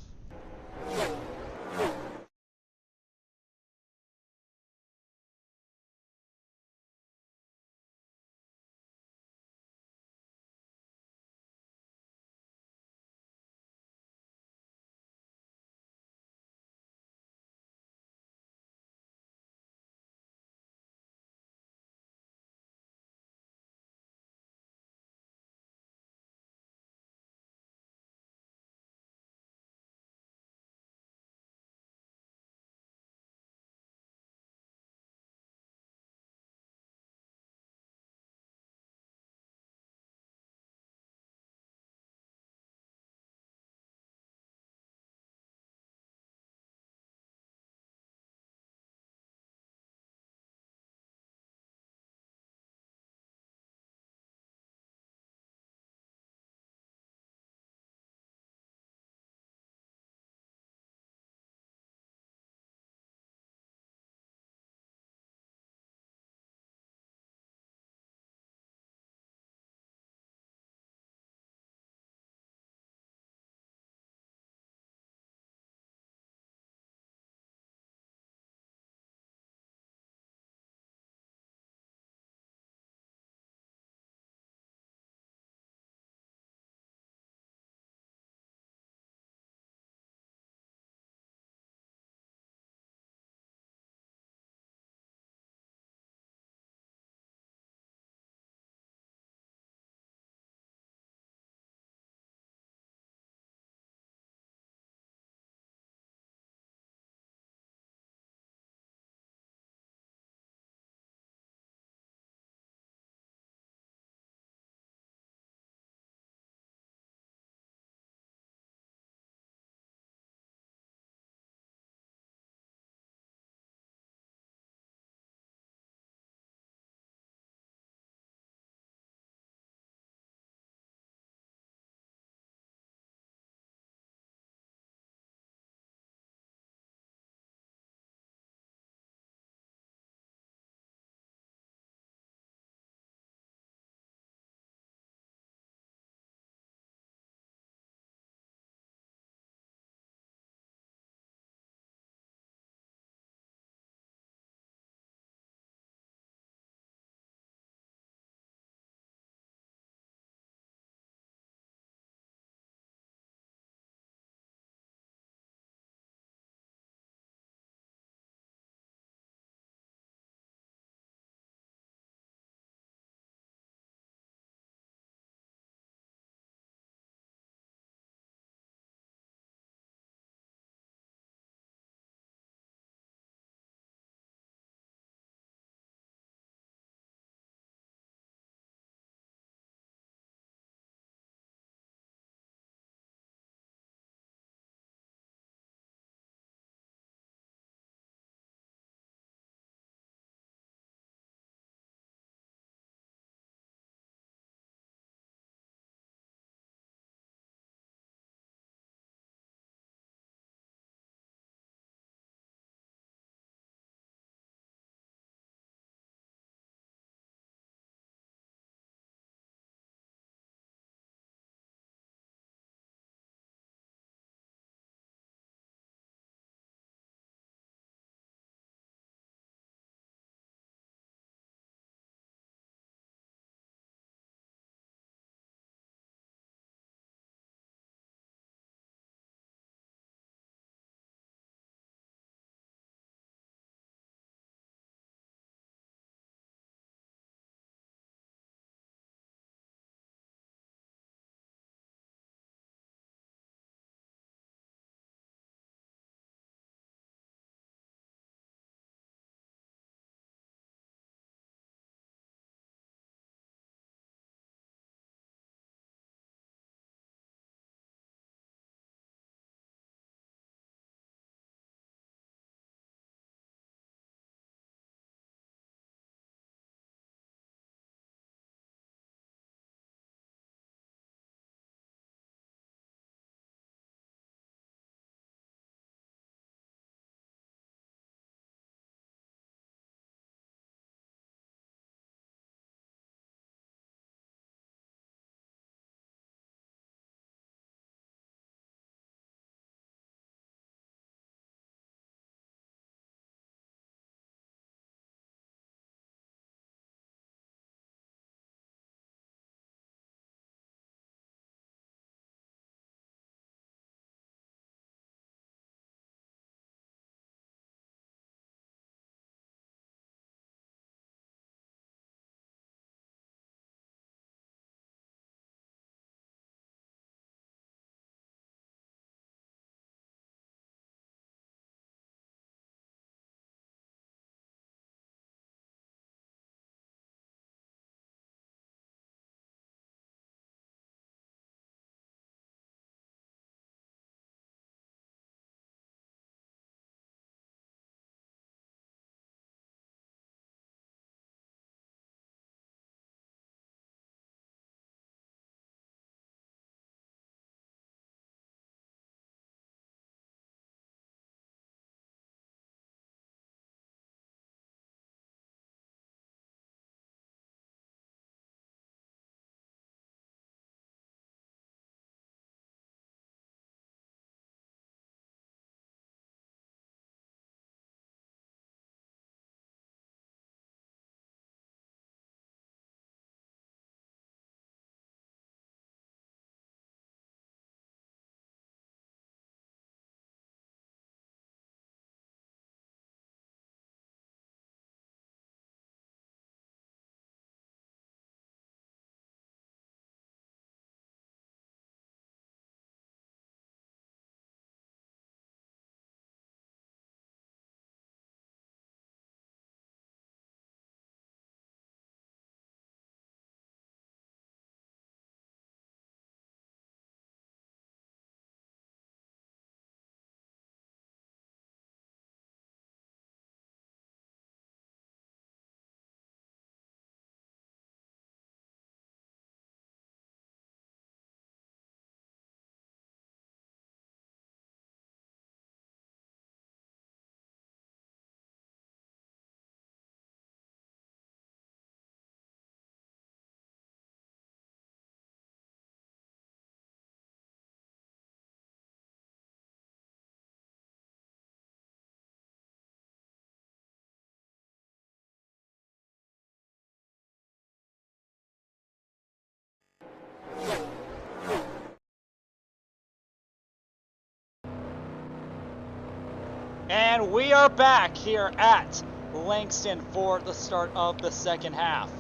And we are back here at Langston for the start of the second half.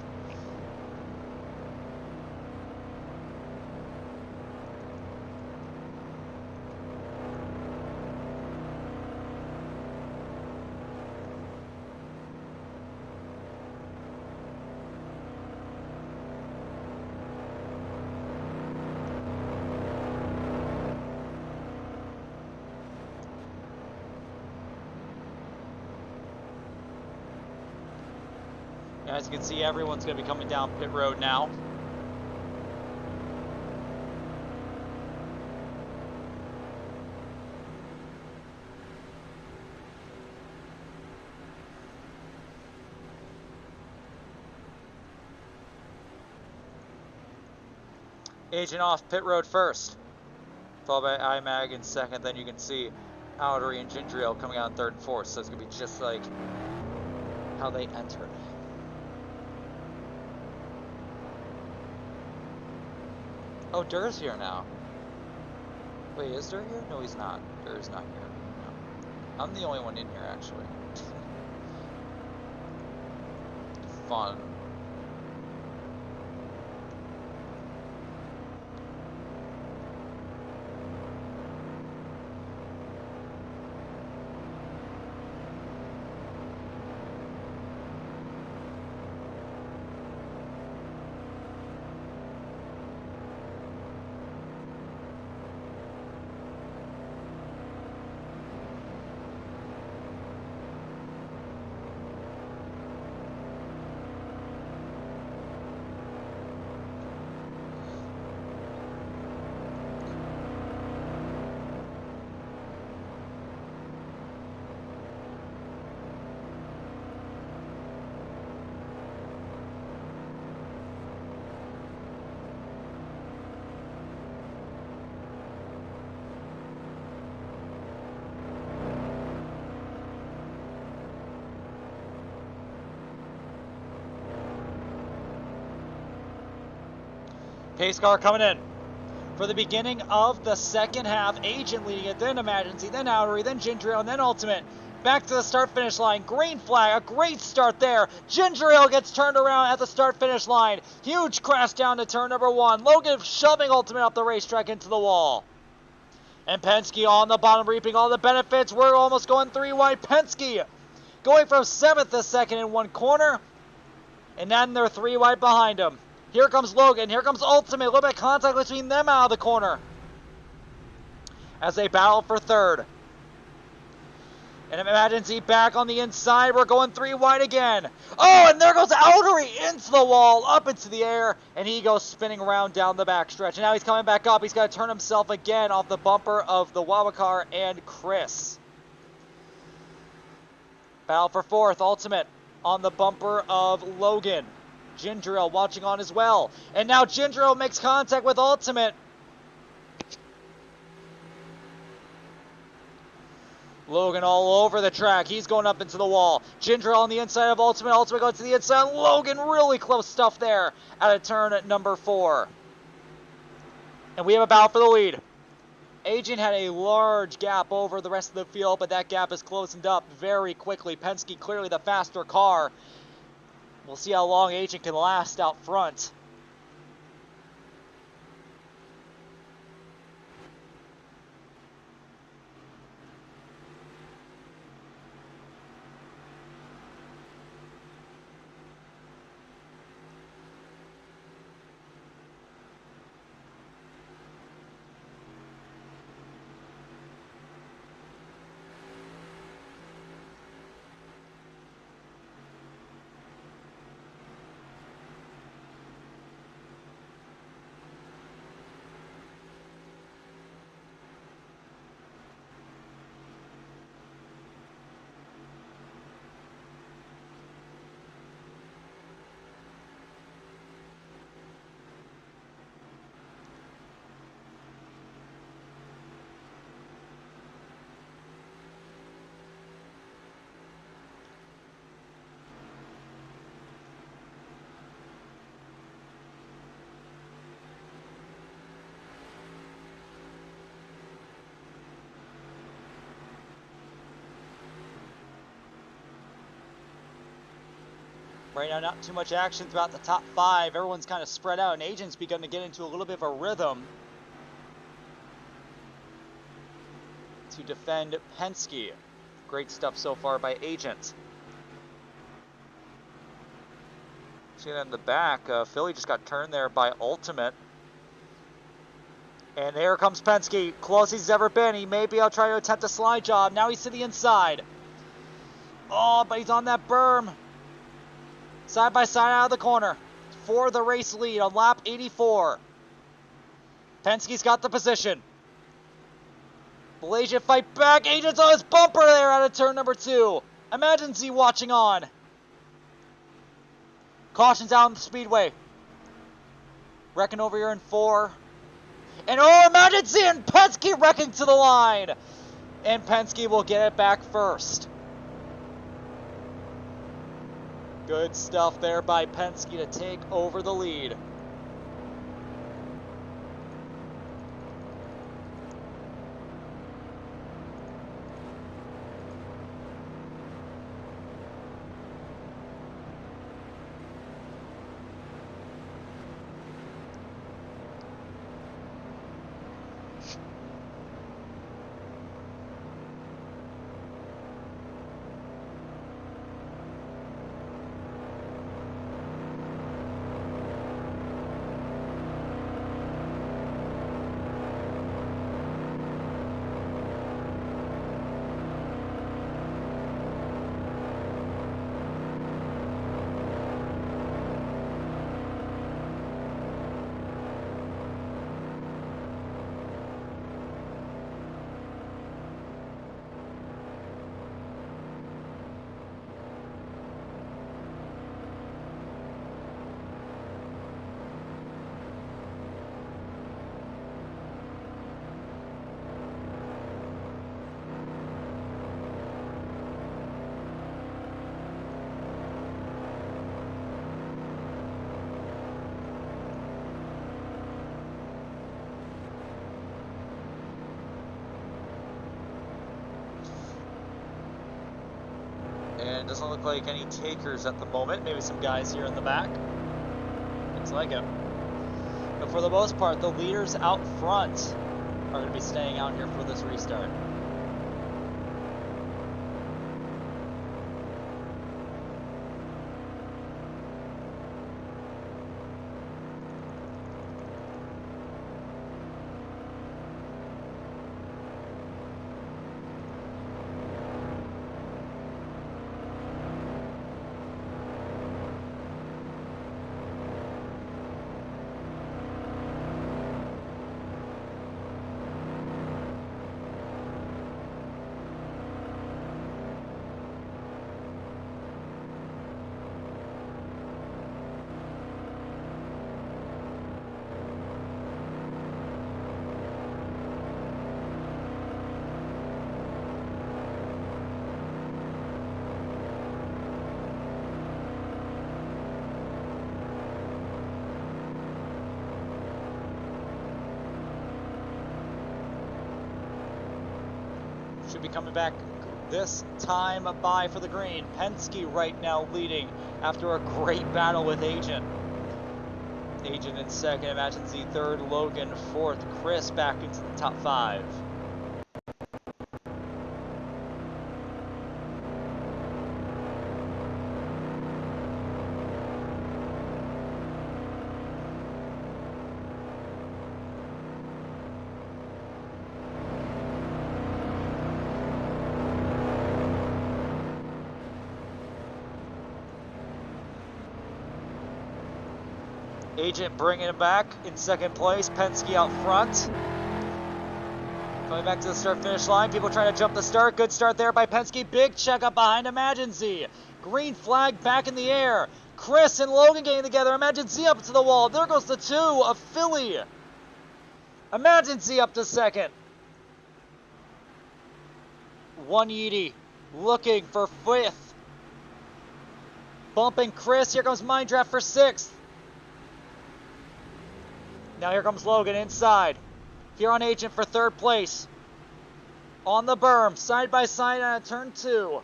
As you can see, everyone's going to be coming down pit road now. Agent off pit road first, followed by iMag in second. Then you can see Outery and Ginger Ale coming out in third and fourth. So it's going to be just like how they entered. Oh, Durr's here now. Wait, is Durr here? No, he's not. Durr's not here. No. I'm the only one in here, actually. Fun. Pace car coming in for the beginning of the second half. Agent leading it, then Emergency, then Outery, then Ginger Ale, and then Ultimate. Back to the start-finish line. Green flag, a great start there. Ginger Ale gets turned around at the start-finish line. Huge crash down to turn number 1. Logan shoving Ultimate off the racetrack into the wall. And Penske on the bottom reaping all the benefits. We're almost going 3 wide. Penske going from 7th to 2nd in one corner. And then they're 3 wide behind him. Here comes Logan. Here comes Ultimate. A little bit of contact between them out of the corner as they battle for 3rd. And Emergency back on the inside. We're going 3 wide again. Oh, and there goes Outery into the wall, up into the air, and he goes spinning around down the backstretch. And now he's coming back up. He's got to turn himself again off the bumper of the Wawa car and Chris. Battle for 4th. Ultimate on the bumper of Logan. Ginger Ale watching on as well. And now Ginger Ale makes contact with Ultimate. Logan all over the track. He's going up into the wall. Ginger Ale on the inside of Ultimate. Ultimate going to the inside. Logan, really close stuff there at a turn at number 4. And we have a battle for the lead. Agent had a large gap over the rest of the field, but that gap is closing up very quickly. Penske clearly the faster car. We'll see how long Agent can last out front. Right now, not too much action throughout the top 5. Everyone's kind of spread out, and Agent's begun to get into a little bit of a rhythm to defend Penske. Great stuff so far by Agent. See that in the back, Philly just got turned there by Ultimate. And there comes Penske, closest he's ever been. He may be able to try to attempt a slide job. Now he's to the inside. Oh, but he's on that berm. Side by side out of the corner for the race lead on lap 84. Penske's got the position. Malaysia fight back. Agent's on his bumper there out of turn number 2. Imagine Z watching on. Caution's out on the speedway. Wrecking over here in 4. And oh, Imagine Z and Penske wrecking to the line. And Penske will get it back first. Good stuff there by Penske to take over the lead. And doesn't look like any takers at the moment. Maybe some guys here in the back. Looks like it. But for the most part, the leaders out front are going to be staying out here for this restart. Should be coming back this time by for the green. Penske right now leading after a great battle with Agent. Agent in second, Imagine Z third, Logan fourth, Chris back into the top 5. Agent bringing it back in second place. Penske out front. Coming back to the start-finish line. People trying to jump the start. Good start there by Penske. Big checkup behind Imagine Z. Green flag back in the air. Chris and Logan getting together. Imagine Z up to the wall. There goes the 2 of Philly. Imagine Z up to second. 180 looking for 5th. Bumping Chris. Here comes Mindraft for 6th. Now here comes Logan inside. Here on Agent for 3rd place. On the berm, side by side on turn 2.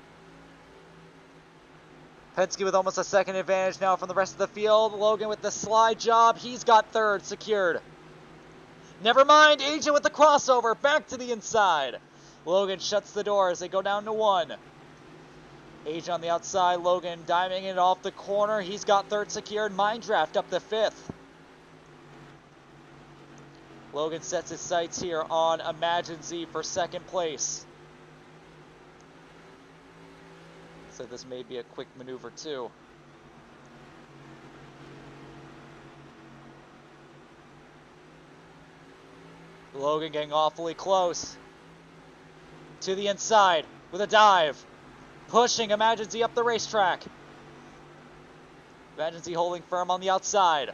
Penske with almost a second advantage now from the rest of the field. Logan with the slide job. He's got third secured. Never mind, Agent with the crossover. Back to the inside. Logan shuts the door as they go down to 1. Agent on the outside. Logan diving it off the corner. He's got third secured. Mind Draft up to 5th. Logan sets his sights here on Imagine Z for second place. So this may be a quick maneuver too. Logan getting awfully close to the inside with a dive, pushing Imagine Z up the racetrack. Imagine Z holding firm on the outside.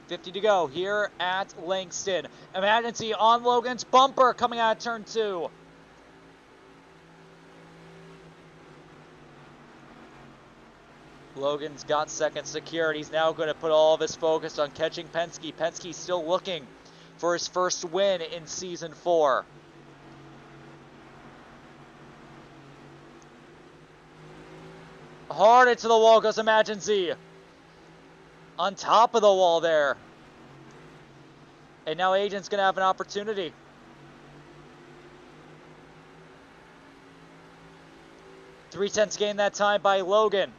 50 to go here at Langston. Imagine Z on Logan's bumper coming out of turn 2. Logan's got second secured. He's now going to put all of his focus on catching Penske. Penske's still looking for his first win in Season 4. Hard into the wall goes Imagine Z. On top of the wall there. And now Agent's going to have an opportunity. .3 gained that time by Logan.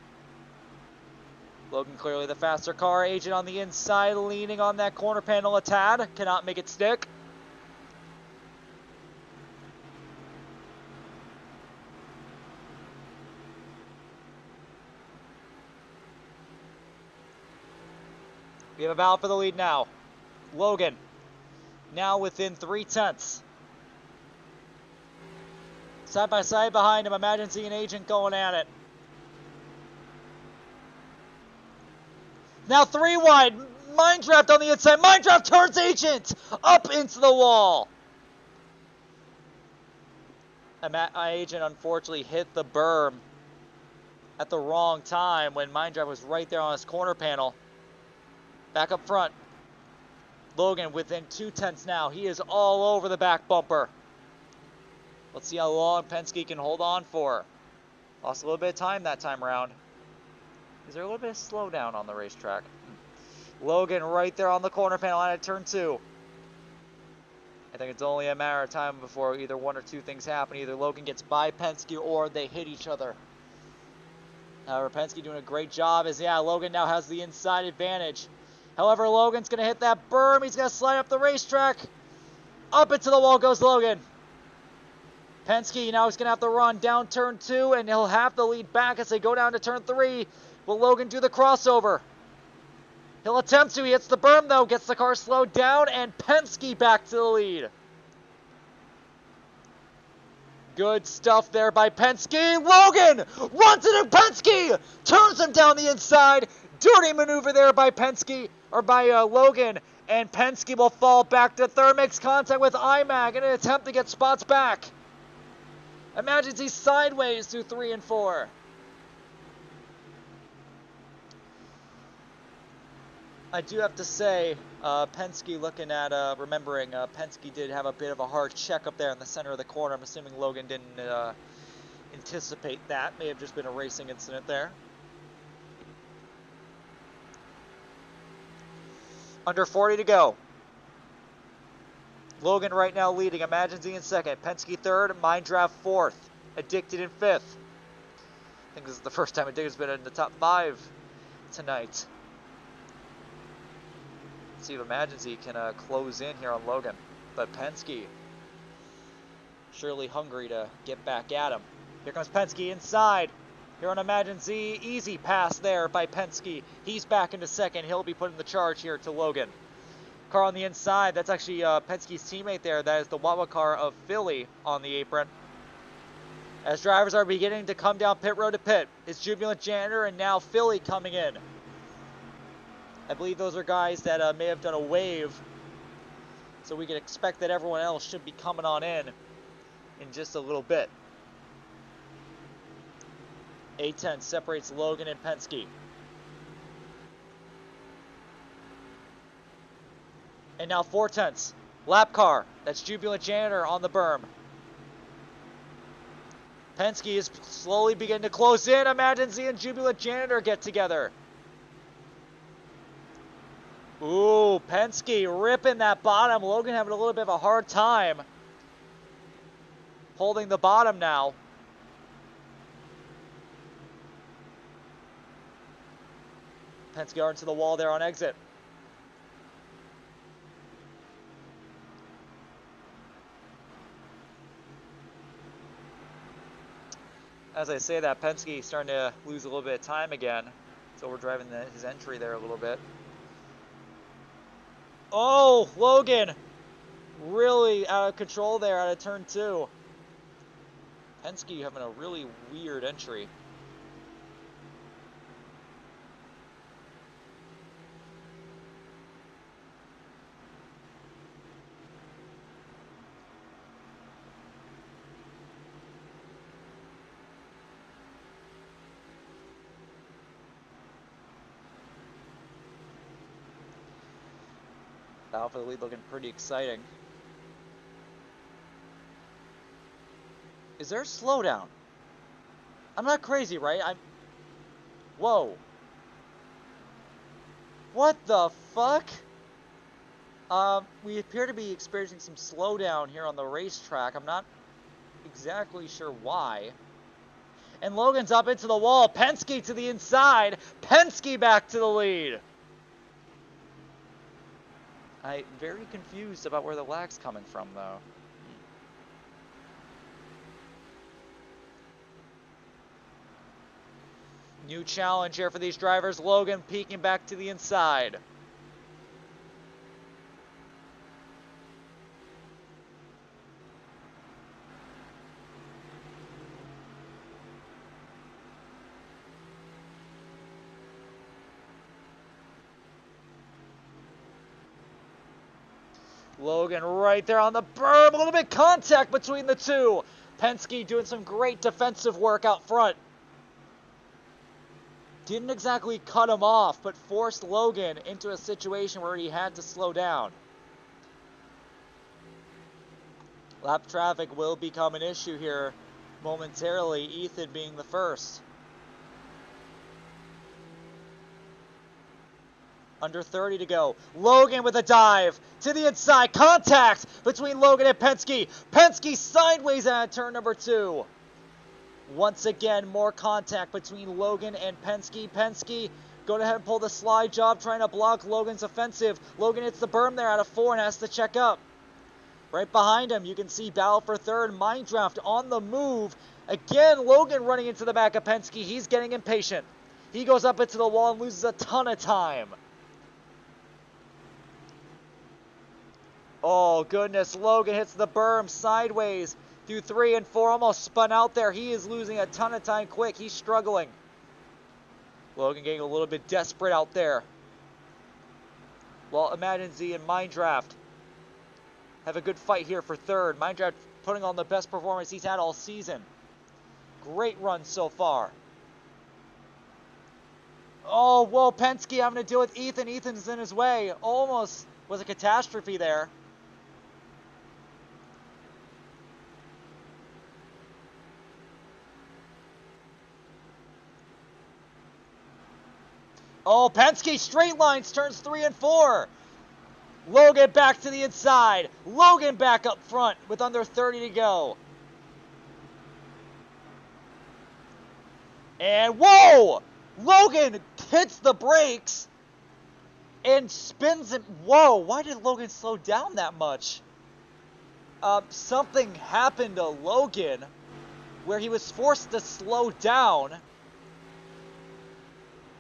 Logan clearly the faster car. Agent on the inside, leaning on that corner panel a tad. Cannot make it stick. We have a battle for the lead now. Logan now within 0.3. Side by side behind him, Imagine Z and Agent going at it. Now 3 wide. Mind Draft on the inside. Mind Draft turns Agent up into the wall. Agent unfortunately hit the berm at the wrong time when Mind Draft was right there on his corner panel. Back up front. Logan within 0.2 now. He is all over the back bumper. Let's see how long Penske can hold on for. Lost a little bit of time that time around. Is there a little bit of slowdown on the racetrack? Logan right there on the corner panel at turn 2. I think it's only a matter of time before either one or two things happen. Either Logan gets by Penske or they hit each other. However, Penske doing a great job as, yeah, Logan now has the inside advantage. However, Logan's going to hit that berm. He's going to slide up the racetrack. Up into the wall goes Logan. Penske now is going to have to run down turn 2, and he'll have to lead back as they go down to turn 3. Will Logan do the crossover? He'll attempt to. He hits the berm, though. Gets the car slowed down, and Penske back to the lead. Good stuff there by Penske. Logan runs into Penske. Turns him down the inside. Dirty maneuver there by Penske, or by Logan. And Penske will fall back to third. Makes contact with IMAG in an attempt to get spots back. Imagine he's sideways through 3 and 4. I do have to say, Penske looking at, remembering Penske did have a bit of a hard check up there in the center of the corner. I'm assuming Logan didn't anticipate that. May have just been a racing incident there. Under 40 to go. Logan right now leading. Imagine Z in second. Penske third. Mind Draft fourth. Addicted in fifth. I think this is the first time Addicted's been in the top 5 tonight. Let's see if Imagine Z can close in here on Logan. But Penske surely hungry to get back at him. Here comes Penske inside. Here on Imagine Z. Easy pass there by Penske. He's back into second. He'll be putting the charge here to Logan. Car on the inside, that's actually Penske's teammate there. That is the Wawa car of Philly on the apron. As drivers are beginning to come down pit road to pit, it's Jubilant Janitor and now Philly coming in. I believe those are guys that may have done a wave, so we can expect that everyone else should be coming on in just a little bit. A10 separates Logan and Penske. And now 4/10. Lap car. That's Jubilant Janitor on the berm. Penske is slowly beginning to close in. Imagine Z and Jubilant Janitor get together. Ooh, Penske ripping that bottom. Logan having a little bit of a hard time holding the bottom now. Penske are into the wall there on exit. As I say that, Penske starting to lose a little bit of time again. So we're driving his entry there a little bit. Oh, Logan really out of control there out of turn 2. Penske having a really weird entry. Battle for the lead looking pretty exciting. Is there a slowdown? I'm not crazy, right? Whoa. What the fuck? We appear to be experiencing some slowdown here on the racetrack. I'm not exactly sure why. And Logan's up into the wall. Penske to the inside. Penske back to the lead. I'm very confused about where the lag's coming from, though. New challenge here for these drivers. Logan peeking back to the inside. Logan right there on the berm. A little bit contact between the two. Penske doing some great defensive work out front. Didn't exactly cut him off, but forced Logan into a situation where he had to slow down. Lap traffic will become an issue here momentarily, Ethan being the first. Under 30 to go. Logan with a dive to the inside. Contact between Logan and Penske. Penske sideways at turn number 2. Once again, more contact between Logan and Penske. Penske going ahead and pull the slide job, trying to block Logan's offensive. Logan hits the berm there out of 4 and has to check up. Right behind him, you can see battle for third. Minecraft on the move. Again, Logan running into the back of Penske. He's getting impatient. He goes up into the wall and loses a ton of time. Oh, goodness. Logan hits the berm sideways through 3 and 4. Almost spun out there. He is losing a ton of time quick. He's struggling. Logan getting a little bit desperate out there. Well, Imagine Z and Mindraft have a good fight here for third. Mindraft putting on the best performance he's had all season. Great run so far. Oh, whoa, Penske having to deal with Ethan. Ethan's in his way. Almost was a catastrophe there. Oh, Penske straight lines, turns 3 and 4. Logan back to the inside. Logan back up front with under 30 to go. And whoa! Logan hits the brakes and spins it. Whoa, why did Logan slow down that much? Something happened to Logan where he was forced to slow down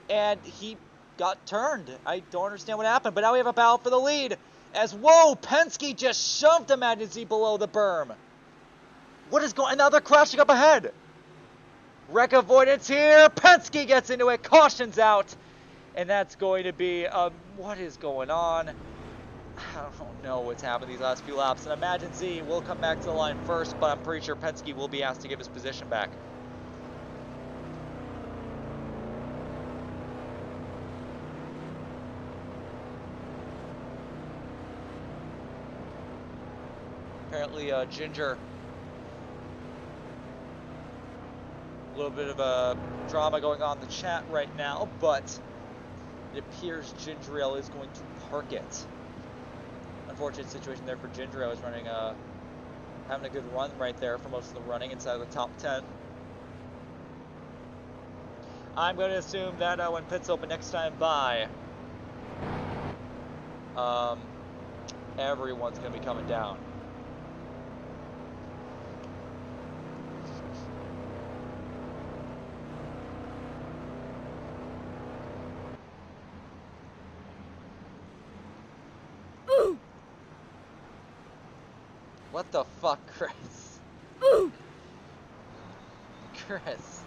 and he got turned. I don't understand what happened, but now we have a battle for the lead. As, whoa, Penske just shoved Imagine Z below the berm. What is going on? Now they're crashing up ahead. Wreck avoidance here. Penske gets into it. Caution's out. And that's going to be, what is going on? I don't know what's happened these last few laps. And Imagine Z will come back to the line first, but I'm pretty sure Penske will be asked to give his position back. Apparently, Ginger A little bit of a drama going on in the chat right now, but it appears Ginger Ale is going to park it. Unfortunate situation there for Ginger Ale. Is running having a good run right there for most of the running inside of the top 10. I'm going to assume that when pits open next time by, everyone's going to be coming down. What the fuck, Chris? Chris.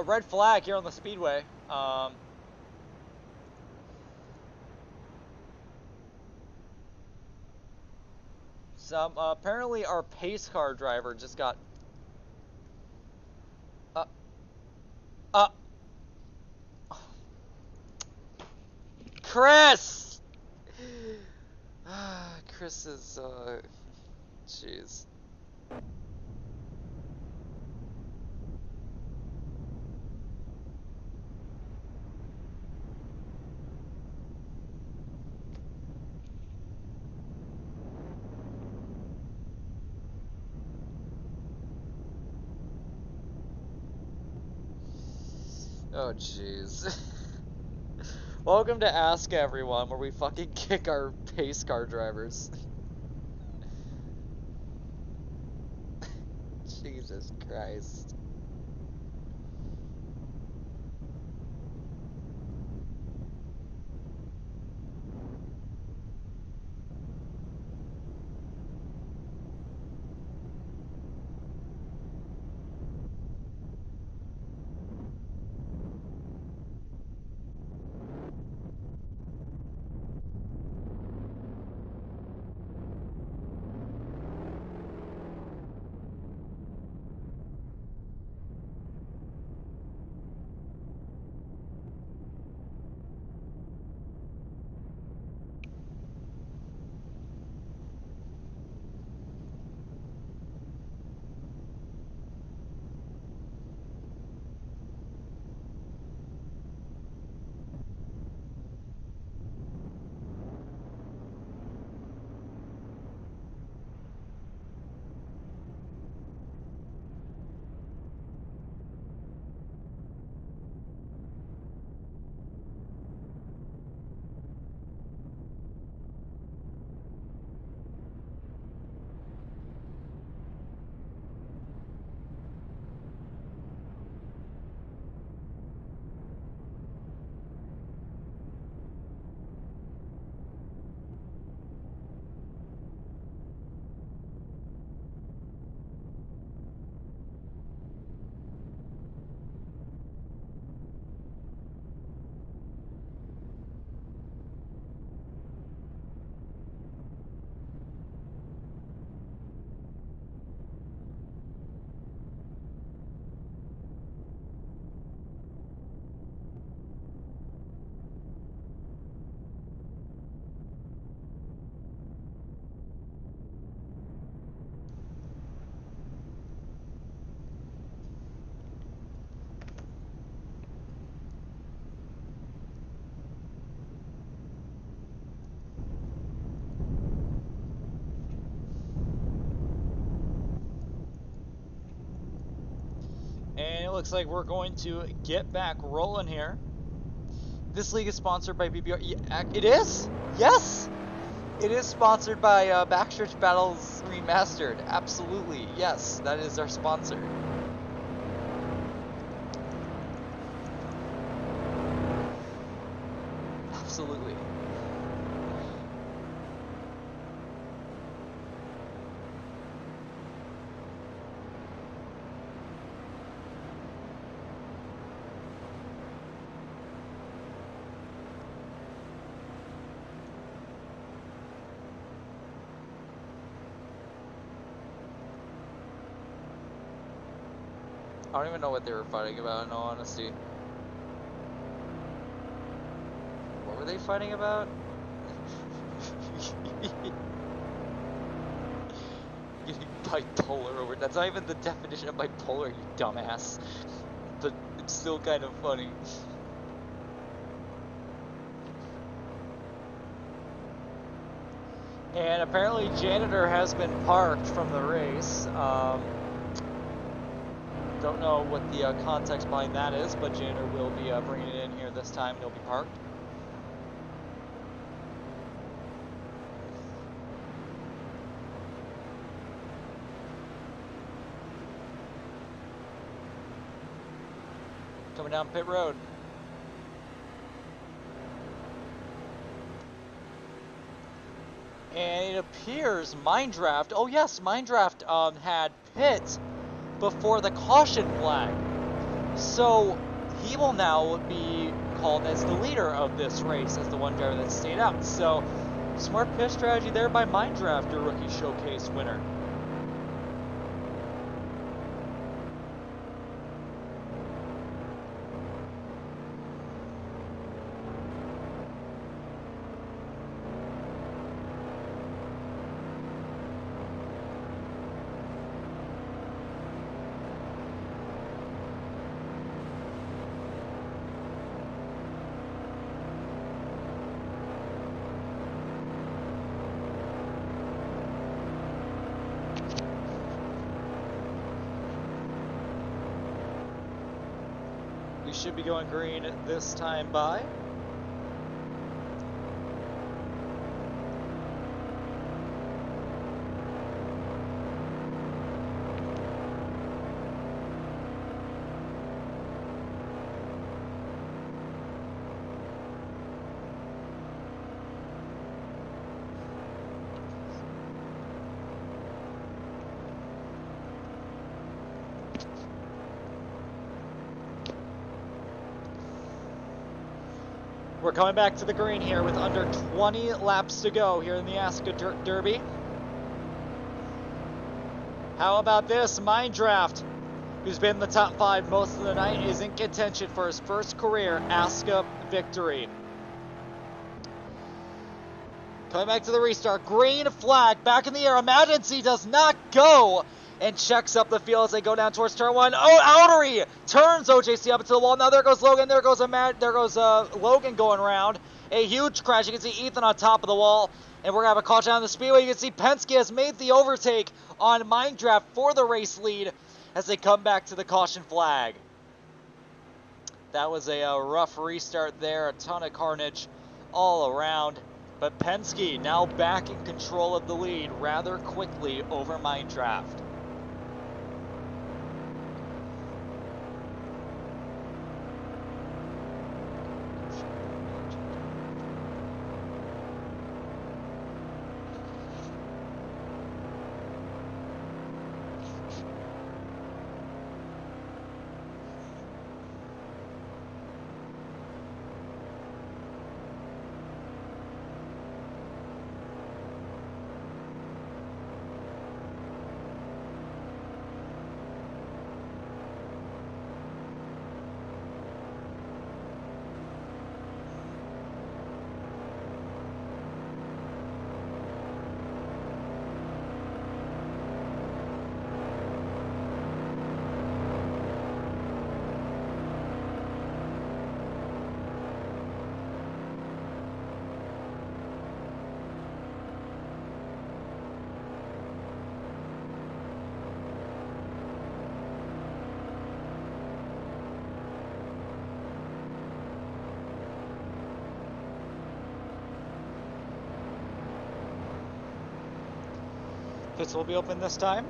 Red flag here on the speedway. Apparently our pace car driver just got Chris! Chris is, jeez. Oh, jeez. Welcome to Ask Everyone, where we fucking kick our pace car drivers. Jesus Christ. And it looks like we're going to get back rolling here. This league is sponsored by BBR. Yeah, it is? Yes! It is sponsored by Backstretch Battles Remastered. Absolutely. Yes, that is our sponsor. Absolutely. I don't even know what they were fighting about, in all honesty. What were they fighting about? Bipolar over. That's not even the definition of bipolar, you dumbass. But it's still kind of funny. And apparently Janitor has been parked from the race. Don't know what the context behind that is, but Janitor will be bringing it in here this time. He'll be parked. Coming down pit road. And it appears Mindraft, oh yes, Mindraft had pit before the caution flag. So he will now be called as the leader of this race, as the one driver that stayed out. So smart pit strategy there by Mindraft, your rookie showcase winner. We should be going green this time by. We're coming back to the green here with under 20 laps to go here in the ASCA Dirt Derby. How about this? Mindraft, who's been in the top 5 most of the night, is in contention for his first career ASCA victory. Coming back to the restart. Green flag back in the air. Emergency does not go. And checks up the field as they go down towards turn 1. Oh, Outery turns OJC up into the wall. Now there goes Logan. There goes Logan going around. A huge crash. You can see Ethan on top of the wall. And we're going to have a caution on the speedway. You can see Penske has made the overtake on Mindraft for the race lead as they come back to the caution flag. That was a rough restart there. A ton of carnage all around. But Penske now back in control of the lead rather quickly over Mindraft. Pits will be open this time.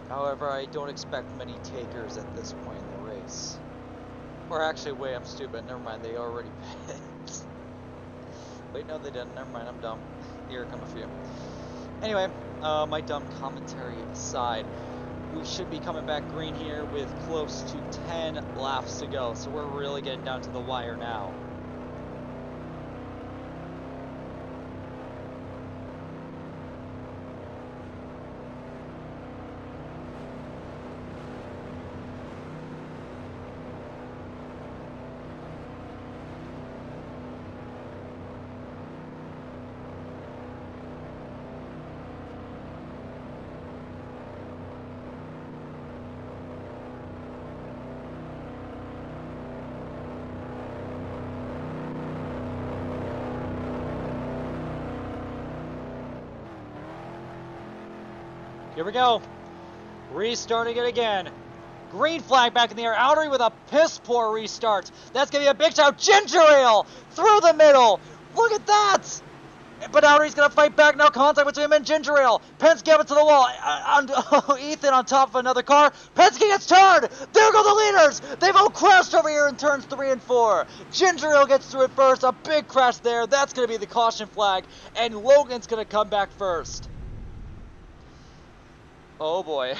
However, I don't expect many takers at this point in the race. Or actually, wait, I'm stupid. Never mind, they already pit. Wait, no, they didn't. Never mind, I'm dumb. Here come a few. Anyway, my dumb commentary aside, we should be coming back green here with close to 10 laps to go. So we're really getting down to the wire now. Here we go. Restarting it again. Green flag back in the air. Outery with a piss poor restart. That's going to be a big shout. Ginger Ale through the middle. Look at that. But Outery's going to fight back. Now contact between him and Ginger Ale. Penske gave it to the wall. Ethan on top of another car. Penske gets turned. There go the leaders. They've all crashed over here in turns 3 and 4. Ginger Ale gets through it first. A big crash there. That's going to be the caution flag. And Logan's going to come back first. Oh boy.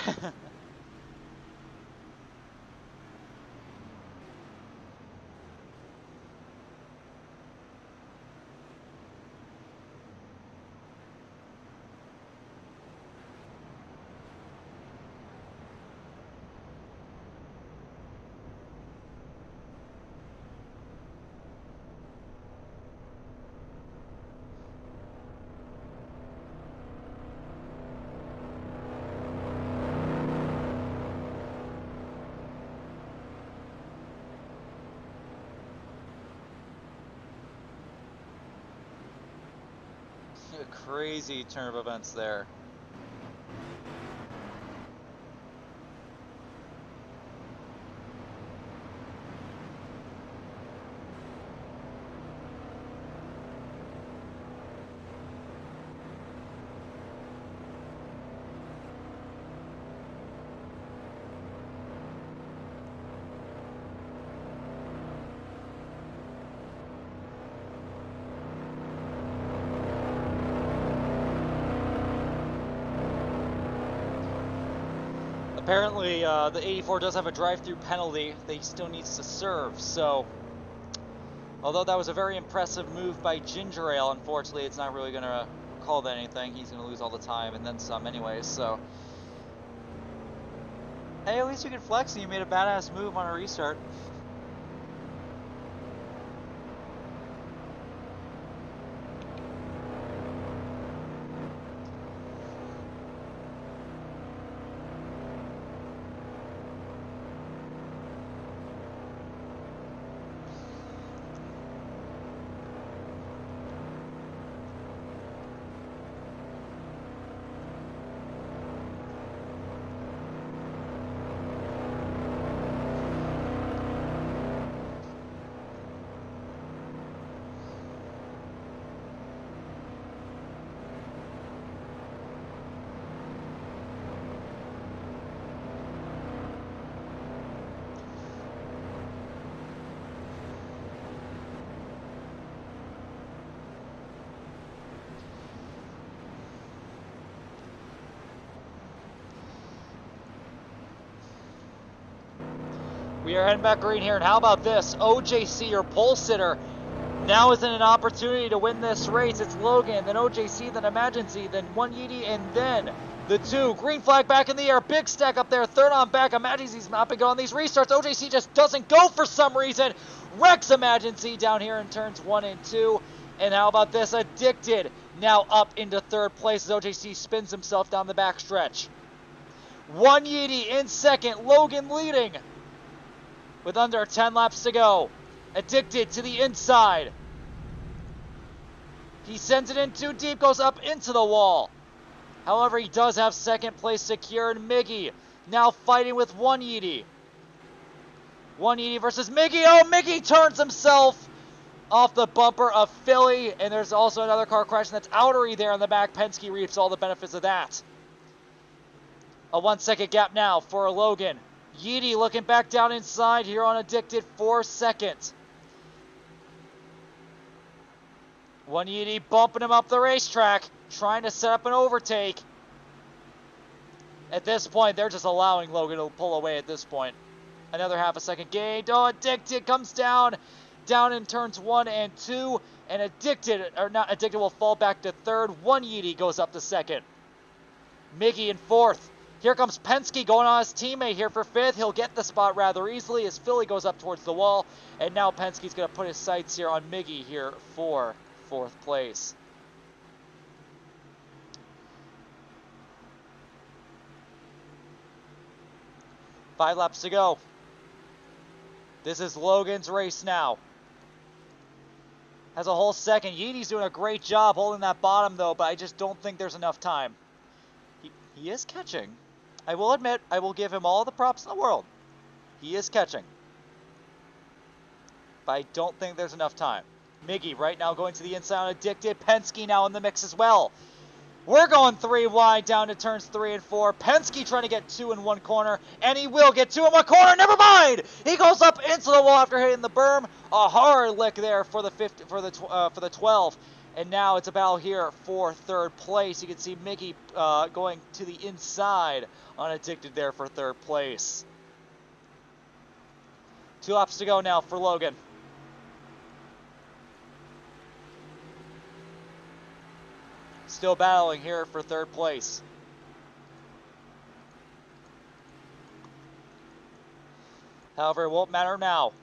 A crazy turn of events there. Apparently, the 84 does have a drive-through penalty that he still needs to serve, so although that was a very impressive move by Ginger Ale, unfortunately it's not really going to call that anything. He's going to lose all the time and then some anyways, so hey, at least you can flex and you made a badass move on a restart. We are heading back green here, and how about this? OJC, your pole sitter, now is in an opportunity to win this race. It's Logan, then OJC, then Emergency, then One Yeety, and then the 2. Green flag back in the air, big stack up there, third on back. Emergency's not been on these restarts. OJC just doesn't go for some reason. Wrecks Emergency down here in turns 1 and 2. And how about this? Addicted now up into third place as OJC spins himself down the backstretch. One Yeety in second, Logan leading with under 10 laps to go. Addicted to the inside. He sends it in too deep, goes up into the wall. However, he does have second place secured. Miggy now fighting with One Yeety. One Yeety versus Miggy. Oh, Miggy turns himself off the bumper of Philly. And there's also another car crash, and that's Outery there in the back. Penske reaps all the benefits of that. A 1 second gap now for Logan. Yeety looking back down inside here on Addicted, 4 seconds. One Yeety bumping him up the racetrack, trying to set up an overtake. At this point, they're just allowing Logan to pull away at this point. Another half a second gained. Oh, Addicted comes down in turns 1 and 2. And Addicted, or not Addicted, will fall back to third. One Yeety goes up to second. Miggy in fourth. Here comes Penske going on his teammate here for fifth. He'll get the spot rather easily as Philly goes up towards the wall. And now Penske's going to put his sights here on Miggy here for fourth place. Five laps to go. This is Logan's race now. Has a whole second. Yeety's doing a great job holding that bottom though, but I just don't think there's enough time. He is catching. I will admit, I will give him all the props in the world. He is catching. But I don't think there's enough time. Miggy right now going to the inside on Addicted. Penske now in the mix as well. We're going 3 wide down to turns 3 and 4. Penske trying to get 2 in one corner, and he will get 2 in one corner. Never mind. He goes up into the wall after hitting the berm. A hard lick there for the 12. And now it's a battle here for third place. You can see Mickey going to the inside on Addicted there for third place. 2 laps to go now for Logan. Still battling here for third place. However, it won't matter now.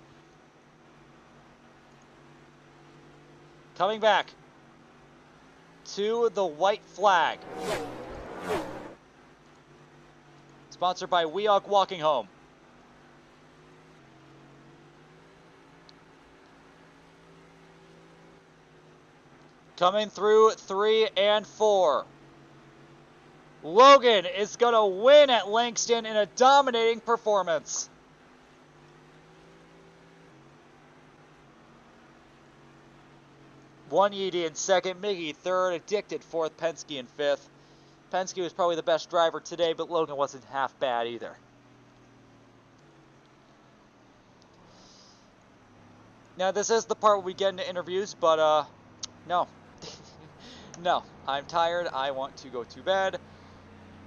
Coming back to the white flag. Sponsored by Weog Walking Home. Coming through 3 and 4. Logan is going to win at Langston in a dominating performance. One ED in second, Miggy third, Addicted fourth, Penske in fifth. Penske was probably the best driver today, but Logan wasn't half bad either. Now this is the part where we get into interviews, but no. No, I'm tired. I want to go to bed.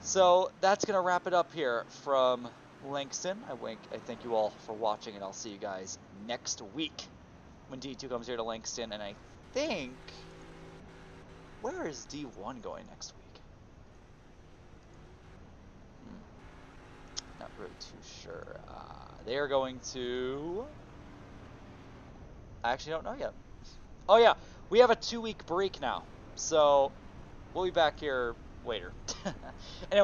So that's going to wrap it up here from Langston. I thank you all for watching, and I'll see you guys next week when D2 comes here to Langston. And I think, where is D1 going next week? Not really too sure. They are going to, I actually don't know yet. Oh yeah, we have a 2-week break now. So, we'll be back here later. Anyway.